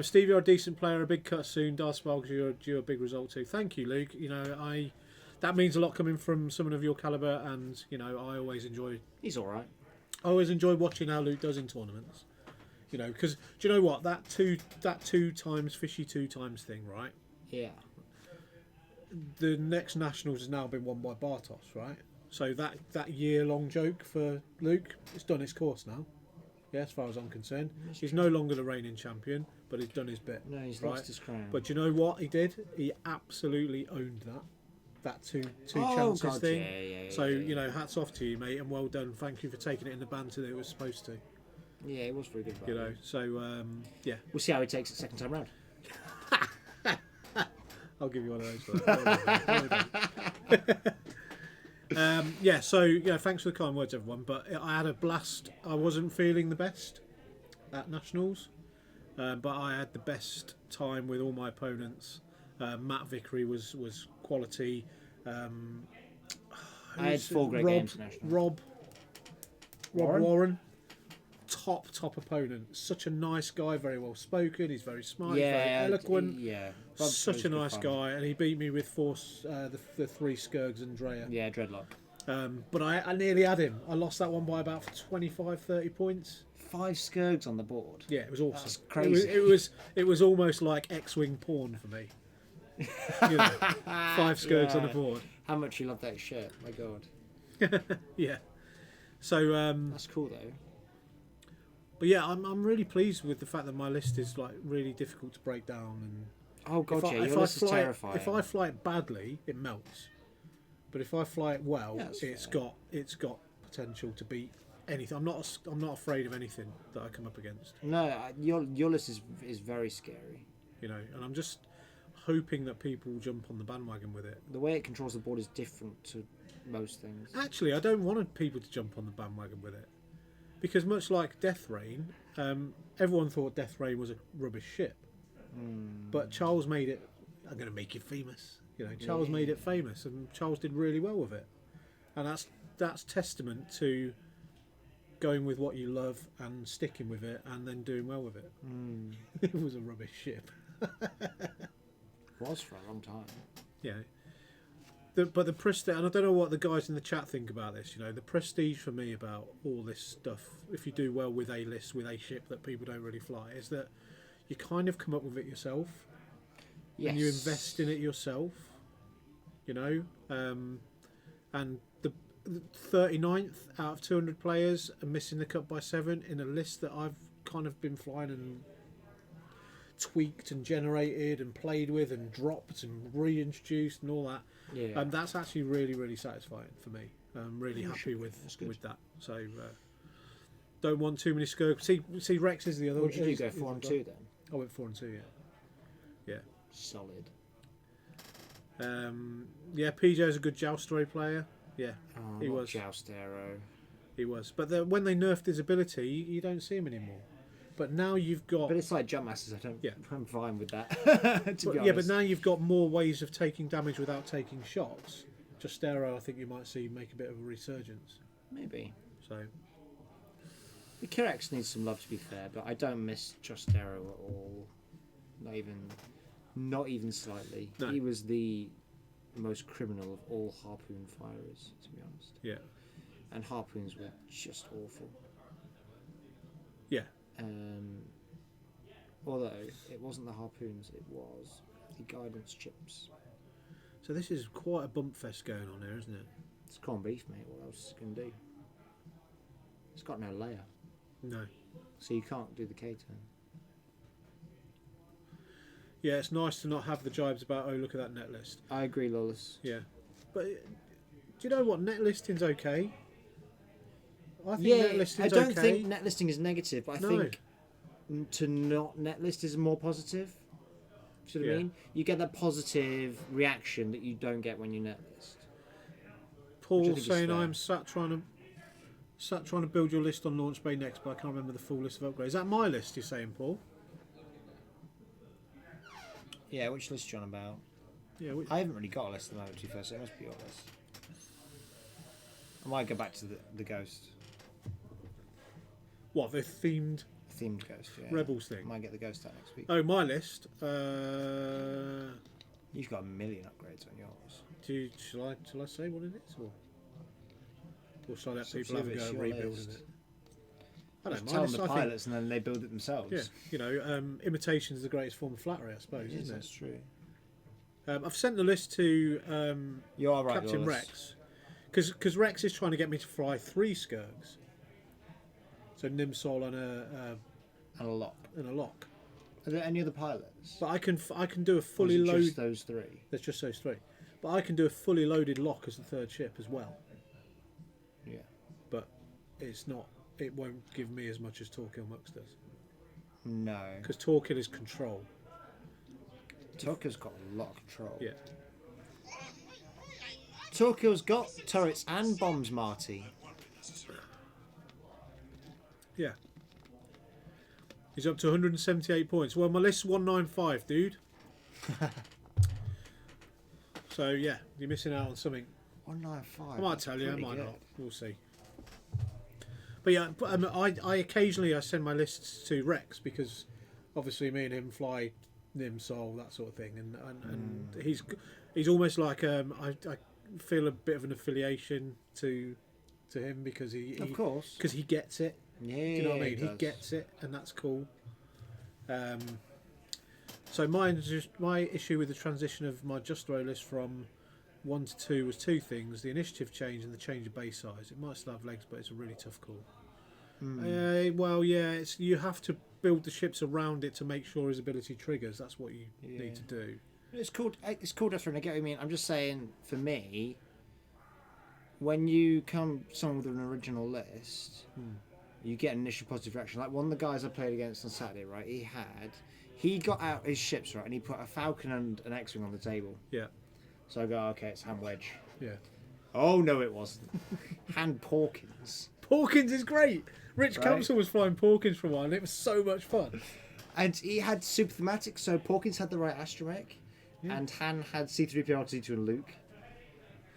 Steve, you're a decent player. A big cut soon. Darth Sparks, you're a big result too. Thank you, Luke. You know, that means a lot coming from someone of your caliber, and you know, I always enjoy. He's all right. I always enjoy watching how Luke does in tournaments. You know, because do you know what, that two times fishy 2 times thing, right? Yeah. The next nationals has now been won by Bartos, right? So that year-long joke for Luke, it's done its course now. Yeah, as far as I'm concerned, he's no longer the reigning champion, but he's done his bit. No, he's right? lost his crown. But you know what he did? He absolutely owned that two Oh, chances God, thing. yeah, So you know, hats off to you, mate, and well done. Thank you for taking it in the banter that it was supposed to. Yeah, it was very good. You know, so yeah. We'll see how he takes it second time round. I'll give you one of those. Yeah, so yeah, thanks for the kind words, everyone. But I had a blast. I wasn't feeling the best at nationals, but I had the best time with all my opponents. Matt Vickery was quality. I had 4 great games national. Rob Warren. Top opponent. Such a nice guy, very well spoken. He's very smart, he's very eloquent. Bob's Such a nice guy, and he beat me with the 3 Skurgs and Drea. Yeah, Dreadlock. But I nearly had him. I lost that one by about 25-30 points. 5 Skurgs on the board. Yeah, it was awesome. That's crazy. It was almost like X-wing porn for me. You know, 5 Skurgs on the board. How much you love that shirt? My God. Yeah. So that's cool though. But yeah, I'm really pleased with the fact that my list is like really difficult to break down. And oh God, your list is terrifying. If I fly it badly, it melts. But if I fly it well, it's got potential to beat anything. I'm not afraid of anything that I come up against. No, your list is very scary. You know, and I'm just hoping that people jump on the bandwagon with it. The way it controls the board is different to most things. Actually, I don't want people to jump on the bandwagon with it. Because much like Death Rain, everyone thought Death Rain was a rubbish ship. But Charles made it, I'm going to make it famous. You know, Charles made it famous, and Charles did really well with it. And that's testament to going with what you love and sticking with it and then doing well with it. It was a rubbish ship. Was for a long time. Yeah. But the prestige, and I don't know what the guys in the chat think about this, you know, the prestige for me about all this stuff, if you do well with a list, with a ship that people don't really fly, is that you kind of come up with it yourself. Yes. And you invest in it yourself, you know. And the 39th out of 200 players are missing the cut by 7 in a list that I've kind of been flying and tweaked and generated and played with and dropped and reintroduced and all that. Yeah. That's actually really, really satisfying for me. I'm really happy with that. So don't want too many Skurgs. See, Rex is the other. What did you go 4 and 2 then? I went 4 and 2. Yeah. Solid. Yeah, PJ's a good joustery player. Yeah, Oh, he was. Joustero. He was. But when they nerfed his ability, you don't see him anymore. But now you've got. But it's like jump masters. Yeah. I'm fine with that. to be honest. Yeah, but now you've got more ways of taking damage without taking shots. Justero, I think you might see make a bit of a resurgence. Maybe. So. The Kirex needs some love, to be fair, but I don't miss Justero at all. Not even slightly. No. He was the most criminal of all harpoon firers, to be honest. Yeah. And harpoons were just awful. Yeah. Although it wasn't the harpoons, it was the guidance chips. So this is quite a bump fest going on here, isn't it? It's corned beef, mate. What else is it going to do? It's got no layer, No. so you can't do the K-turn. Yeah, it's nice to not have the jibes about, oh, look at that net list. I agree, Lawless. Yeah. But do you know what? Net listing's okay. I think Yeah, net listing's I don't okay. think net listing is negative, but I No. think to not net list is more positive. Do you know what I Yeah. mean? You get that positive reaction that you don't get when you net list. Paul think is saying fair. I'm sat trying to build your list on Launch Bay next, but I can't remember the full list of upgrades. Is that my list you're saying, Paul? Yeah, which list are you on about? Yeah. I haven't really got a list at the moment, to be fair, so it must be your list. I might go back to the ghost. What, the themed Themed ghost, yeah. Rebels thing? Might get the ghost out next week. Oh, my list. You've got a million upgrades on yours. Shall I say what it is? Or shall I let It's up people to have a you, go it's at your rebuilding list. it? I Just don't tell mind. them the I think, pilots and then they build it themselves. yeah, you know, imitation is the greatest form of flattery, I suppose, Yes, isn't that's true. it? I've sent the list to You are right, Captain Lawless. Rex, because Rex is trying to get me to fly 3 Skirgs, so Nimsol and And a lock. a lock. Are there any other pilots? But I can do a Or fully is it loaded. just those 3? There's just those 3, but I can do a fully loaded lock as the 3rd ship as well. Yeah. But it's not. It won't give me as much as Torquil Mux does, No. because Torquil is control. Torquil's got a lot of control. Yeah. Torquil's got turrets and bombs, Marty. Yeah. He's up to 178 points. Well, my list's 195, dude. So, yeah, you're missing out on something. 195. I might that's tell you, I pretty might good. not. We'll see. But yeah, I occasionally I send my lists to Rex, because obviously me and him fly Nim Sol, that sort of thing, and he's almost like I feel a bit of an affiliation to him, because Of course. because he gets it. Yeah. Do you know what I mean? He does. gets it, and that's cool. So my issue with the transition of my Justro list from 1 to 2 was 2 things: the initiative change and the change of base size. It might still have legs, but it's a really tough call. Well, yeah, you have to build the ships around it to make sure his ability triggers. That's what you need to do. It's called different. I get what you mean. I'm just saying, for me, when you come someone with an original list, you get an initial positive reaction. Like one of the guys I played against on Saturday, right? He got out his ships, right, and he put a Falcon and an X-wing on the table. Yeah, So I go, okay, it's hand wedge. yeah. Oh no, it wasn't. Hand Porkins. Porkins is great. Rich Right. Campbell was flying Porkins for a while, and it was so much fun. And he had super thematic, so Porkins had the right astromech, and Han had C3PO, R2D2 and Luke.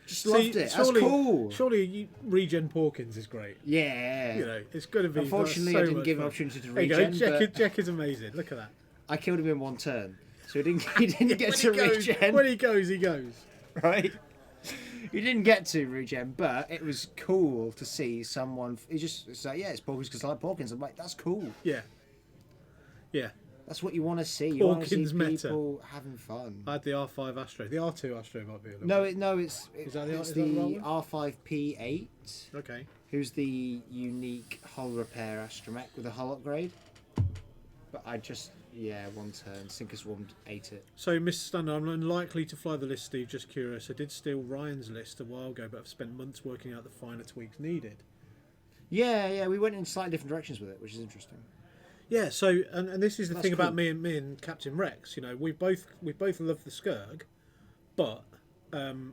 Just loved it. That's cool. Surely regen Porkins is great. Yeah. You know, it's going to be. Unfortunately, so I didn't much give him fun. an opportunity to There you go. regen. Jack is amazing. Look at that. I killed him in one turn, so he didn't get to regen. When he goes, he goes. Right? He didn't get to regen, but it was cool to see someone. It's like, yeah, it's Porkins because I like Porkins. I'm like, that's cool. Yeah. Yeah. That's what you want to see. You want to see Porkins meta. people having fun. I had the R5 Astro. The R2 Astro might be a little. It's that the- it's is that the the right one? R5P8. Okay. Who's the unique hull repair astromech with a hull upgrade. But I just, one turn, Sinker Swarm ate it. So, Mr. Standard, I'm unlikely to fly the list, Steve. Just curious. I did steal Ryan's list a while ago, but I've spent months working out the finer tweaks needed. Yeah, we went in slightly different directions with it, which is interesting. Yeah. So, and this is the That's thing about cool. me and Captain Rex. You know, we both love the Skirg, but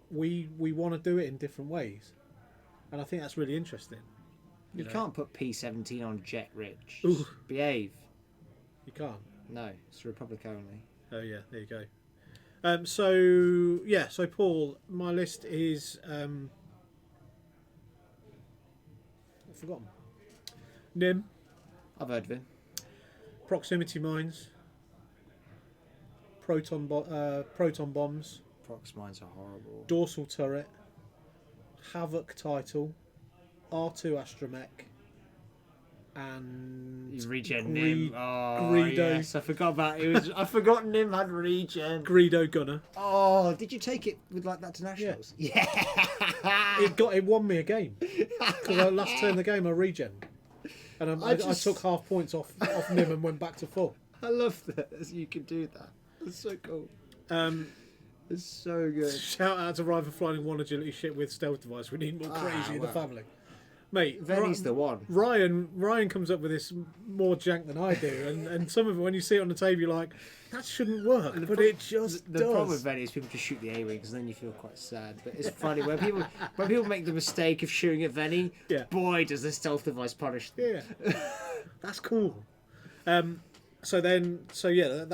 we want to do it in different ways, and I think that's really interesting. You know. can't put P17 on Jet Rich. Ooh. Behave. You can't. No, it's Republic only. Oh yeah, there you go. So Paul, my list is I've forgotten. Nim, I've heard of him. proximity mines, proton bombs, Prox mines are horrible. dorsal turret, havoc title, R2 astromech, and You regen Greed- Nim. Oh, Greedo. yes, I forgot about it. I forgot Nim had regen. Greedo gunner. Oh, did you take it with like that to nationals? Yeah. It won me a game because last turn of the game I regen, and I took half points off Nim and went back to full. I love that you can do that. It's so cool. It's so good. Shout out to Ryan for flying one agility ship with stealth device. We need more crazy in the well. family. Mate, Venny's the one. Ryan comes up with this more jank than I do, and some of it when you see it on the table, you're like, that shouldn't work, but it just The does. problem with Venny is people just shoot the A-wings and then you feel quite sad. But it's funny when people make the mistake of shooting at Venny. Yeah. Boy, does the stealth device punish them. Yeah, that's cool. That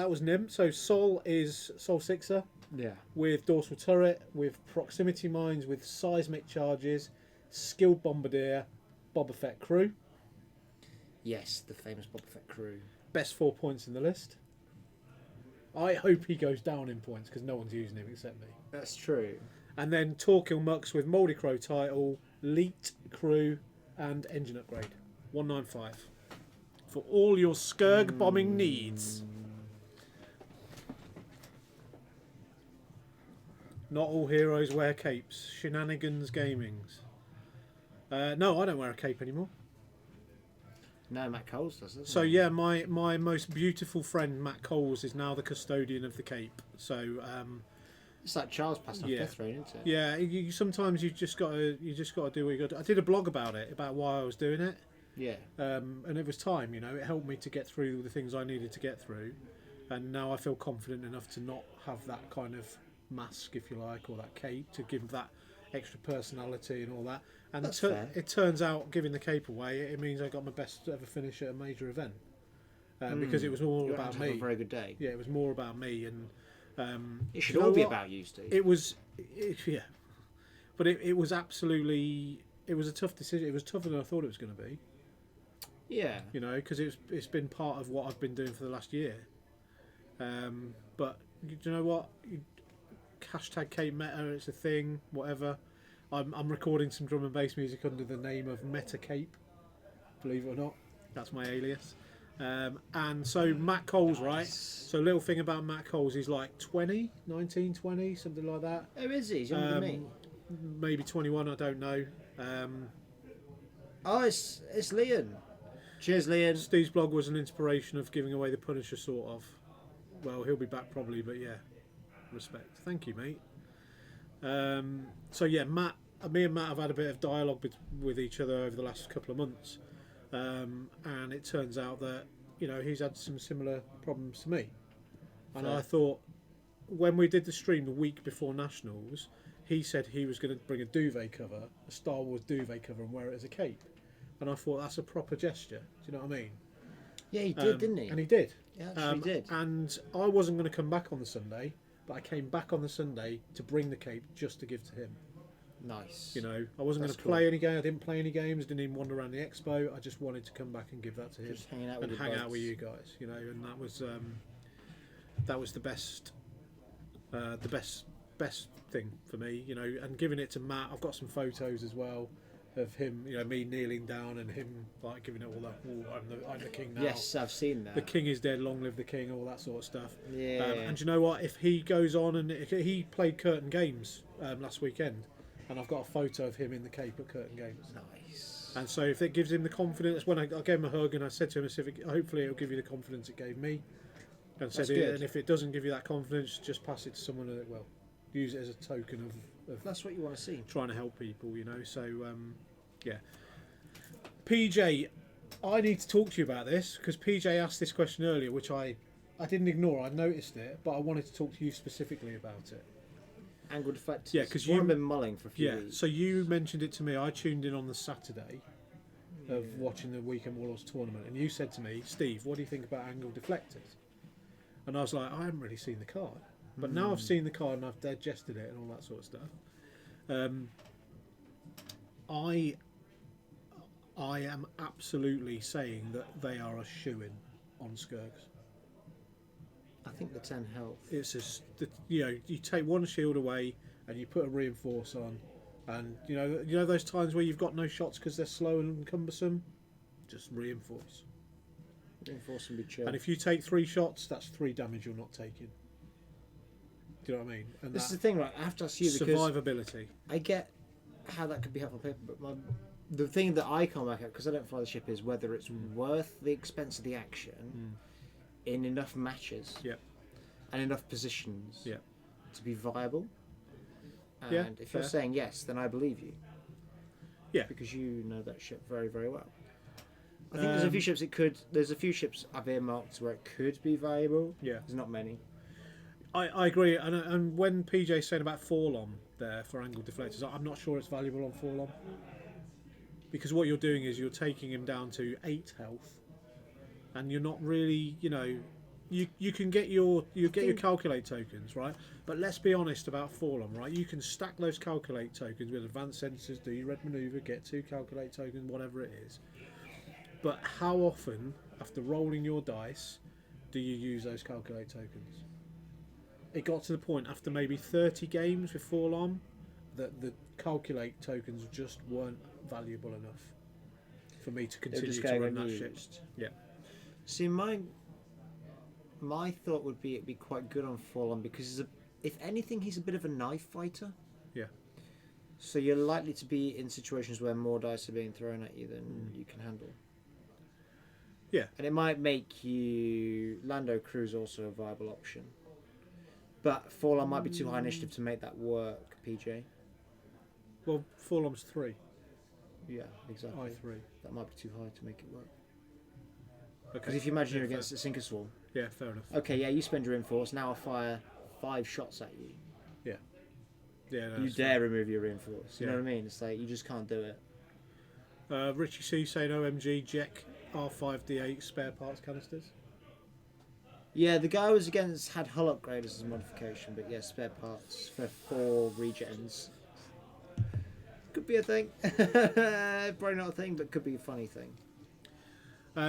was Nim. So Sol is Sol Sixer Yeah. with dorsal turret, with proximity mines, with seismic charges, skilled bombardier, Boba Fett crew. Yes, the famous Boba Fett crew. Best 4 points in the list. I hope he goes down in points because no one's using him except me. That's true. And then Torquil Mux with Mouldy Crow title, Leet crew, and engine upgrade. 195. For all your Skirg bombing needs. Not all heroes wear capes. Shenanigans Gamings. No, I don't wear a cape anymore. No, Matt Coles does, doesn't So he? yeah, my most beautiful friend Matt Coles is now the custodian of the cape. So It's like Charles passed off Yeah. Death Rain, isn't it? yeah, sometimes you just got to do what you got to do. I did a blog about it, about why I was doing it, Yeah. and it was time. You know, it helped me to get through the things I needed to get through, and now I feel confident enough to not have that kind of mask, if you like, or that cape to give that extra personality and all that. And That's fair. it turns out, giving the cape away, it means I got my best ever finish at a major event, because it was all You about have a me. very good day. Yeah, it was more about me, and It should you know all be what? about you, Steve. Yeah, but it was absolutely, it was a tough decision. It was tougher than I thought it was going to be. Yeah. You know, because it's been part of what I've been doing for the last year. But do you know what? Hashtag Cape Meta, it's a thing. Whatever. I'm recording some drum and bass music under the name of Meta Cape. Believe it or not, that's my alias. And so Matt Coles, right? So little thing about Matt Coles, he's like 19, 20, something like that. Oh, is he? He's younger than me. Maybe 21, I don't know. Oh, it's Leon. Cheers, Leon. Steve's blog was an inspiration of giving away the Punisher, sort of. Well, he'll be back probably, but yeah, respect. Thank you, mate. So yeah, me and Matt have had a bit of dialogue with each other over the last couple of months, and it turns out that he's had some similar problems to me. And Fair. I thought, when we did the stream the week before Nationals, he said he was going to bring a duvet cover, a Star Wars duvet cover, and wear it as a cape. And I thought, that's a proper gesture. Do you know what I mean? Yeah, he did, didn't he? And he did. Yeah, actually did. And I wasn't going to come back on the Sunday, but I came back on the Sunday to bring the cape just to give to him. Nice. You know, I wasn't going That's to cool. play any game. I didn't play any games. Didn't even wander around the expo. I just wanted to come back and give that to him Just hanging out with and your hang out buds. with you guys. You know, and that was the best thing for me. You know, and giving it to Matt. I've got some photos as well of him. You know, me kneeling down and him like giving it all that. Oh, I'm the king now. Yes, I've seen that. The king is dead. Long live the king. All that sort of stuff. Yeah. And you know what? If he goes on and he played Curtain Games last weekend, and I've got a photo of him in the cape at Curtain Games. Nice. And so if it gives him the confidence, when I gave him a hug and I said to him, hopefully it'll give you the confidence it gave me. And That's said, good. and if it doesn't give you that confidence, just pass it to someone that will use it as a token of That's what you want to see. trying to help people, you know. So yeah. PJ, I need to talk to you about this because PJ asked this question earlier, which I didn't ignore. I noticed it, but I wanted to talk to you specifically about it. Angled effect. Yeah, 'cause One you- I've been mulling for a few Yeah, weeks. so you mentioned it to me. I tuned in on the Saturday, of watching the Weekend Warlords tournament, and you said to me, Steve, what do you think about angle deflectors? And I was like, I haven't really seen the card, but now I've seen the card and I've digested it and all that sort of stuff. I am absolutely saying that they are a shoo-in on Skirks. I think the 10 health. It's just, you take one shield away and you put a reinforce on, and you know those times where you've got no shots because they're slow and cumbersome, just reinforce. Reinforce and be chill. And if you take 3 shots, that's 3 damage you're not taking. Do you know what I mean? And this is the thing, right? I have to ask you because survivability. I get how that could be helpful on paper, but the thing that I can't work out, because I don't fly the ship, is whether it's worth the expense of the action in enough matches and enough positions to be viable. And if you're saying yes, then I believe you. Yeah. Because you know that ship very, very well. I think there's a few ships there's a few ships I've earmarked where it could be valuable. Yeah. There's not many. I agree, and when PJ's saying about Forlom there for angle deflectors, I'm not sure it's valuable on Forlom. Because what you're doing is you're taking him down to 8 health, and you're not really, you can get your calculate tokens, right? But let's be honest about Forlom, right? You can stack those calculate tokens with advanced sensors, do your red maneuver, get 2 calculate tokens, whatever it is. But how often, after rolling your dice, do you use those calculate tokens? It got to the point after maybe 30 games with Forlom that the calculate tokens just weren't valuable enough for me to continue to run that ship. Yeah. See, my thought would be it'd be quite good on Forlom because if anything, he's a bit of a knife fighter. Yeah. So you're likely to be in situations where more dice are being thrown at you than you can handle. Yeah. And it might make you Lando Crew's also a viable option. But Forlom might be too high initiative to make that work, PJ. Well, Forlom's 3. Yeah, exactly. I3. That might be too high to make it work. Okay. Because if you imagine you're against a sinker swarm. Yeah, fair enough. Okay, yeah, you spend your reinforce. Now I'll fire 5 shots at you. Yeah. Yeah. No, You dare remove your reinforce. You know what I mean? It's like you just can't do it. Richie C saying OMG, Jack R5D8 spare parts canisters. Yeah, the guy I was against had hull upgraders as a modification, but yeah, spare parts for 4 regens. Could be a thing. Probably not a thing, but could be a funny thing.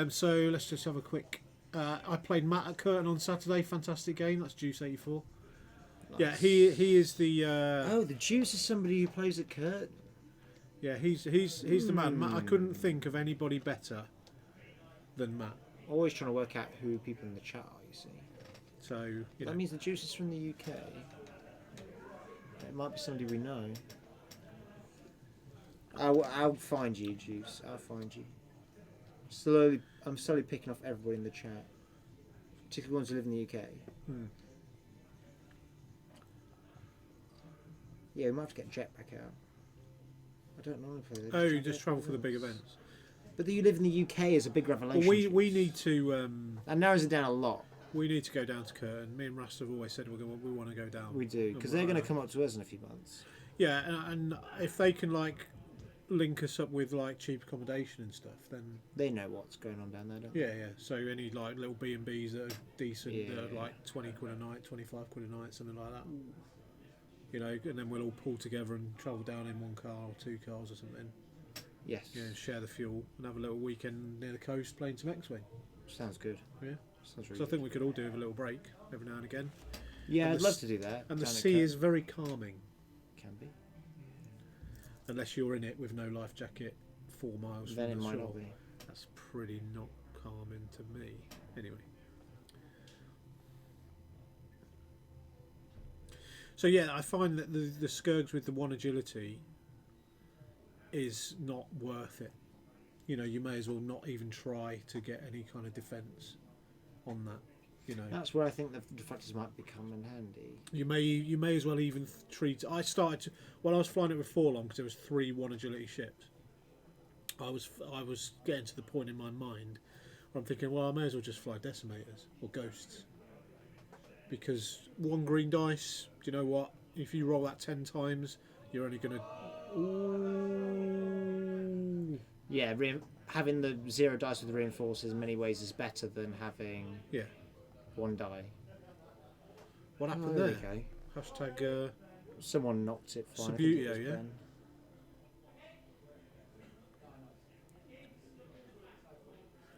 So let's just have a quick. I played Matt at Curtin on Saturday. Fantastic game. That's Juice 84. Nice. Yeah, he is the. Oh, the Juice is somebody who plays at Curtin. Yeah, he's the man. Matt, I couldn't think of anybody better than Matt. Always trying to work out who people in the chat are. You see. So That means the Juice is from the UK. It might be somebody we know. I'll find you, Juice. I'll find you. I'm slowly picking off everybody in the chat, particularly ones who live in the UK. Yeah, we might have to get Jetpack out. I don't know if they. Oh, you just travel for the big events. But that you live in the UK is a big revelation. Well, we need to. That narrows it down a lot. We need to go down to Curtin. Me and Rust have always said we want to go down. We do, because they're going to come up to us in a few months. Yeah, and if they can link us up with cheap accommodation and stuff, then they know what's going on down there, don't they? Yeah. So any little B&Bs that are decent, that are 20 quid a night, 25 quid a night, something like that. And then we'll all pull together and travel down in 1 car or 2 cars or something. Yes. Yeah, share the fuel and have a little weekend near the coast playing some xwing. Sounds good. Yeah. Sounds really So I think we could all do with a little break every now and again. Yeah, And I'd love to do that. And the sea is very calming. Can be. Unless you're in it with no life jacket 4 miles Then it from the might shore. not be. That's pretty not calming to me. Anyway. So yeah, I find that the Skirgs with the 1 agility is not worth it. You may as well not even try to get any kind of defence on that. That's where I think the deflectors might become in handy. You may as well even treat. I started to, when I was flying it with Forlom, because there was 3 1 agility ships. I was getting to the point in my mind where I'm thinking, well, I may as well just fly decimators or ghosts, because 1 green dice. Do you know what? If you roll that 10 times, you're only gonna. Ooh. Yeah, having the 0 dice with reinforcers in many ways is better than having 1 die. What happened there there? we go. Hashtag Someone knocked it flying. Subutio, yeah. Ben.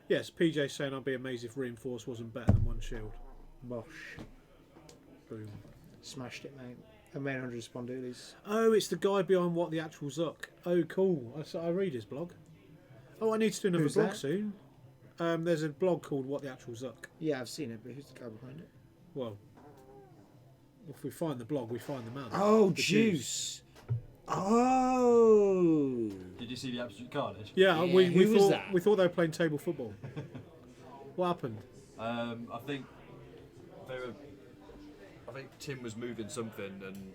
Yes, PJ saying I'd be amazed if reinforce wasn't better than 1 shield. Bosh. Boom. Smashed it, mate. A main 100 Spondoolies. Oh, it's the guy behind What the Actual Zuck. Oh, cool. I read his blog. Oh, I need to do another Who's blog that? soon. There's a blog called What the Actual Zuck. Yeah, I've seen it, but who's the guy behind it? Well, if we find the blog, we find the man. Oh, The Juice. Oh. Did you see the absolute carnage? Yeah, Yeah, we who was thought that? we thought they were playing table football. What happened? I think Tim was moving something, and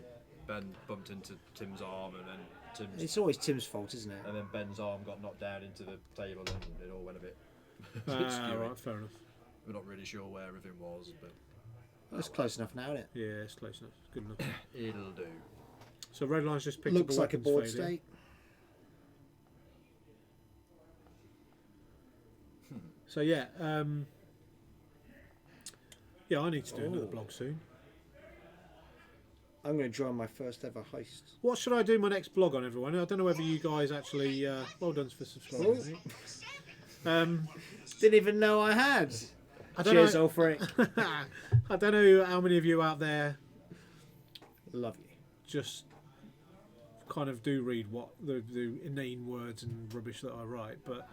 Ben bumped into Tim's arm, and then It's always Tim's fault, isn't it? and then Ben's arm got knocked down into the table, and it all went a bit skewy. Right, fair enough. We're not really sure where everything was, but That's close enough now, isn't it? Yeah, it's close enough. It's good enough. it'll do. So Red Line's just picked Looks up like a board failure. state. So yeah, yeah, I need to do another blog soon. I'm going to join my first ever heist. What should I do my next blog on, everyone? I don't know whether you guys actually. Well done for subscribing. mate. Didn't even know I had. I don't Cheers, know. all for it. I don't know how many of you out there Love you. just kind of do read what the inane words and rubbish that I write, but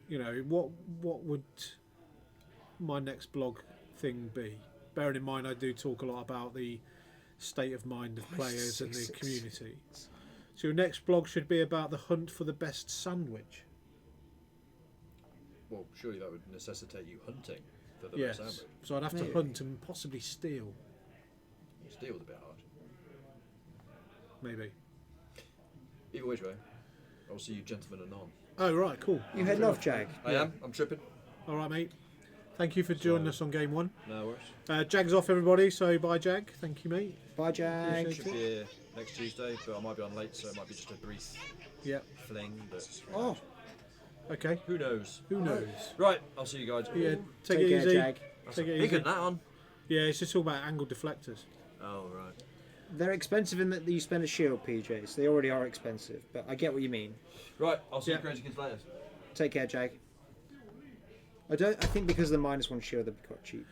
you know, what would my next blog thing be? Bearing in mind, I do talk a lot about the state of mind of players and the community. So your next blog should be about the hunt for the best sandwich. Well, surely that would necessitate you hunting for the Yes. best sandwich. So I'd have to Maybe. hunt and possibly steal, Steal was a bit hard. maybe. Either which way, I'll see you gentlemen anon. Oh right, cool. You heading off, Jag? I am. I'm tripping. All right, mate. Thank you for joining us on game 1. No worries. Jag's off, everybody. So bye, Jag. Thank you, mate. Bye, Jag. Appreciate Should be here next Tuesday, but I might be on late, so it might be just a brief Yeah. fling. But Oh, Okay. who knows? Who knows? Right, I'll see you guys. Yeah. Take take it care, easy. Jag. Take it Bigger easy. than that on. Yeah, it's just all about angle deflectors. Oh right. They're expensive in that you spend a shield, PJs. They already are expensive, but I get what you mean. Right, I'll see Yeah. you crazy kids later. Take care, Jag. I think because of the -1 shield, they'd be quite cheap.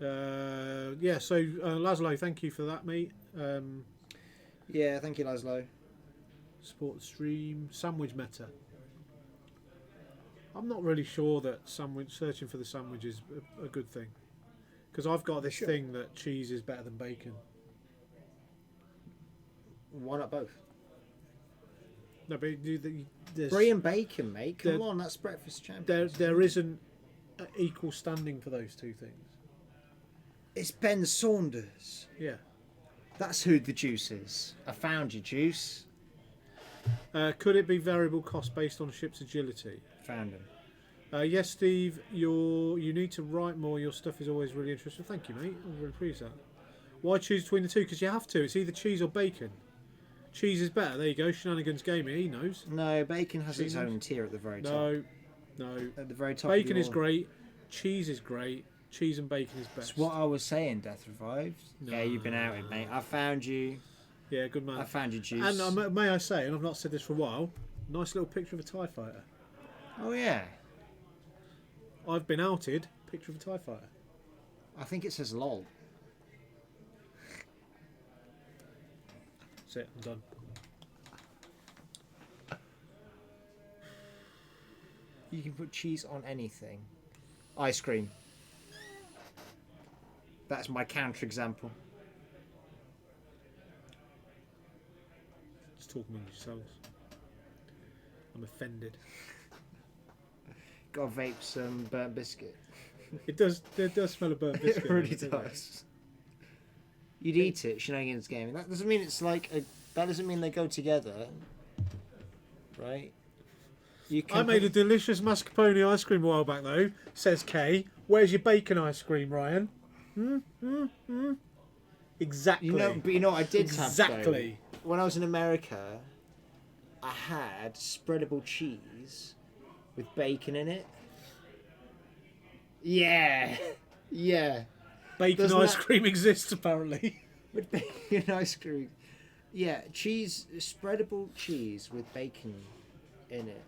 Yeah. So Laszlo, thank you for that, mate. Yeah, thank you, Laszlo. Support the stream. Sandwich meta. I'm not really sure that searching for the sandwich is a good thing, because I've got this Sure. thing that cheese is better than bacon. Why not both? No, but there's, Brie and bacon, mate. Come There- on, that's breakfast champions. there isn't equal standing for those two things. It's Ben Saunders. Yeah. That's who the Juice is. I found you, Juice. Could it be variable cost based on ship's agility? Found him. Yes, Steve. You need to write more. Your stuff is always really interesting. Thank you, mate. I'm really pleased with that. Why choose between the two? Because you have to. It's either cheese or bacon. Cheese is better. There you go. Shenanigans Gaming. He knows. No, bacon has its Cheese? own tier at the very top. No. At the very top. Bacon of is your- great. Cheese is great. Cheese and bacon is best. That's what I was saying, Death Revived. Yeah, you've been out it, mate. I found you. Yeah, good man. I found you, Juice. And may I say, and I've not said this for a while, nice little picture of a TIE fighter. Oh, yeah. I've been outed. Picture of a TIE fighter. I think it says lol. That's it. I'm done. You can put cheese on anything. Ice cream. That's my counter-example. Just talking among yourselves. I'm offended. Gotta vape some burnt biscuit. It does smell of burnt biscuit. It really doesn't it? does. You'd eat it, Shenanigans Gaming. That doesn't mean it's like that doesn't mean they go together, right? You I made a delicious mascarpone ice cream a while back, though. Says Kay. Where's your bacon ice cream, Ryan? Exactly. but you know what I did have, Exactly. when I was in America, I had spreadable cheese with bacon in it. Yeah, yeah. Bacon Doesn't ice that- cream exists apparently. With bacon ice cream. Yeah, spreadable cheese with bacon in it.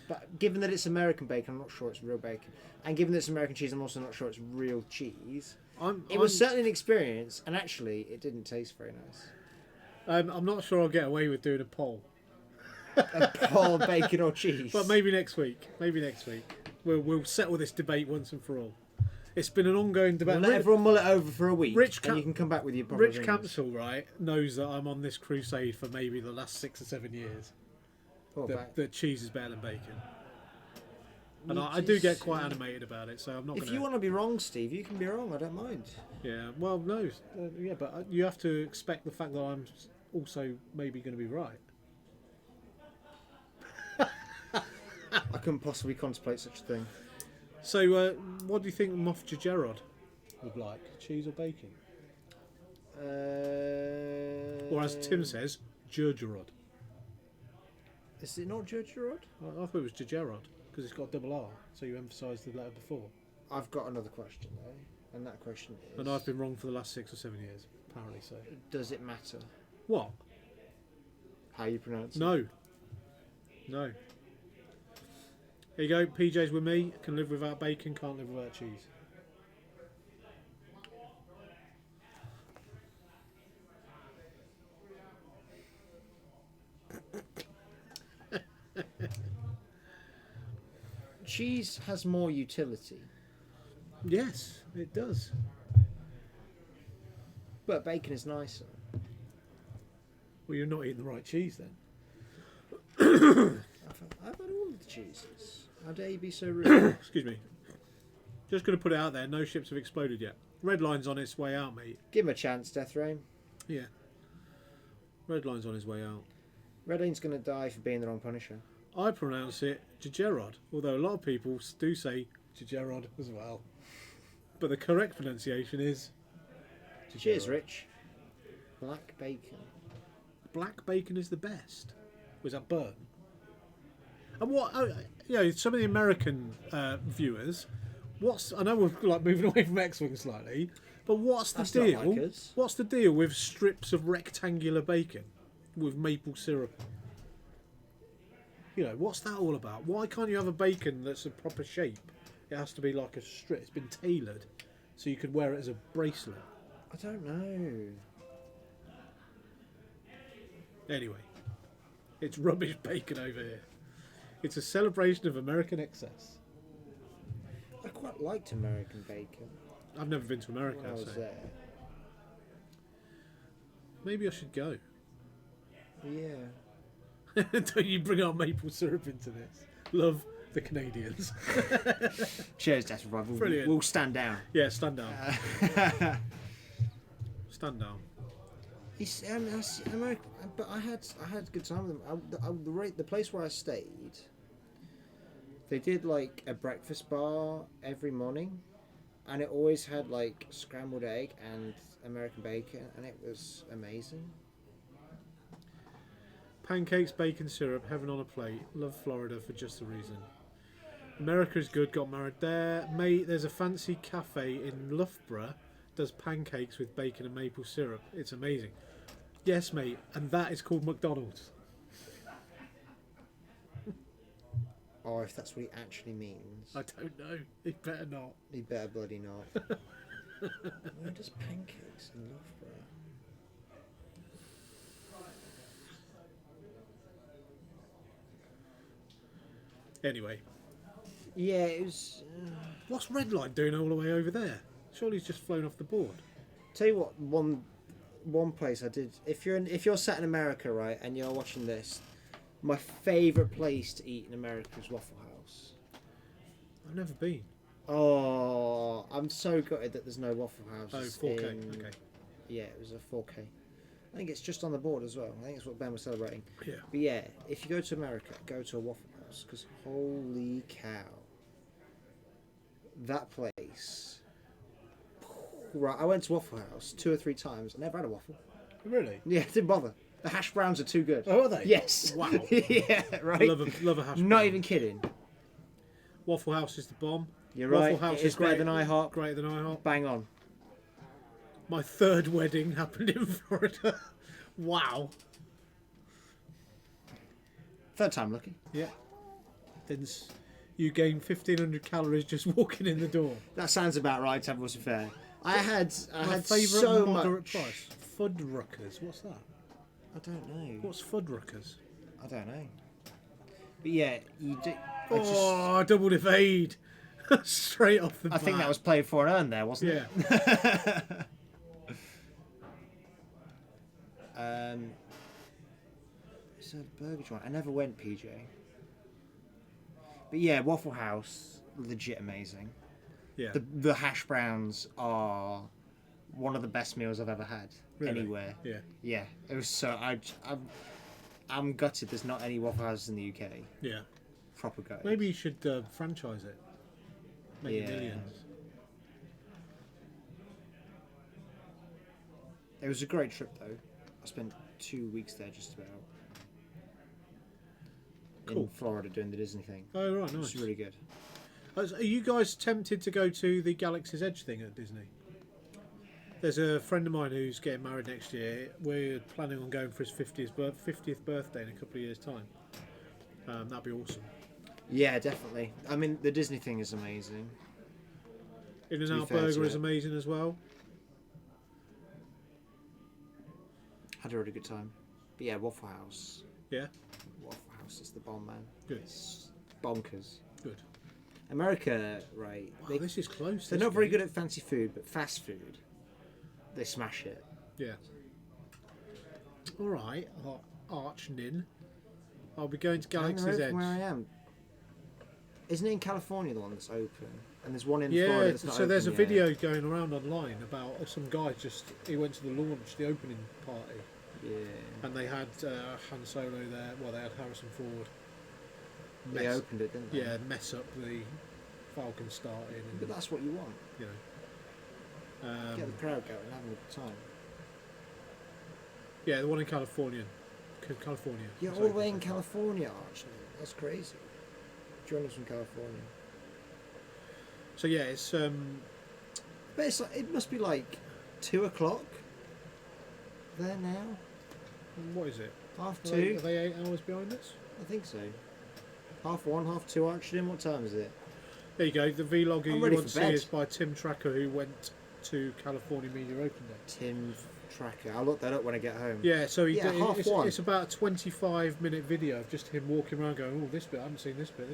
But given that it's American bacon, I'm not sure it's real bacon. And given that it's American cheese, I'm also not sure it's real cheese. It was certainly an experience, and actually, it didn't taste very nice. I'm not sure I'll get away with doing a poll, A poll of bacon or cheese. but maybe next week. We'll settle this debate once and for all. It's been an ongoing debate. We'll let everyone mull it over for a week, and you can come back with your proper Rich opinions. Campbell, right, knows that I'm on this crusade for maybe the last 6 or 7 years. That cheese is better than bacon. And I do get quite animated about it, so I'm not going to... If you want to be wrong, Steve, you can be wrong. I don't mind. Yeah, well, no. Yeah, but you have to expect the fact that I'm also maybe going to be right. I couldn't possibly contemplate such a thing. So, what do you think Moff Gerard would like? Cheese or bacon? Or as Tim says, Gerard. Is it not Gerard? I thought it was Gerard because it's got a double R, so you emphasised the letter before. I've got another question though, and that question is: And I've been wrong for the last 6 or 7 years, apparently. So, does it matter what? how you pronounce it? No. Here you go. PJ's with me. Can live without bacon. Can't live without cheese. Cheese has more utility, Yes, it does. but bacon is nicer. Well, you're not eating the right cheese then. I've had all of the cheeses. How dare you be so rude? Excuse me. Just going to put it out there. No ships have exploded yet. Red line's on its way out, mate. Give him a chance, Death Rain. Yeah. Red line's on his way out. Red Lane's going to die for being the wrong Punisher. I pronounce it Gerard, although a lot of people do say Gerard as well. But the correct pronunciation is Cheers, Gerard. Rich. Black bacon. Black bacon is the best. Was that burnt? And what? Some of the American viewers. I know we're like moving away from X-wing slightly, but what's the That's not deal? like us. What's the deal with strips of rectangular bacon with maple syrup? What's that all about? Why can't you have a bacon that's a proper shape? It has to be like a strip. It's been tailored so you could wear it as a bracelet. I don't know. Anyway, it's rubbish bacon over here. It's a celebration of American excess. I quite liked American bacon I've never been to America, when I was so there. maybe I should go. Yeah. Don't you bring our maple syrup into this? Love the Canadians. Cheers, Death Revival. Brilliant. We'll stand down. Yeah, stand down. Stand down. American, but I had a good time with them. The place where I stayed, they did like a breakfast bar every morning, and it always had like scrambled egg and American bacon, and it was amazing. Pancakes, bacon syrup, heaven on a plate. Love Florida for just the reason. America is good, got married there. Mate, there's a fancy cafe in Loughborough, does pancakes with bacon and maple syrup. It's amazing. Yes, mate, and that is called McDonald's. Or if that's what he actually means. I don't know. It better not. He better bloody not. Where does pancakes in Loughborough? Anyway, Yeah, it was. what's Redline doing all the way over there? Surely he's just flown off the board. Tell you what, one place I did. If you're sat in America, right, and you're watching this, my favourite place to eat in America is Waffle House. I've never been. Oh, I'm so gutted that there's no Waffle House. Oh, 4K. Okay. Yeah, it was a 4K. I think it's just on the board as well. I think it's what Ben was celebrating. Yeah. But yeah, if you go to America, go to a Waffle House, because holy cow, that place. Right, I went to Waffle House 2 or 3 times. I never had a waffle. Really? Yeah, didn't bother. The hash browns are too good. Oh, are they? Yes. Wow. Yeah, right. Love a hash brown. Not even kidding. Waffle House is the bomb. You're Waffle right. House It is better great, than IHOP. Greater than IHOP. Bang on. My third wedding happened in Florida. Wow. Third time lucky. Yeah. Then you gain 1,500 calories just walking in the door. That sounds about right, to be fair. I had My favourite so moderate much. price. Fuddruckers. What's that? I don't know. What's Fuddruckers? I don't know. But yeah, you do. Oh, double evade. Straight off the bat. I think that was played for and earned there, wasn't Yeah. it? It's a burger joint. I never went PJ. But yeah, Waffle House, legit amazing. Yeah. The hash browns are one of the best meals I've ever had Really? anywhere. Yeah. Yeah, it was so. I'm gutted. There's not any Waffle Houses in the UK. Yeah. Proper gutted. Maybe you should franchise it. Make it Yeah. millions. It was a great trip though. I spent 2 weeks there just about. Cool. In Florida doing the Disney thing. Oh, right, nice. It's really good. Are you guys tempted to go to the Galaxy's Edge thing at Disney? There's a friend of mine who's getting married next year. We're planning on going for his 50th birthday in a couple of years' time. That'd be awesome. Yeah, definitely. I mean, the Disney thing is amazing. In and To be Out fair to Burger is it. amazing as well. Had a really good time. But yeah, Waffle House. Yeah, Waffle House is the bomb, man. good, It's bonkers. good. America, right? Wow, this is close. They're this not very game. good at fancy food, but fast food, they smash it. Yeah. All right, Arch Nin. I'll be going to Down the road Galaxy's Edge. from where I am. Isn't it in California the one that's open? And there's one in Yeah, Florida that's not so there's a open yet. video going around online about some guy he went to the launch, the opening party, Yeah. and they had Han Solo there. Well, they had Harrison Ford. They opened it, didn't they? Yeah, mess up the Falcon starting, But and that's what you want. you know. Get the crowd going, having a good time. Yeah, the one in California. California. Yeah, It's all the open way in so far. California, actually. That's crazy. Join us from California. So yeah, it's But it's like, it must be like 2 o'clock there now. what is it? Half Are they 2. 8 hours behind us? I think so. Half 1, half 2 actually. What time is it? There you go. The vlog I'm you ready want to for see bed. is by Tim Tracker, who went to California Media Open Day. Tim Tracker. I'll look that up when I get home. Yeah, so Yeah, half one. it's about a 25-minute video of just him walking around going, oh, this bit, I haven't seen this bit.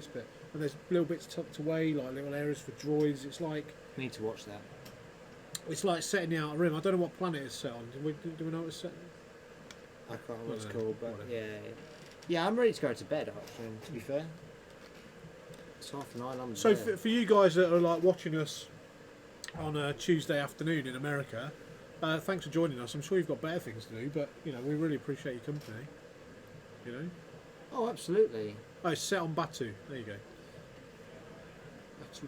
And there's little bits tucked away, like little areas for droids. It's like Need to watch that. setting the Outer Rim. I don't know what planet it's set on. Do we know what it's set on? I can't remember what it's Whatever, called, but whatever. yeah. Yeah, I'm ready to go to bed, actually, to be fair. It's 9:30, I'm So there. for you guys that are like watching us on a Tuesday afternoon in America, thanks for joining us. I'm sure you've got better things to do, but you know we really appreciate your company. You know, Oh, absolutely. oh, it's set on Batu. There you go. Batu.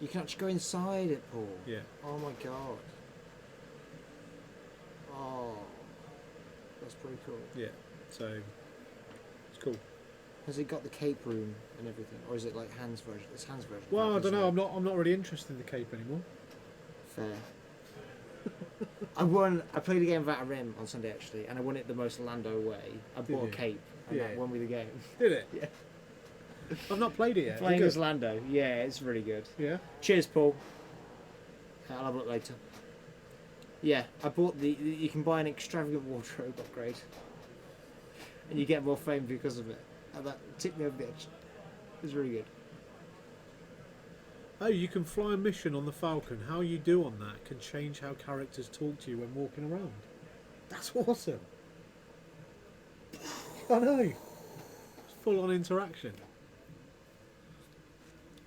You can actually go inside it, Paul. Yeah. Oh my god. Oh, that's pretty cool. Yeah. So it's cool. Has it got the cape room and everything, or is it like Hans version? It's Hans version. Well, I isn't don't know. it? I'm not really interested in the Cape anymore. Fair. I played a game of Outer Rim on Sunday actually, and I won it the most Lando way. I Did bought a you? cape, and Yeah. that won me the game. Did it? Yeah. I've not played it yet. Playing Good. as Lando, yeah, it's really good. Yeah. Cheers, Paul. I'll have a look later. Yeah, I bought you can buy an extravagant wardrobe upgrade, and you get more fame because of it. And that tipped me over the edge. It was really good. Oh, you can fly a mission on the Falcon. How you do on that can change how characters talk to you when walking around. That's awesome. I know. It's full on interaction.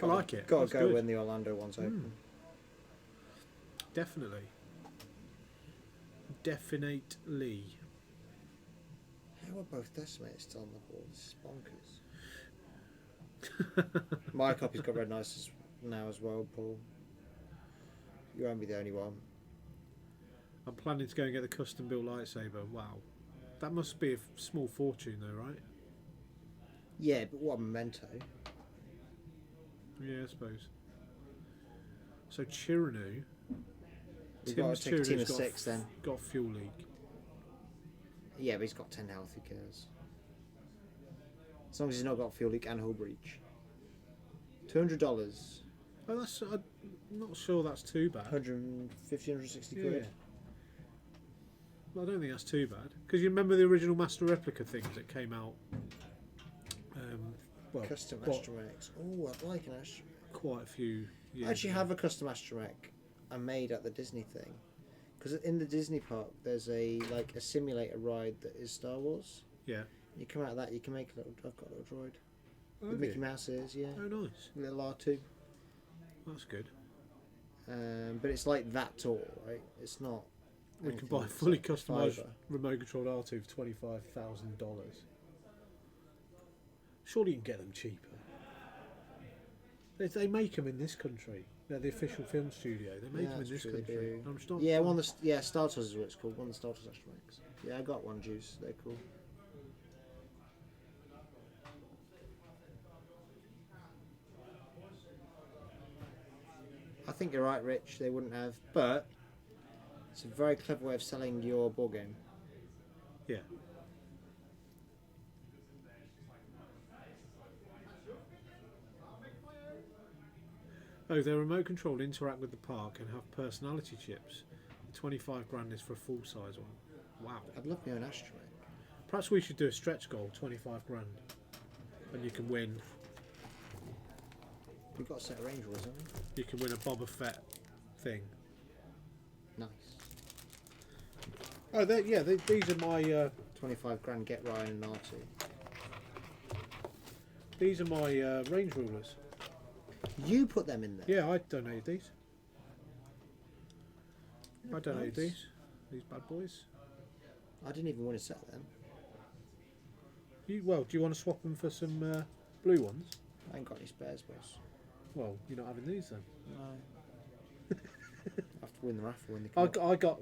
I like it. Gotta That's go good. when the Orlando one's open. Definitely. Definitely. How are both decimators still on the board? This is bonkers. My copy's got red nice now as well, Paul. You won't be the only one. I'm planning to go and get the custom built lightsaber. Wow, that must be a small fortune, though, right? Yeah, but what a memento. Yeah, I suppose. So Chiranu. We've got to take a team of got 6 then. Got fuel leak. Yeah, but he's got 10 health, who cares? As long as he's not got fuel leak and hull breach. $200. Oh, that's. I'm not sure that's too bad. 150, 160 Yeah. quid. Well, I don't think that's too bad because you remember the original Master Replica things that came out. Well, Custom what, astromechs. Oh, I'd like an astromech. quite a few. Years I actually ago. have a custom astromech I made at the Disney thing. Because in the Disney park, there's a simulator ride that is Star Wars. Yeah. You come out of that, you can make a little. I've got a little droid. Oh, With have Mickey you? Mouse ears, yeah. Oh, nice. Little R2. That's good. But it's like that tall, right? It's not. We can anything buy a that's fully like a customised fiver. remote controlled R2 for $25,000. Surely you can get them cheaper. They make them in this country. They're the official film studio. They make them in that's this true, they country. do. I'm just not. Yeah, Star Tours is what it's called. One of the Star Tours astromechs. Yeah, I got one, Juice. They're cool. I think you're right, Rich. They wouldn't have, but it's a very clever way of selling your board game. Yeah. Oh, their remote control interact with the park and have personality chips. 25 grand is for a full size one. Wow. I'd love me an astromech. Perhaps we should do a stretch goal, 25 grand. And you can win. We've got a set of Range Rules, haven't we? You can win a Boba Fett thing. Nice. Oh, these are my 25 grand, get Ryan and R2. these are my range rulers. You put them in there? Yeah, I donated these. I donated Nice. these bad boys. I didn't even want to set them. Do you want to swap them for some blue ones? I ain't got any spares, boss. Well, you're not having these then. No. I have to win the raffle when they come up. I got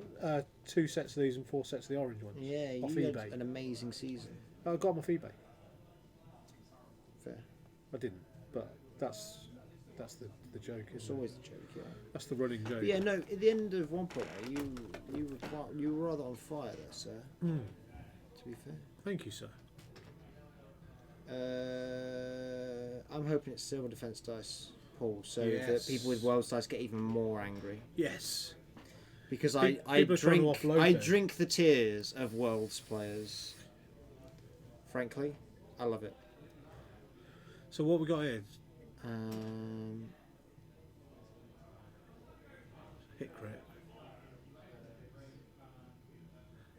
2 sets of these and 4 sets of the orange ones. Yeah, off you had eBay. an amazing season. I got them off eBay. Fair. I didn't, but that's the joke. It's Isn't it? always a joke, yeah. That's the running joke. But yeah, no. At the end of 1.0, you were rather on fire there, sir. Mm. To be fair. Thank you, sir. I'm hoping it's silver defense dice, Paul, so Yes. that people with Worlds dice get even more angry. Yes. Because Pe- I people are trying to offload them. drink the tears of Worlds players. Frankly, I love it. So what we got here? Hit crit.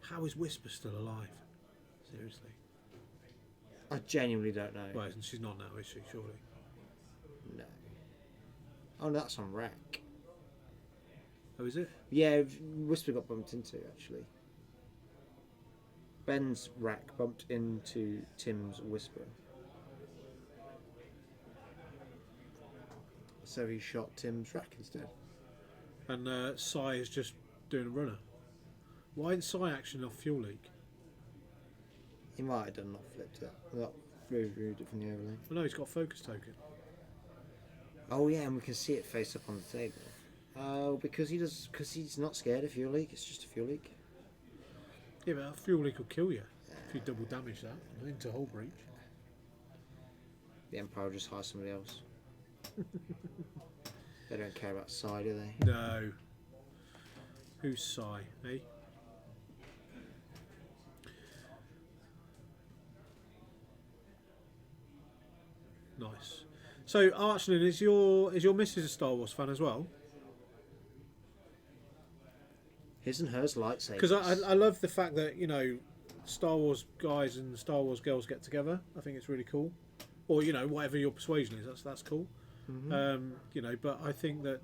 How is Whisper still alive? Seriously. I genuinely don't know. Well, she's not now, is she? Surely. No. Oh, no, that's on Rack. Oh, is it? Yeah, Whisper got bumped into, actually. Ben's Rack bumped into Tim's Whisper. So he shot Tim's Rack instead. And Sai is just doing a runner. Why isn't Sai action off fuel leak? He might have done not flipped it. Not removed it from the overlay. Well, no, he's got a focus token. Oh yeah, and we can see it face up on the table. Oh, because he's not scared of fuel leak. It's just a fuel leak. Yeah, but a fuel leak will kill you if you double damage that into hull breach. The Empire will just hire somebody else. They don't care about Sai, do they? No. Who's Sai, eh? Nice. So, Archland, is your missus a Star Wars fan as well? His and hers lightsabers. Because I love the fact that, you know, Star Wars guys and Star Wars girls get together. I think it's really cool. Or, you know, whatever your persuasion is, that's cool. Mm-hmm. You know, but I think that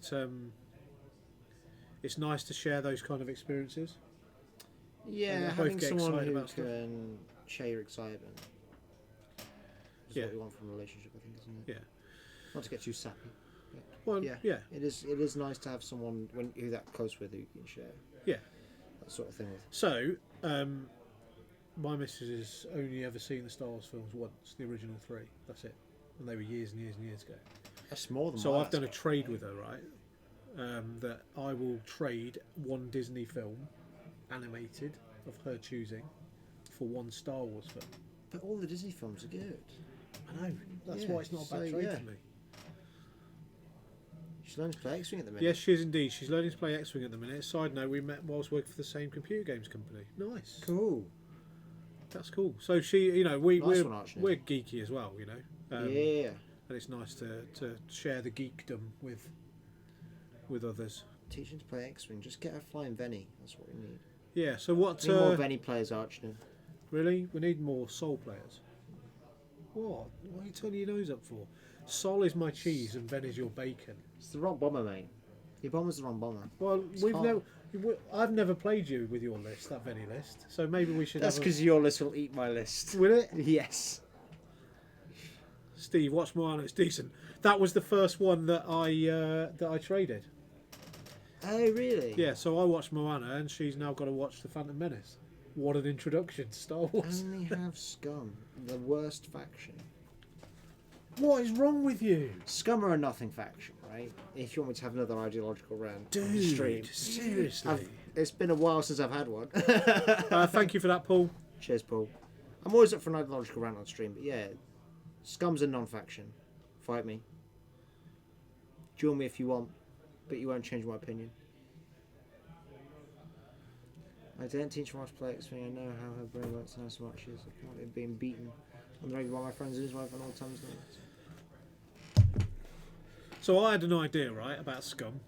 it's nice to share those kind of experiences. Yeah, both having get someone excited who about stuff. can share your excitement is Yeah. what we want from a relationship, I think, isn't it? Yeah. Not to get too sappy. Well, Yeah. yeah. It is nice to have someone who that close with who you can share. Yeah. that sort of thing. With. So, my missus has only ever seen the Star Wars films once, the original 3. That's it, and they were years and years and years ago. That's more than. So I've done a trade with her, right? That I will trade one Disney film, animated, of her choosing, for one Star Wars film. But all the Disney films are good. I know. That's why it's not a bad trade for me. She's learning to play X-wing at the minute. Yes, she is indeed. She's learning to play X-wing at the minute. Side note: we met whilst working for the same computer games company. Nice. Cool. That's cool. So she, you know, we're Nice geeky as well, you know. Yeah. And it's nice to share the geekdom with others. Teaching to play X-wing. Just get her flying Venny. That's what we need. Yeah. So what? We need more Venny players, Archie. Really? We need more Sol players. What? What are you turning your nose up for? Sol is my cheese and Ven is your bacon. It's the wrong bomber, mate. Your bomber's the wrong bomber. Well, I've never played you with your list, that Venny list. So maybe we should. That's because your list will eat my list. Will it? Yes. Steve, watch Moana. It's decent. That was the first one that I traded. Oh, really? Yeah. So I watched Moana, and she's now got to watch The Phantom Menace. What an introduction to Star Wars. Only have Scum, the worst faction. What is wrong with you? Scum are a nothing faction, right? If you want me to have another ideological rant on the stream. Seriously. It's been a while since I've had one. Thank you for that, Paul. Cheers, Paul. I'm always up for an ideological rant on stream, but yeah, Scum's a non-faction. Fight me. Duel me if you want, but you won't change my opinion. I don't teach her how to play X-wing. I know how her brain works and how smart she is. I can't be being beaten on the regular by my friends and his wife and all times. So I had an idea, right, about Scum.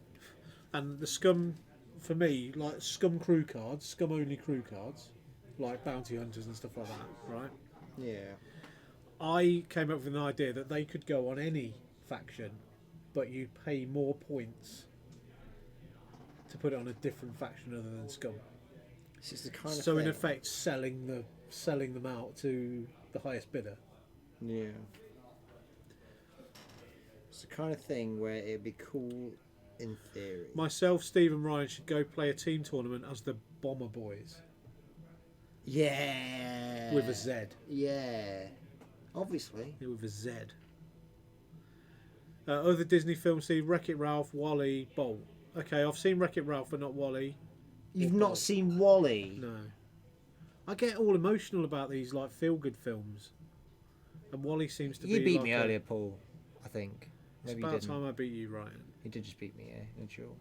And the Scum, for me, like Scum crew cards, Scum only crew cards, like bounty hunters and stuff like that, right? Yeah. I came up with an idea that they could go on any faction, but you'd pay more points to put it on a different faction other than Scum. This is the kind of so thing. in effect, selling them out to the highest bidder. Yeah. It's the kind of thing where it'd be cool in theory. Myself, Steve and Ryan should go play a team tournament as the Bomber Boys. Yeah. With a Z. Yeah. Obviously. Yeah, with a Z. Other Disney films, Steve, Wreck-It Ralph, WALL-E, Bolt. Okay, I've seen Wreck-It Ralph, but not WALL-E. You've not seen WALL-E? No. I get all emotional about these like feel-good films, and WALL-E seems to be. You beat like me earlier, Paul. I think. It's Maybe about you didn't. time I beat you, Ryan. You did just beat me, yeah, in duel.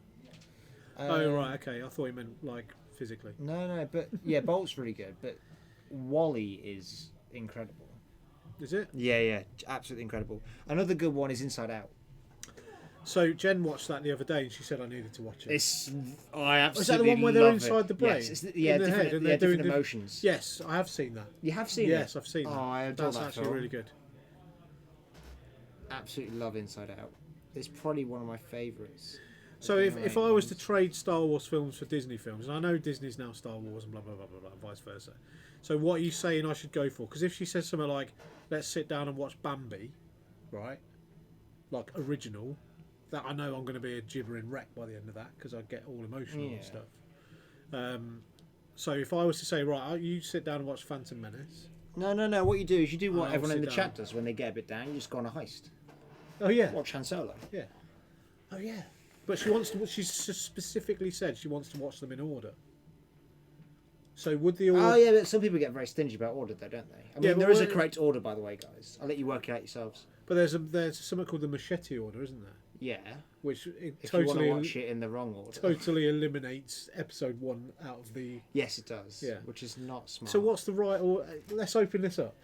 Oh right, okay. I thought you meant like physically. No, but yeah, Bolt's really good, but WALL-E is incredible. Is it? Yeah, absolutely incredible. Another good one is Inside Out. So Jen watched that the other day, and she said I needed to watch it. I absolutely Is that the one where they're love inside it. the brain? Yes, in the head, and they're doing different emotions. Yes, I have seen that. You have seen it? Yes, I've seen that. Oh, I adore That's that actually film. really good. Absolutely love Inside Out. It's probably one of my favourites. So if I was to trade Star Wars films for Disney films, and I know Disney's now Star Wars and blah blah blah blah blah, and vice versa. So what are you saying I should go for? Because if she says something like, "Let's sit down and watch Bambi," right? Like original, that I know I'm going to be a gibbering wreck by the end of that because I get all emotional and stuff. So if I was to say, right, you sit down and watch Phantom Menace. No. What you do is you do what I'll everyone in sit the down. chat does when they get a bit down. You just go on a heist. Oh yeah. Watch Han Solo. Yeah. Oh yeah. But she wants to. She specifically said she wants to watch them in order. So would the order? Oh yeah, but some people get very stingy about order, though, don't they? I mean, but there is a what- correct order, by the way, guys. I'll let you work it out yourselves. But there's something called the machete order, isn't there? Yeah. Which it If you want to totally watch it in the wrong order. totally eliminates episode 1 out of the. Yes, it does. Yeah. Which is not smart. So what's the right order? Let's open this up.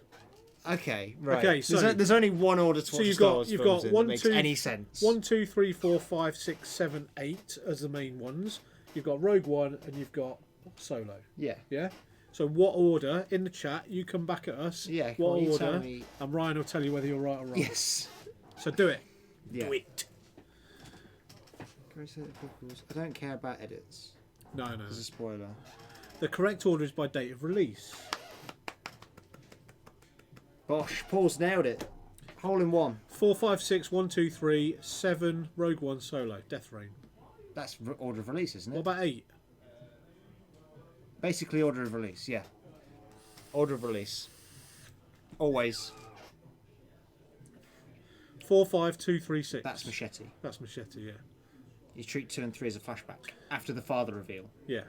Okay, right. Okay, so- there's only one order to watch you've Star got- Wars you've films got in one, that makes two- any sense. 1, 2, 3, 4, 5, 6, 7, 8 as the main ones. You've got Rogue One and you've got Solo. Yeah. Yeah. So what order in the chat? You come back at us. Yeah, What well, you tell order? me. And Ryan will tell you whether you're right or wrong. Yes. So do it. Yeah. Do it. I don't care about edits. No. There's a spoiler. The correct order is by date of release. Bosh, Paul's nailed it. Hole in one. 4, 5, 6, 1, 2, 3, 7, Rogue One, Solo, Death Reign. That's order of release, isn't it? What about 8? Basically, order of release. Yeah. Order of release. Always. 4, 5, 2, 3, 6. That's Machete. That's Machete. Yeah. You treat 2 and 3 as a flashback after the father reveal. Yeah.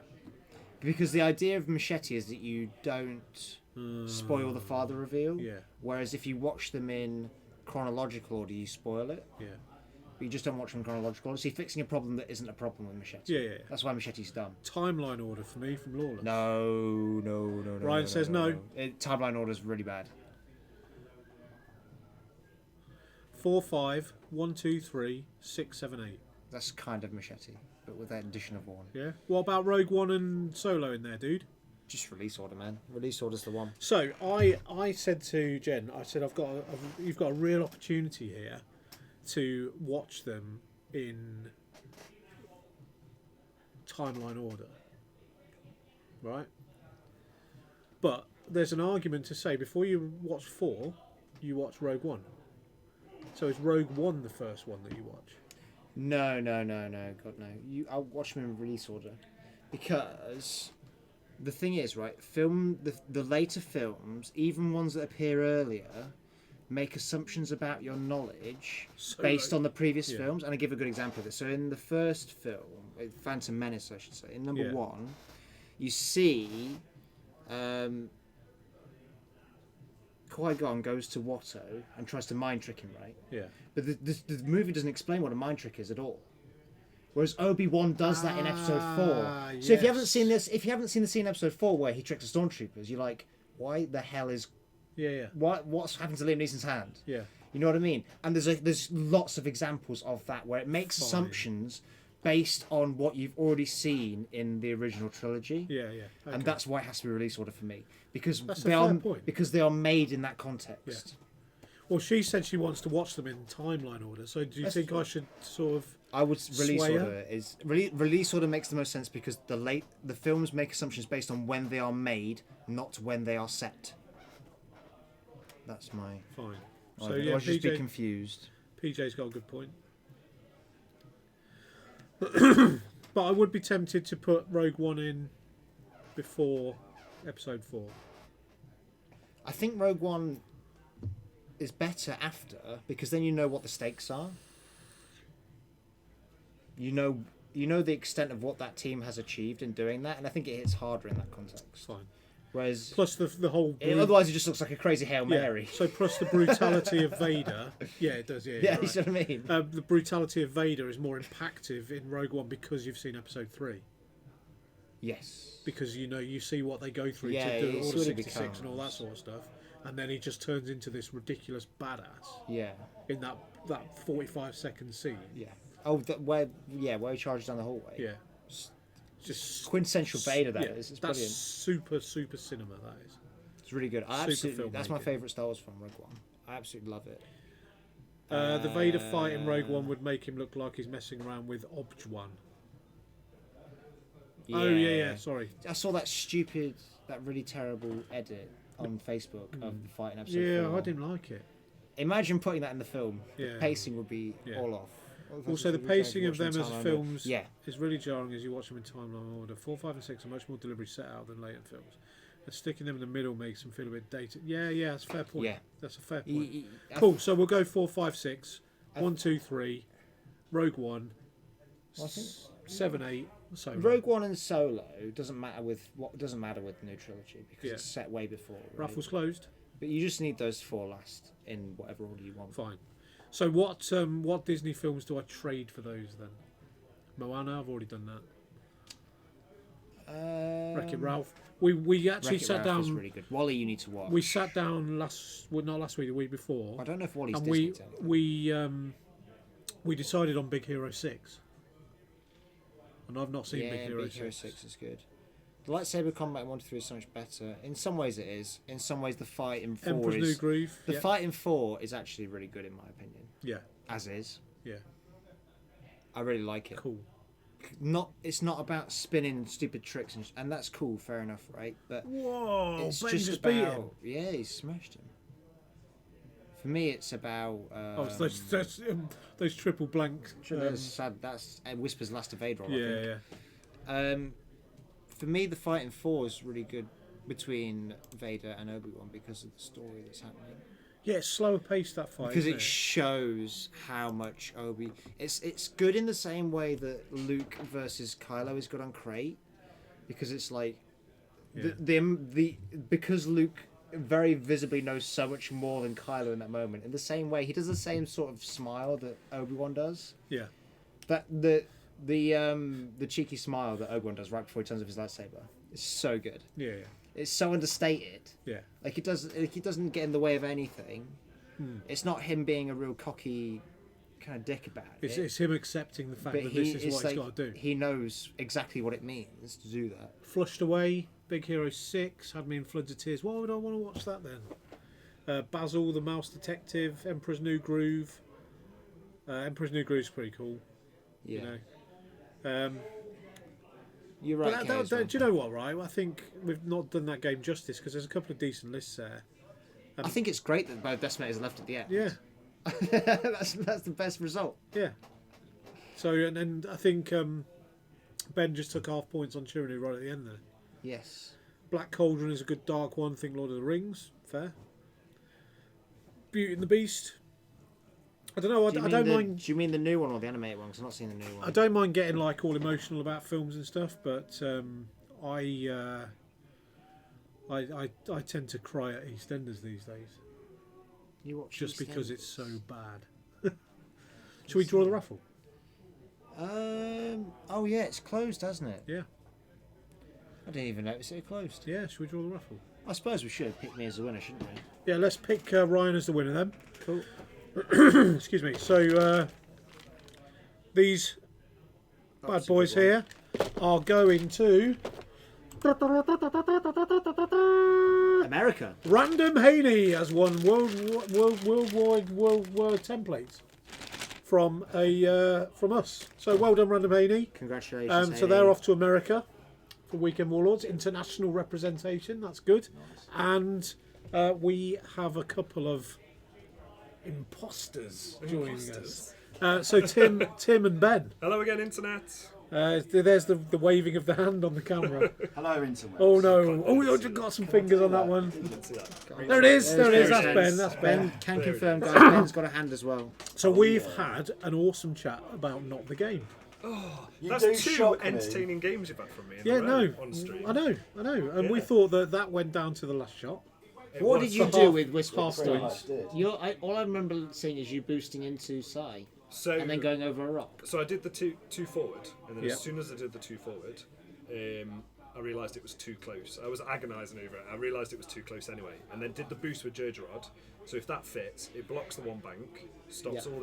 Because the idea of Machete is that you don't spoil the father reveal. Yeah. Whereas if you watch them in chronological order, you spoil it. Yeah. But you just don't watch them in chronological order. So you're fixing a problem that isn't a problem with Machete. Yeah. That's why Machete's done. Timeline order for me from Lawless. No. Ryan says no. Timeline order is really bad. 4, 5, 1, 2, 3, 6, 7, 8. That's kind of Machete, but with that addition of 1. Yeah. What about Rogue One and Solo in there, dude? Just release order, man. Release order's the one. So I said to Jen, I said you've got a real opportunity here to watch them in timeline order, right? But there's an argument to say before you watch 4, you watch Rogue One. So is Rogue One the first one that you watch? No, God no. I'll watch them in release order, because the thing is, right? The later films, even ones that appear earlier, make assumptions about your knowledge based on the previous films. And I give a good example of this. So in the first film, Phantom Menace, I should say, in number 1, you see Qui-Gon goes to Watto and tries to mind trick him, right? Yeah. But the movie doesn't explain what a mind trick is at all. Whereas Obi-Wan does that in episode 4. So if you haven't seen this, if you haven't seen the scene in episode 4 where he tricks the stormtroopers, you're like, why the hell is... Yeah. What's happened to Liam Neeson's hand? Yeah. You know what I mean? And there's lots of examples of that where it makes assumptions based on what you've already seen in the original trilogy. Yeah. Okay. And that's why it has to be release order for me. Because That's they a are fair point. because they are made in that context. Yeah. Well, she said she wants to watch them in timeline order. So do you think I should sort of... I would release Sway order is release order makes the most sense because the films make assumptions based on when they are made, not when they are set. That's my. Fine. So So I should just be confused. PJ's got a good point. But I would be tempted to put Rogue One in before episode 4. I think Rogue One is better after because then you know what the stakes are. You know the extent of what that team has achieved in doing that, and I think it hits harder in that context. Fine. Whereas Plus the whole... otherwise it just looks like a crazy Hail Mary. So plus the brutality of Vader. Yeah, it does. Yeah, Yeah, you're you see what I mean? the brutality of Vader is more impactful in Rogue One because you've seen episode 3. Yes. Because you see what they go through Yeah, to do it all the sort of 66 and all that sort of stuff, and then he just turns into this ridiculous badass Yeah. in that 45-second scene. Yeah. Oh, where he charges down the hallway. Yeah, just Quintessential Vader. That is. It's that's brilliant. super cinema. That is. It's really good. Super That's my filmmaking. favourite Star Wars film, Rogue One. I absolutely love it. The Vader fight in Rogue One would make him look like he's messing around with Obj-One. Oh yeah. Sorry. I saw that really terrible edit on Facebook of the fight in episode 4. I didn't like it. Imagine putting that in the film. Yeah. The pacing would be all off. Also, the pacing of them as films Yeah. is really jarring as you watch them in timeline order. 4, 5, and 6 are much more deliberately set out than later films. And sticking them in the middle makes them feel a bit dated. Yeah, that's a fair point. Yeah. That's a fair point. Cool, so we'll go 4, 5, 6. 1, 2, 3. Rogue One. 7, 8. So Rogue One and Solo doesn't matter with the new trilogy because it's set way before. Right? Raffles closed. But you just need those 4 last in whatever order you want. Fine. So what Disney films do I trade for those then? Moana, I've already done that. Wreck-It Ralph. We actually Wreck-It sat Ralph down. was really good. Wall-E you need to watch. We sat down not last week, the week before. I don't know if Wall-E's and Disney. we decided on Big Hero 6. And I've not seen Big Hero 6 is good. The lightsaber combat in 1 to 3 is so much better. In some ways it is. In some ways the fight in 4 Emperor's New Groove. The fight in 4 is actually really good in my opinion. Yeah. As is. Yeah. I really like it. Cool. It's not about spinning stupid tricks and that's cool, fair enough, right? But whoa, it's Ben just just about beat him. yeah, he smashed him. For me, it's about it's those triple blank. that's Whispers Last of Vader. Yeah. For for me, the fight in 4 is really good between Vader and Obi-Wan because of the story that's happening. Yeah, it's slower paced, that fight. Because isn't it shows how much It's good in the same way that Luke versus Kylo is good on Crate, because it's like because Luke very visibly knows so much more than Kylo in that moment. In the same way, he does the same sort of smile that Obi-Wan does. Yeah. That the cheeky smile that Obi-Wan does right before he turns off his lightsaber is so good. Yeah. It's so understated. Yeah. Like it doesn't get in the way of anything. It's not him being a real cocky kind of dick about it. It's him accepting the fact that this is what he's got to do. He knows exactly what it means to do that. Flushed Away, Big Hero 6, had me in floods of tears. Why would I want to watch that then? Basil, the Mouse Detective, Emperor's New Groove. Emperor's New Groove is pretty cool. Yeah. You know. You're right. But do you know what, right? I think we've not done that game justice because there's a couple of decent lists there. I think it's great that both Decimators are left at the end. Yeah. that's the best result. Yeah. So, and I think Ben just took half points on Tyranny right at the end there. Yes. Black Cauldron is a good dark one. Think Lord of the Rings. Fair. Beauty and the Beast. I don't know. I don't mind. Do you mean the new one or the animated one? Because I've not seen the new one. I don't mind getting like all emotional about films and stuff, but I tend to cry at EastEnders these days. You watch just because EastEnders? it's so bad. Should we draw the raffle? Oh yeah, it's closed, hasn't it? Yeah. I didn't even notice it closed. Yeah. Should we draw the raffle? I suppose we should have picked me as the winner, shouldn't we? Yeah. Let's pick Ryan as the winner then. Cool. Excuse me. So these bad boys here are going to America. Random Haney has won worldwide templates from us. So well done, Random Haney. Congratulations. So they're off to America for Weekend Warlords, international representation. That's good. Nice. And we have a couple of imposters joining us. So Tim and Ben. Hello again, Internet. There's the waving of the hand on the camera. Hello, Internet. Oh no! Oh, we just got some fingers on that one. There it is. There it is. That's Ben. That's Ben. Can confirm, guys. Ben's got a hand as well. So we've had an awesome chat about Not the Game. Oh, You that's do two shock me. entertaining games you've had from me. Yeah, no, on stream. I know, and we thought that went down to the last shot. What did you do with Whisper half Pretty points. much did. All I remember seeing is you boosting into Sai So and then going over a rock. So I did the two forward, and then Yep. as soon as I did the two forward, I realised it was too close. I was agonising over it. I realised it was too close anyway, and then did the boost with Jerjerrod. So if that fits, it blocks the one bank, stops Yep.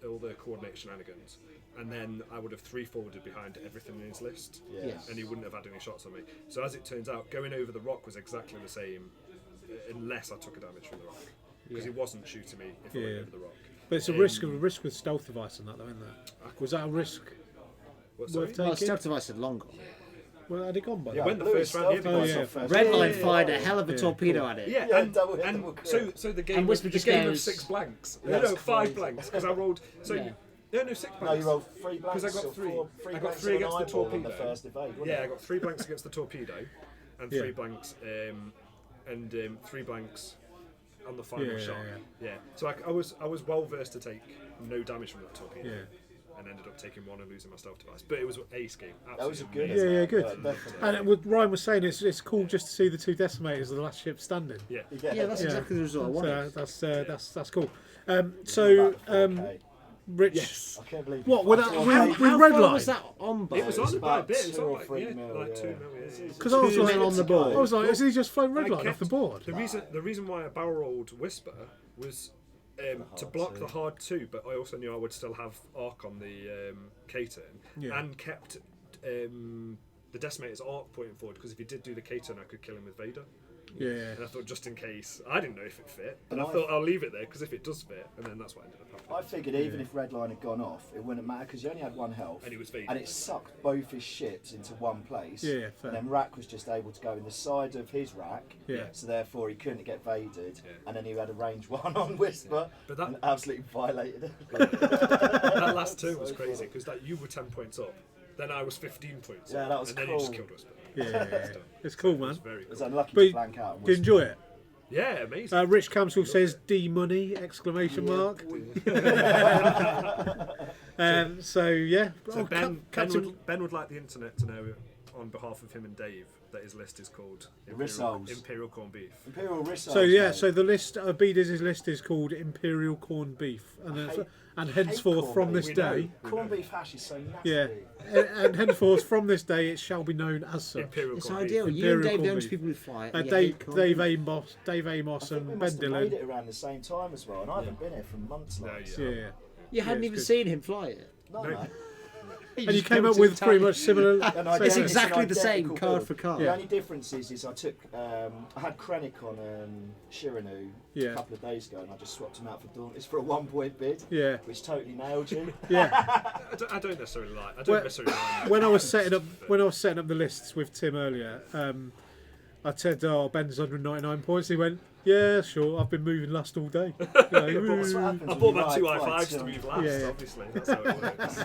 all the coordinate shenanigans, and then I would have three forwarded behind everything in his list, Yes. and he wouldn't have had any shots on me. So as it turns out, going over the rock was exactly the same, unless I took a damage from the rock, because he wasn't shooting me if I went over the rock. But it's a risk with stealth device and that, though, isn't there? Was that a risk What, worth sorry? Well, taking? stealth device had long gone. Well, had it gone by Yeah, then? went the blew first his round, stealth device yeah. off first. Redline yeah, fired yeah. a hell of a torpedo at it. Yeah, Yeah, and, double and so the game Whisper the just game of goes- 6 blanks. That's No, 5 crazy. blanks because I rolled. So Yeah. no, 6 blanks. No, you rolled 3 blanks. Because I got or three. Three I got blanks 3 and an against the eyeball on torpedo. the first evade, wasn't Yeah, it? I got 3 blanks against the torpedo, and Yeah. 3 blanks, and 3 blanks on the final Yeah, shot. yeah. So I was well versed to take no damage from that torpedo. Yeah. And ended up taking 1 and losing my stealth device. But it was an ace game. That was a Absolutely good. amazing. Yeah, good. Definitely. And what Ryan was saying it's cool just to see the 2 decimators of the last ship standing. Yeah. Yeah, that's Yeah. exactly the result I wanted. So that's cool. So Rich, Yes. I can't believe. what with that How with How red far line? was that on by? It was on It's by a about bit. It was 2 on or by 3 yeah, mil, like 2 yeah. mil. Yeah. Because I was 2 like, mil on the board. I was like, is he just flown red I line off kept- the board? The reason why I barrel rolled Whisper was to block the hard 2, but I also knew I would still have arc on the K-turn, Yeah. and kept the Decimator's arc pointing forward, because if he did do the K-turn I could kill him with Vader. Yeah. And I thought, just in case, I didn't know if it fit, and And I I- thought I'll leave it there, because if it does fit, and then that's what ended up happening. I figured even if Redline had gone off, it wouldn't matter because he only had 1 health. And he was Vader. And it sucked both his ships into one place. Yeah, fair. And then Rack was just able to go in the side of his rack. Yeah. So therefore he couldn't get vaded. Yeah. And then he had a range 1 on Whisper. But that- and absolutely violated it. That last turn was crazy, because you were 10 points up, then I was 15 points Yeah, up, that was and then cool. he just killed Whisper. Yeah, it's cool, man. It's very I was cool. unlucky But to blank out. Did you enjoy it? Yeah, amazing. Rich Council says D money exclamation mark. So yeah. So Oh, Captain- Ben would like the internet to know, on behalf of him and Dave, that his list is called Rissoles. Imperial Corned Beef. Imperial Rissoles. So yeah, mate. so the list, B-Diz's list is called Imperial Corned Beef, and henceforth corned from beef. this We know. day, corned beef hash is so nasty. yeah, and henceforth from this day, it shall be known as such. Imperial It's Corned ideal. Beef. You and Imperial Dave, the corned only beef. people who fly it. and you Dave, hate corned Dave beef. Amos, Dave I Amos, think we and Ben must have made Dillon. it around the same time as well, and I haven't been here for months. No, Like, yeah. Yeah, You hadn't it's even good. seen him fly it. no, No. no. and you came up with pretty much similar. And I It's did- exactly an the same, identical card build. for card. The Yeah. only difference is I took I had Krennic on Shiranu Yeah. a couple of days ago, and I just swapped him out for Dauntless for a 1-point bid, Yeah, which totally nailed you. yeah. I don't necessarily like. I don't Well, necessarily like. When I was setting up the lists with Tim earlier, I said, "Oh, Ben's 199 points." He went, "Yeah, sure. I've been moving last all day." You know, That's what woo. happens I when bought you my ride two quite i5s to still. move last. Yeah, yeah. Obviously, that's how it works.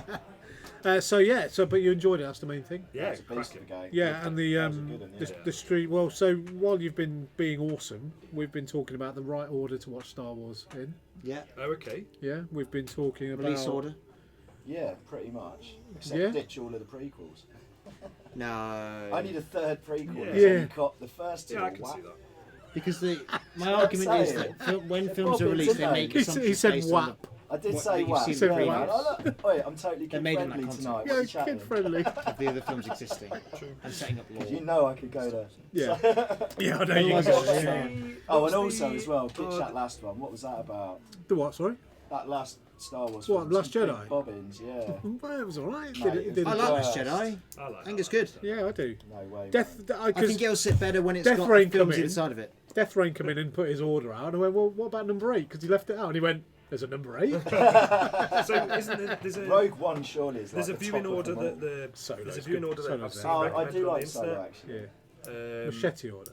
But you enjoyed it. That's the main thing. Yeah, It's a beast of cracking. a game. Yeah, and the That was a good one, yeah. the street. Well, so while you've been being awesome, we've been talking about the right order to watch Star Wars in. Yeah. Oh, okay. Yeah, we've been talking about Release order. Yeah, pretty much. Except Yeah. ditch all of the prequels. No. I need a third prequel. Yeah. Yeah. You got the first two. Yeah, I all can whack. see that. Because my Stop argument is saying that when They're films are bobbins, released, they aren't make they? He assumptions said based on WAP. I did What say you've wow. seen Said Yeah, wow. man. Oh, look. Wait, I'm totally They're kid made in that friendly context. tonight. What Yeah, are you it's chatting? kid friendly. of the other films existing and setting up law. You know I could go there. Yeah, yeah, I know you Otherwise guys. it's Yeah. Oh, What's and also the- as well, ditch oh, that last one. What was that about? The what? Sorry. That last Star Wars. What, film, Last some big Jedi? Bobbins, yeah. Well, it was alright. No, It did I a like job. Last Jedi. I like I think that. it's good. Yeah, I do. No way. I think it'll sit better when it's Death got Rain come films in. inside of it. Death Rain come in and put his order out, and I went, "Well, what about number 8? Because he left it out." And he went, "There's a number 8." So isn't there, there's a Rogue One surely is like there's a the viewing top of order them all. that the Solo's there's a viewing good. order that Solo's I've very seen good. Oh, I recommended do on like the Solo internet. actually. Machete order.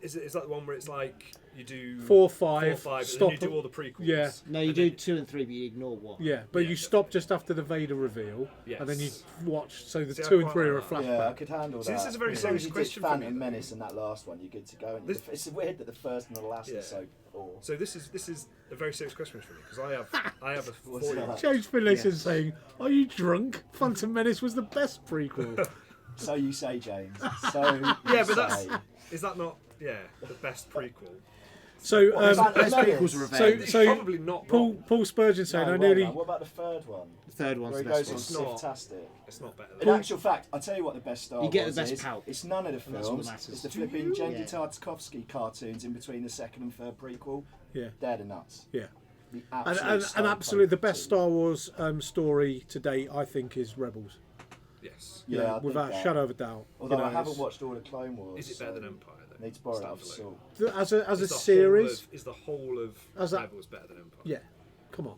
Is that the one where it's like you do 4, 5, 4, 5, stop. and then you do all the prequels? Yeah. No, you do 2 and 3, but you ignore 1. Yeah, but Yeah, you stop just after the Vader reveal, Yes. and then you watch. So the See, I 2 and quite 3 are a like that. flashback. Yeah, I could handle See, that. this is a very As long as serious you did question for me, Phantom though. Menace and that last one, you're good to go. And This- it's weird that the first and the last Yeah. are so poor. So this is a very serious question for me because I have a What's 4-year-old. that? James Finlayson Yes. saying, "Are you drunk? Phantom Menace was the best prequel." So you say, James. So Yeah, you but that's say. is that not the best prequel? So, Phantom Best Menace. prequels are so, revenge. It's so probably not Paul, wrong. Paul Spurgeon saying, No, "I wait, nearly." man, what about the third one? The third one's Where the he best goes one. on It's not. Fantastic. It's not better. In Than actual fact, I'll tell you what the best Star You get Wars the best is. pout. It's none of the And that's what films. matters. It's the Do you? flipping Jenny Yeah. Tartakovsky cartoons in between the second and third prequel. Yeah, They're the nuts. yeah. The And, absolute and absolutely the best Star. Star Wars story to date, I think, is Rebels. yes. Yeah, I think without a that. shadow of a doubt. Although You know, I haven't it's- watched all the Clone Wars. Is it better than so Empire though? Need to borrow it off Standalone. Saul. as a Is the series. is the whole of As a- Rebels better than Empire? Yeah, come on.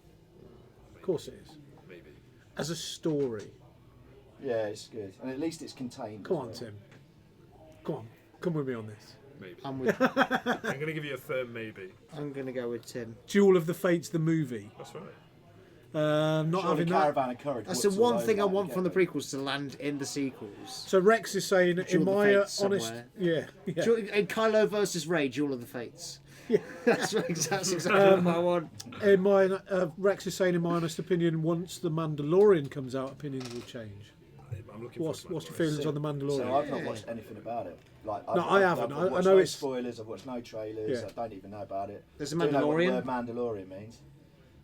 Of course it is. Maybe. As a story, Yeah, it's good, and at least it's contained. come as on, well. Tim. Come on, come with me on this. Maybe. I'm with. I'm going to give you a firm maybe. I'm gonna go with Tim. Duel of the Fates, the movie. That's right. Not Surely having that. Caravan of Courage. That's the whoops all one over thing I that want and from the get it. prequels to land in the sequels. So Rex is saying, Duel in of the my Fates honest, somewhere. yeah. And Kylo versus Rey, Duel of the Fates. Yeah. that's exactly what I want. In my Rex is saying, in my honest opinion, once the Mandalorian comes out, opinions will change. I'm looking What's for your feelings on the Mandalorian? So I've not watched anything about it. Like, No, I haven't. I've I watched know no it's- spoilers. I've watched no trailers. Yeah. I don't even know about it. There's a Do know what the Mandalorian. word Mandalorian means.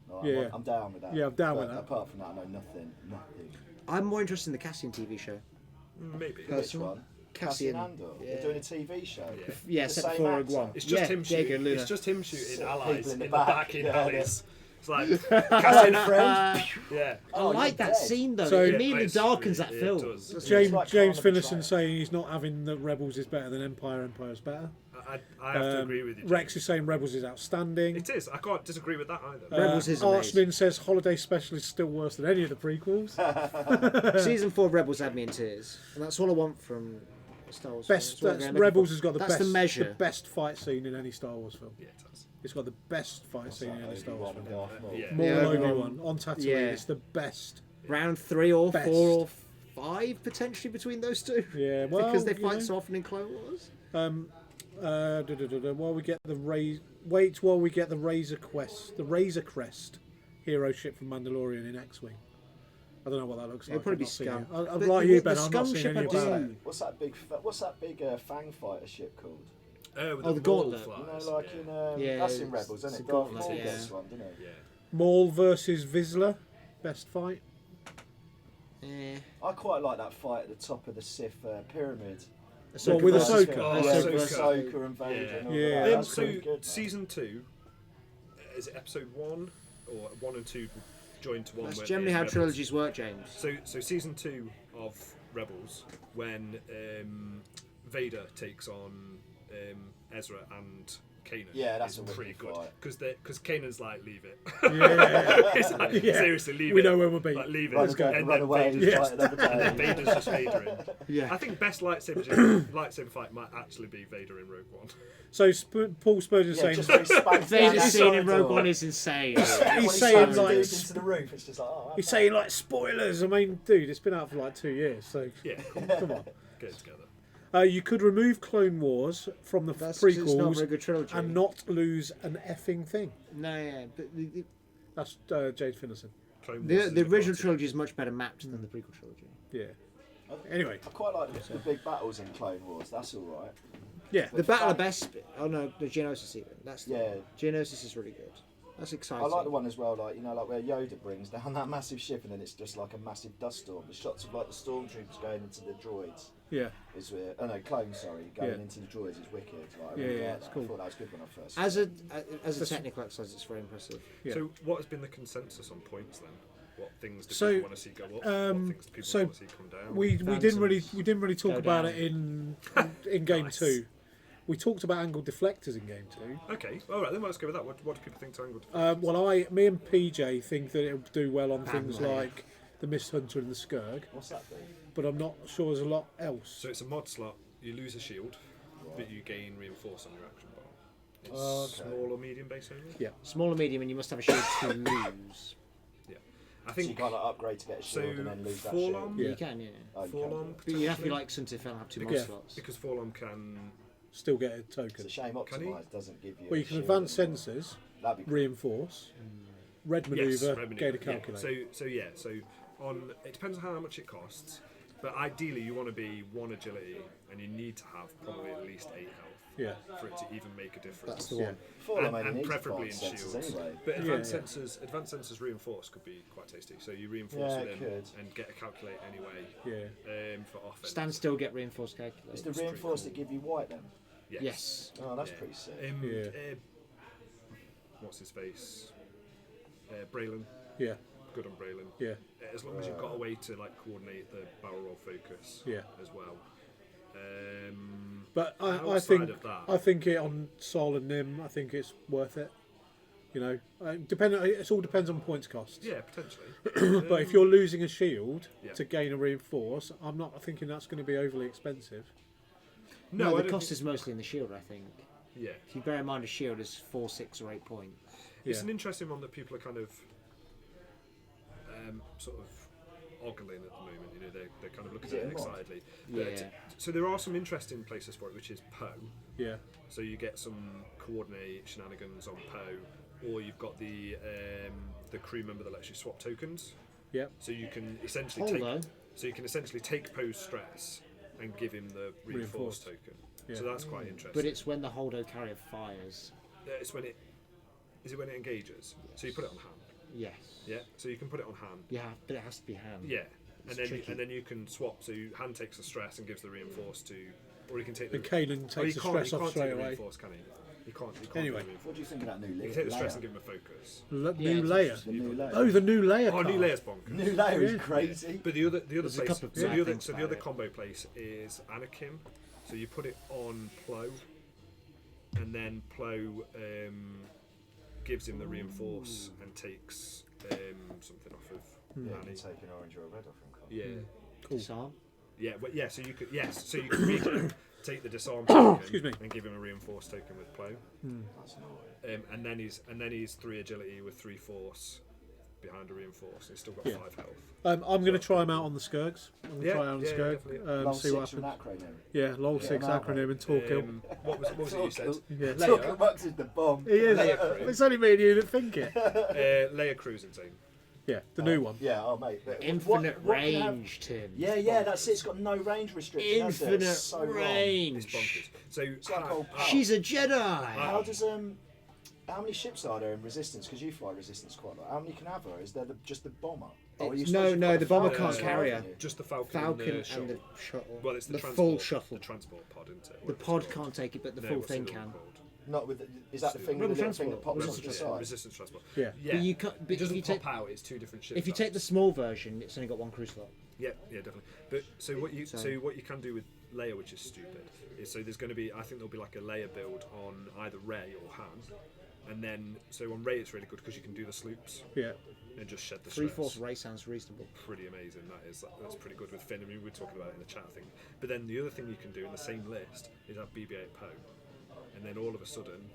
Right, Yeah. I'm down with that. Yeah, I'm down But with that. Apart from that, I know nothing. Nothing. I'm more interested in the Cassian TV show. Maybe. Which Personally, one? Cassian. Andor. Yeah. They're doing a TV show. Yeah. Yeah, The except same for Rogue actor. One. It's just yeah, him Diego shooting. Luna. It's just him shooting People allies in in the the back, back in yeah, alleys. It's like Casting friends. yeah. I Oh, like you're that dead. scene though. So- it Yeah, immediately it's darkens that really- film. it does. It's James like James Carnival Finlayson Trail. saying he's not having that Rebels is better than Empire. Empire's better. I have to agree with you. Rex is saying Rebels is outstanding. It is. I can't disagree with that either. Rebels is amazing. Arseman says Holiday Special is still worse than any of the prequels. Season 4 of Rebels had me in tears, and that's all I want from a Star Wars. Best. film. That's what I'm looking Rebels for. has got the That's best. the measure. The best fight scene in any Star Wars film. Yeah, it does. It's got the best fight scene in any Star Wars film. Yeah. More Yeah, than Obi-Wan. Obi-Wan on Tatooine. Yeah. It's the best. Round 3 or Best. 4 or 5 potentially between those two. Yeah, well, because they you fight know. so often in Clone Wars. While we get the Razor Crest hero ship from Mandalorian in X-wing. I don't know what that looks like. It'll probably be I've not seen Scum. it. I'm But like you, the Ben. I've not Scum seen ship any I about do- it. What's that big Fang Fighter ship called? With Oh, the Gauntlet. You flies, know, like yeah. in Yeah, that's in it's- Rebels, it's isn't a it? Darth Gauntlet, Maul yeah. gets one, doesn't it? Yeah. Maul versus Vizsla. Best fight. I quite like that fight at the top of the Sith pyramid. Well, with versus- Ahsoka. Oh, Yeah, Ahsoka. with Ahsoka and Vader. And all Yeah. that. That's So pretty good, man. season 2, is it episode 1 or 1 and 2 joined to one? That's when generally in how Rebels? trilogies work, James. So season 2 of Rebels, when Vader takes on Ezra and Kanan, Yeah, that's is a wicked pretty good fight. because Kanan's like, leave it. Yeah. It's like, Yeah. seriously, leave We it. know where we'll be. Like, leave it. Run, And run then away. Vader's Fight another and then day. Vader's just Vader in. Yeah. I think best lightsaber fight might actually be Vader in Rogue One. So Paul Spurgeon's Yeah, saying. just when he spanks down Vader's that scene in door. Rogue One is insane. When he He's saying, slams the like, dude into the roof. It's just like, oh, He's saying like spoilers. I mean, dude, it's been out for like 2 years, so Yeah, come on. get it together. You could remove Clone Wars from the That's 'cause it's not a prequels very good trilogy. and not lose an effing thing. No, yeah, but That's James Finnerson. Clone Wars the is original party. trilogy is much better mapped than the prequel trilogy. Yeah. Anyway, I quite like the big battles in Clone Wars. That's all right. yeah. The Battle of Bespin. Oh no, the Geonosis even. That's the Yeah. Geonosis is really good. That's exciting. I like the one as well, like like where Yoda brings down that massive ship, and then it's just like a massive dust storm. The shots of like the stormtroopers going into the droids Yeah. is where clones, sorry, going Yeah. into the droids is wicked. Like, I Yeah, really yeah, like it's that. cool. I thought that was good when I first. As saw a it. as a technical exercise, it's very impressive. Yeah. So, what has been the consensus on points then? What things do So, people want to see go up? What things do people so want to see come down? We didn't really talk Go about down. it in game Nice. 2. We talked about angled deflectors in game 2. Okay, all right, then let's go with that. What do people think to angled? Me and PJ think that it'll do well on things Bandwagon. like the Mist Hunter and the Skurg, What's that thing? but I'm not sure there's a lot else. So it's a mod slot. You lose a shield, but you gain reinforce on your action bar. It's Oh, okay. small or medium base only. Yeah. Small and medium, and you must have a shield to lose. I So you think can't like, upgrade to get a so. shield and then lose that Fall shield. on, Yeah. You can, yeah. Oh, you fall can. on, But you have to be potentially. like Suntiff and have 2 mod Yeah. slots. Because fall on can. Still get a It's token. a shame Can he? optimize doesn't give you. Well, a you can shield advance anymore. sensors, That'd be cool. reinforce, red maneuver, Yes, red gain a maneuver, calculator. yeah. So on it depends on how much it costs, but ideally you want to be 1 agility and you need to have probably at least 8 health Yeah. for it to even make a difference. That's the Yeah. one. Fall on only and needs preferably in advanced sensors shields. anyway. But Yeah, advanced sensors reinforced could be quite tasty. So you reinforce Yeah, with it them could. and get a calculate anyway Yeah. for offense. Stand still, get reinforced Is calculator. the pretty reinforced cool. that give you white then? Yes. Oh, that's Yeah. pretty sick. Yeah. What's his face? Braylon. Yeah. Good on Braylon. Yeah. As long as you've got a way to like coordinate the barrel roll focus Yeah. as well. But I Outside think of that- I think it on Sol and Nim. I think it's worth it. You know, it all depends on points costs. Yeah, potentially. But if you're losing a shield Yeah. to gain a reinforce, I'm not thinking that's going to be overly expensive. No, I the don't cost think- is mostly in the shield, I think. Yeah, If you bear in mind a shield is 4, 6, or 8 points. it's Yeah. an interesting one that people are kind of sort of ogling at the moment. You know, they're kind of looking Is at it it a mod? excitedly. Yeah. But, so there are some interesting places for it, which is Poe. Yeah. So you get some coordinate shenanigans on Poe, or you've got the crew member that lets you swap tokens. Yeah. So you can essentially Although, take Poe's stress and give him the reinforced token. Yeah. So that's quite interesting. but it's when the Holdo carrier fires. It's when it engages. So you put it on hand. Yes. Yeah. So you can put it on hand. Yeah, but it has to be hand. Yeah. It's And tricky. then you can swap. So hand takes the stress and gives the reinforce to, or he can take the. And Kanan oh, he takes the can't- stress he off can't straight take the away. reinforce, can he? He can't. Anyway. do the reinforce. What do you think of that new You layer? can take the stress and give him a focus. New Yeah, layer. The new layer. Oh, the new layer. Oh, new card. layer's bonkers. New layer is Yeah. crazy. But the other There's a place, couple of so bad the other things so the about other it. combo place is Anakin. So you put it on Plo, and then Plo gives him the reinforce and takes something off of Yeah, Annie. you take an orange or a red off him. can't Yeah, Cool. Disarm. yeah, but yeah. So you could take the disarm token Excuse me. and give him a reinforced token with Plo, you? That's annoying. and then he's 3 agility with 3 force, behind a reinforce. He's still got Yeah. 5 health. I'm going to try him out on the Skirgs. I'm going to try out on the Skirg. definitely. Long See what 6 with happens. an acronym. Yeah, LOL 6 Yeah, acronym and Torquil. What was it you said? Yeah. Leia. Talk is the bomb. He is. Leia crew. It's only me and you that think it. Leia cruising team. Yeah, the new one. Yeah, oh mate. But Infinite what can you have- range, Tim. Yeah, that's it. It's got no range restriction. has it? Infinite It's so wrong. It's range. bonkers. So It's like old pal. She's a Jedi. How does how many ships are there in Resistance? Because you fly Resistance quite a lot. How many can have her? Is there just the bomber? Or are you No, supposed to no, fly the bomber can't as well, carry haven't her. you? just the Falcon, Falcon and the shuttle. and the shuttle. Well, it's the, the transport, full shuttle. The transport pod, isn't it? The Whatever pod it's called. can't take it, but the No, full what's thing the other can. one called? Not with. Is that the thing? Rebel The little thing that transport. pops off to the side. Resistance transport. Yeah. Yeah. But you can't. But It doesn't if you take pop out. It's 2 different ships. if you take the small version, it's only got 1 crew slot. Yeah, definitely. But so what you So- what you can do with Leia, which is stupid, is so there's going to be, I think there'll be like a Leia build on either Rey or Han, and then so on Rey it's really good because you can do the sloops Yeah. and just shed the 3/4 stress. Ray sounds reasonable. Pretty amazing. That's pretty good with Finn. I mean, we were talking about it in the chat, I think. But then the other thing you can do in the same list is have BB-8 Poe, and then all of a sudden,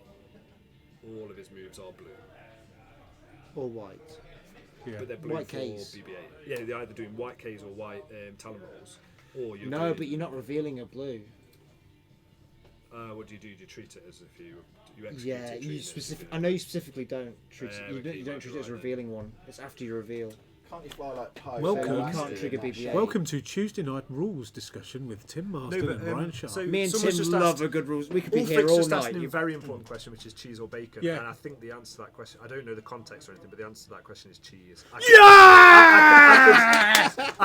all of his moves are blue. Or white. Yeah. But they're blue White for Ks. BB-8. Yeah, they're either doing white Ks or white Talon rolls, or you're No, doing, but you're not revealing a blue. what do? You treat it as if you execute Yeah, it, you treat it as specific. if I know you specifically don't treat it. You okay, don't, you you don't might treat be it as a right revealing one. It's after you reveal. Can't you fly like Poe? Welcome. So You nasty can't in trigger that BB-8. shape? Welcome to Tuesday night rules discussion with Tim Marsden and Ryan Sharp. so- Me and Someone's Tim just love asked- a good rules. We could be Ulfric's here all just night. asked a You- very important question, which is cheese or bacon. Yeah. And I think the answer to that question, I don't know the context or anything, but the answer to that question is cheese.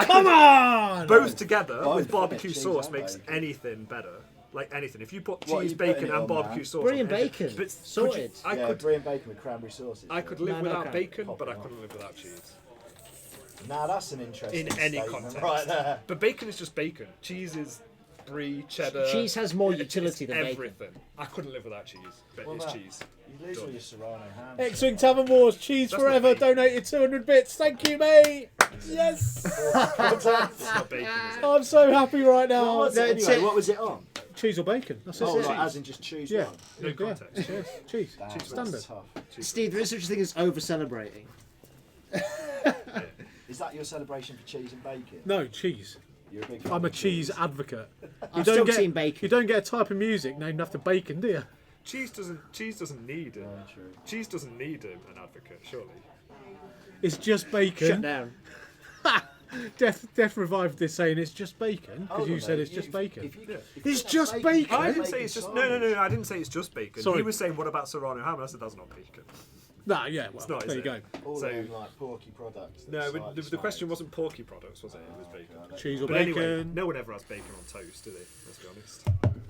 Come on! Both together Both, with innit? barbecue Cheese sauce and makes bacon. anything better. Like anything. If you put What are cheese, you putting bacon, it and on, barbecue man? sauce, Brilliant on anything- bacon. but Sorted. I Yeah, could, brie and bacon with cranberry sauces. I could live No, without can't. bacon, Pop but I it couldn't live without cheese. Now that's an interesting In any statement context. right there. But bacon is just bacon. Cheese is brie, cheddar. Cheese has more it's utility than bacon. everything. I couldn't live without cheese, but What it's about- cheese. You lose all your Serrano ham. X-Wing Tavern Wars, cheese That's forever, not bacon. donated 200 bits. Thank you, mate. Yes. It's not bacon, is it? I'm so happy right What now. was it it's anyway? it. What was it on? Cheese or bacon? That's it. Oh, Cheese. like, as in just choose Yeah. one. No Yeah. context. Yes. Cheese. Damn, Cheese that's standard. tough. Steve, there is such a thing as over celebrating. Is that your celebration for cheese and bacon? No, cheese. You're a big fan I'm a of cheese advocate. I'm still team You bacon. don't get a type of music named after bacon, do you? Cheese doesn't need it. Very true. Cheese doesn't need an advocate, surely. It's just bacon. Shut down. Death revived this saying it's just bacon because Hold you on, said mate. it's just bacon. If you It's have just you bacon. can I have didn't say bacon it's just sandwich. no. I didn't say it's just bacon. Sorry. He was saying what about Serrano ham? And I said that's not bacon. Nah, yeah, well, not, there is you it? go. All So- of them like porky products. that No, are but slightly the question smoked. wasn't porky products, was it? It was bacon. Cheese or But bacon. anyway, no one ever has bacon on toast, do they? Let's be honest.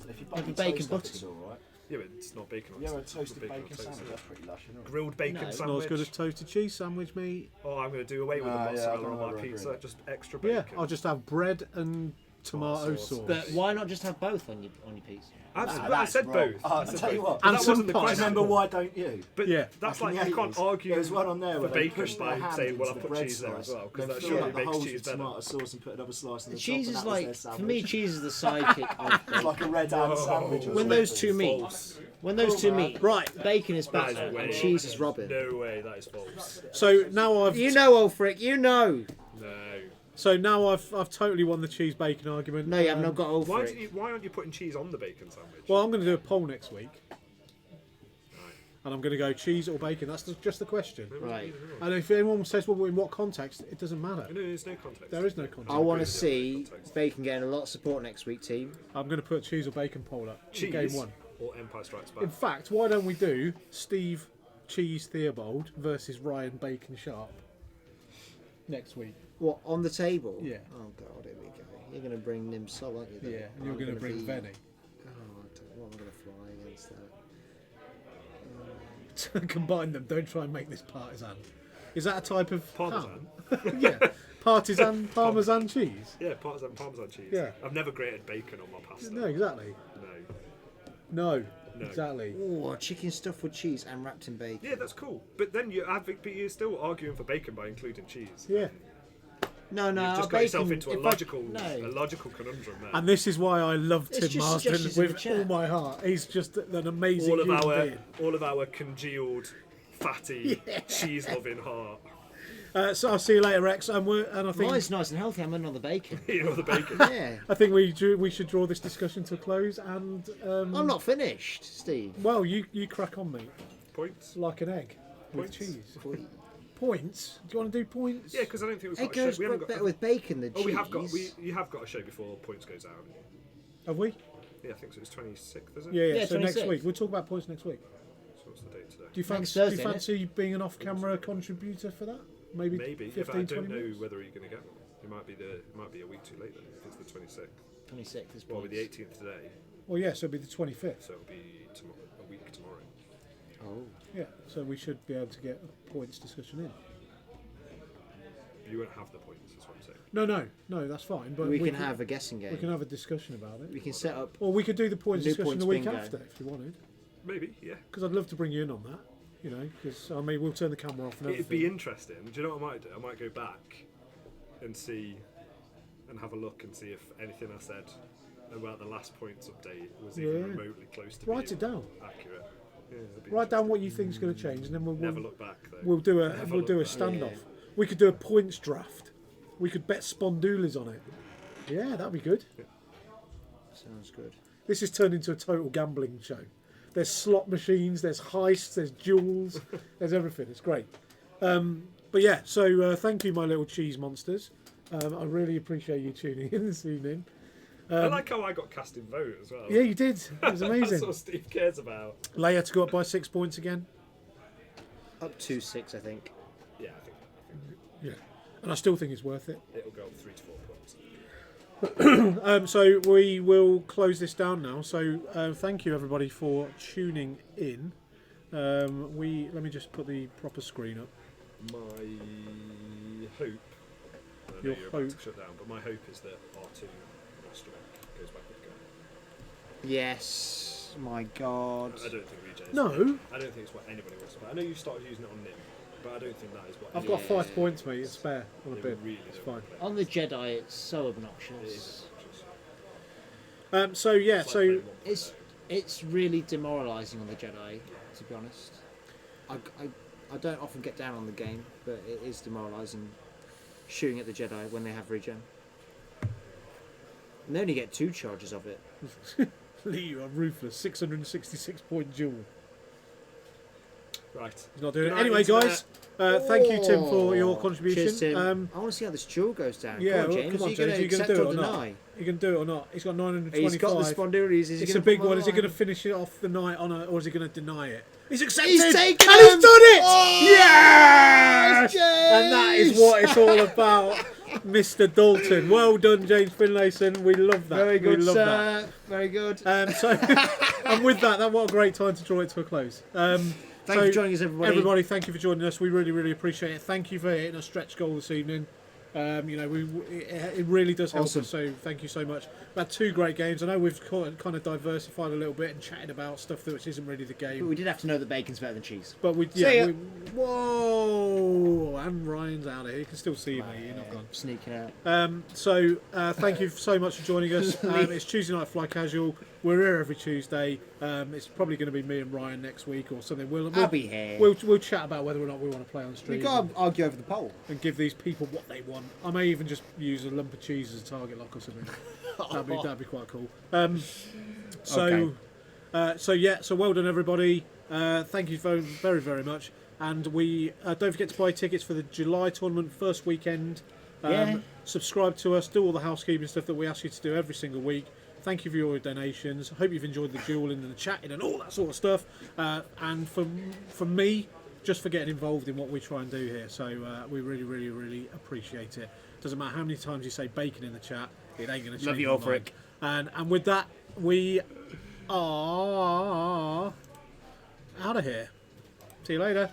If you Like bake a bacon toast up, butty. it's alright. Yeah, but it's not bacon on You have a toast. toasted Bacon on bacon toast, sandwich, is it? that's pretty lush, isn't it? Grilled bacon No. It's Not sandwich. as good as toasted cheese sandwich, mate. Oh, I'm going to do away with the Ah, yeah, I mozzarella don't on know my whether I pizza. agree. Just extra Yeah, bacon. I'll just have bread and tomato sauce. sauce. But why not just have both on your piece? I that's said wrong. both. Oh, I I'll said tell you both. what. But And that some wasn't the pineapple. question. Remember why don't you? But Yeah. that's Back in like the you can't 80s, argue there was one on there for where they bacon pushed their by hand saying, well, I'll into the put bread cheese there as slice, well, because then that filled surely up the makes holes cheese with better. tomato sauce and put another slice on the top, Cheese and is that was their like, for sandwich. me, cheese is the sidekick of It's bacon. like a red hand sandwich. or When something. those two meet, False. when those two meet, Right. bacon is That is Batman way. and cheese is Robin. No way, that is false. So now I've You know, Ulfric, you know. No. I've totally won the cheese bacon argument. No, you have not got Why, Ulfric. why aren't you putting cheese on the bacon sandwich? Well, I'm going to do a poll next week, and I'm going to go cheese or bacon. That's just the question. Right. And if anyone says, well, in what context, it doesn't matter. No, there's no context. There is no context. I want to see bacon getting a lot of support next week, team. I'm going to put cheese or bacon poll up. in Cheese Game 1. or Empire Strikes In Back. fact, why don't we do Steve Cheese Theobald versus Ryan Bacon Sharp next week? What, on the table? Yeah. Oh, God, here we go. You're going to bring Nim Sol, aren't you? then? Yeah, and you're I'm going to gonna bring be- Venny. Oh, I don't know what I'm going to fly against that. Combine them. Don't try and make this partisan. Is that a type of Parmesan. ham? Yeah, partisan parmesan cheese. Yeah, Parmesan cheese. Yeah. I've never grated bacon on my pasta. No, exactly. No. No, exactly. Oh, chicken stuffed with cheese and wrapped in bacon. Yeah, that's cool. But then you're still arguing for bacon by including cheese. Yeah. No, no, You've just got bacon, yourself into a if I- logical conundrum there. And this is why I love It's Tim just Marsden suggestions in the with chat. all my heart. He's just an amazing all human being. of our congealed, fatty, cheese-loving heart. So I'll see you later, Rex. And I think Mine's nice and healthy. I'm in on the bacon. You know the bacon. Yeah. I think we should draw this discussion to a close. And I'm not finished, Steve. well, you crack on, mate, Points. like an egg with Points. cheese. Points? Do you want to do points? Yeah, because I don't think we've It got a show. goes We haven't better got. with bacon than Oh, cheese. we have got. You have got a show before points goes out. Have we? Yeah, I think so. It's 26th, isn't it? Yeah. Yeah, So next 26. week we'll talk about points next week. So what's the date today? Do you Next fancy, Thursday, being an off-camera contributor for that? Maybe. Maybe. 15, If I 20 don't know minutes? whether you're going to get one. It might be a week too late then. If it's the 26th. 26th is Well, points. with the 18th today, Well, yeah. So it'll be the 25th. so it'll be a week tomorrow. Oh. Yeah. So we should be able to get a points discussion in. You won't have the points. That's what I'm saying. No. That's fine. But we can have a guessing game. We can have a discussion about it. We can set up. Or we could do the points New discussion points the week bingo. after if you wanted. Maybe, yeah. Because I'd love to bring you in on that. You know, because I mean we'll turn the camera off and It'd everything. be interesting. Do you know what I might do? I might go back and see and have a look and see if anything I said about the last points update was even Yeah. remotely close to Write being it down. accurate. Yeah, it'd be Write down interesting. what you think's going to change, and then Never we'll look back though. we'll do a Never we'll do a look back. standoff. Yeah. We could do a points draft. We could bet spondoolies on it. Yeah, that'd be good. Sounds good. This has turned into a total gambling show. There's slot machines, there's heists, there's duels, there's everything. It's great. But yeah, so thank you, my little cheese monsters. I really appreciate you tuning in this evening. I like how I got cast in vote as well. Yeah, you did. It was That's amazing. what Steve cares about. Leia to go up by 6 points again. Up to 6, I think. Yeah, I think Yeah, and I still think it's worth it. it'll go up 3 to 4 points. So we will close this down now. So thank you everybody for tuning in. Let me just put the proper screen up. My hope. I know Your you're about hope. to shut down, but my hope is that R2 Nostromek goes back with go. Yes. My God. I don't think regen is. No. I don't think it's what anybody wants to play. I know you started using it on Nim, but I don't think that is what. I've got anyone 5 points, mate. It's spare on a They bid. really It's don't fine. want to play. On the Jedi, it's so It obnoxious. is obnoxious. So yeah, It's like so playing 1.0. It's really demoralising on the Jedi, to be honest. I don't often get down on the game, but it is demoralising shooting at the Jedi when they have regen. And they only get 2 charges of it. Lee, you are ruthless. 666 point duel. Right. He's not doing Good it. night, Anyway, Internet. guys, thank you, Tim, for your contribution. Cheers, Tim. I want to see how this duel goes down. Yeah, come on, well, James. come on, Are you James. going Are to you going accept to do it or or not? deny? You can do it or not? He's got 925. He's got the spondoolies. Is he It's gonna a big put them one. Is he on? going to finish it off the night on or is he going to deny it? He's accepted. He's taken and he's them! done it. Oh, yes! James! And that is what it's all about, Mr. Dalton. Well done, James Finlayson. We love that. Very good, we love sir. Very good. that. So, and with that, what a great time to draw it to a close. Thank you for joining us, everybody. Everybody, thank you for joining us. We really, really appreciate it. Thank you for hitting a stretch goal this evening. It really does help Awesome. us. So thank you so much. We've had 2 great games. I know we've kind of diversified a little bit and chatted about stuff that which isn't really the But game. we did have to know that bacon's better than cheese. But we, See ya. yeah, whoa! And Ryan's out of here. You can still see me. You're not gone. Sneaking out. Thank you so much for joining us. It's Tuesday Night Fly Casual. We're here every Tuesday. It's probably going to be me and Ryan next week or something. I'll be here. We'll chat about whether or not we want to play on We stream can't argue over the poll. and give these people what they want. I may even just use a lump of cheese as a target lock or something. That'd be quite cool. So well done everybody. Thank you very, very, very much. And we don't forget to buy tickets for the July tournament first weekend. Yeah. Subscribe to us. Do all the housekeeping stuff that we ask you to do every single week. Thank you for your donations. Hope you've enjoyed the dueling and the chatting and all that sort of stuff. And from me, just for getting involved in what we try and do here. So we really, really, really appreciate it. Doesn't matter how many times you say bacon in the chat, it ain't going to change. Love you my all for mind. it. And with that, we are out of here. See you later.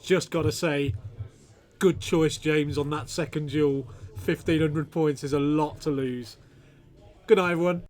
Just got to say, good choice, James, on that second duel. 1,500 points is a lot to lose. Good night, everyone.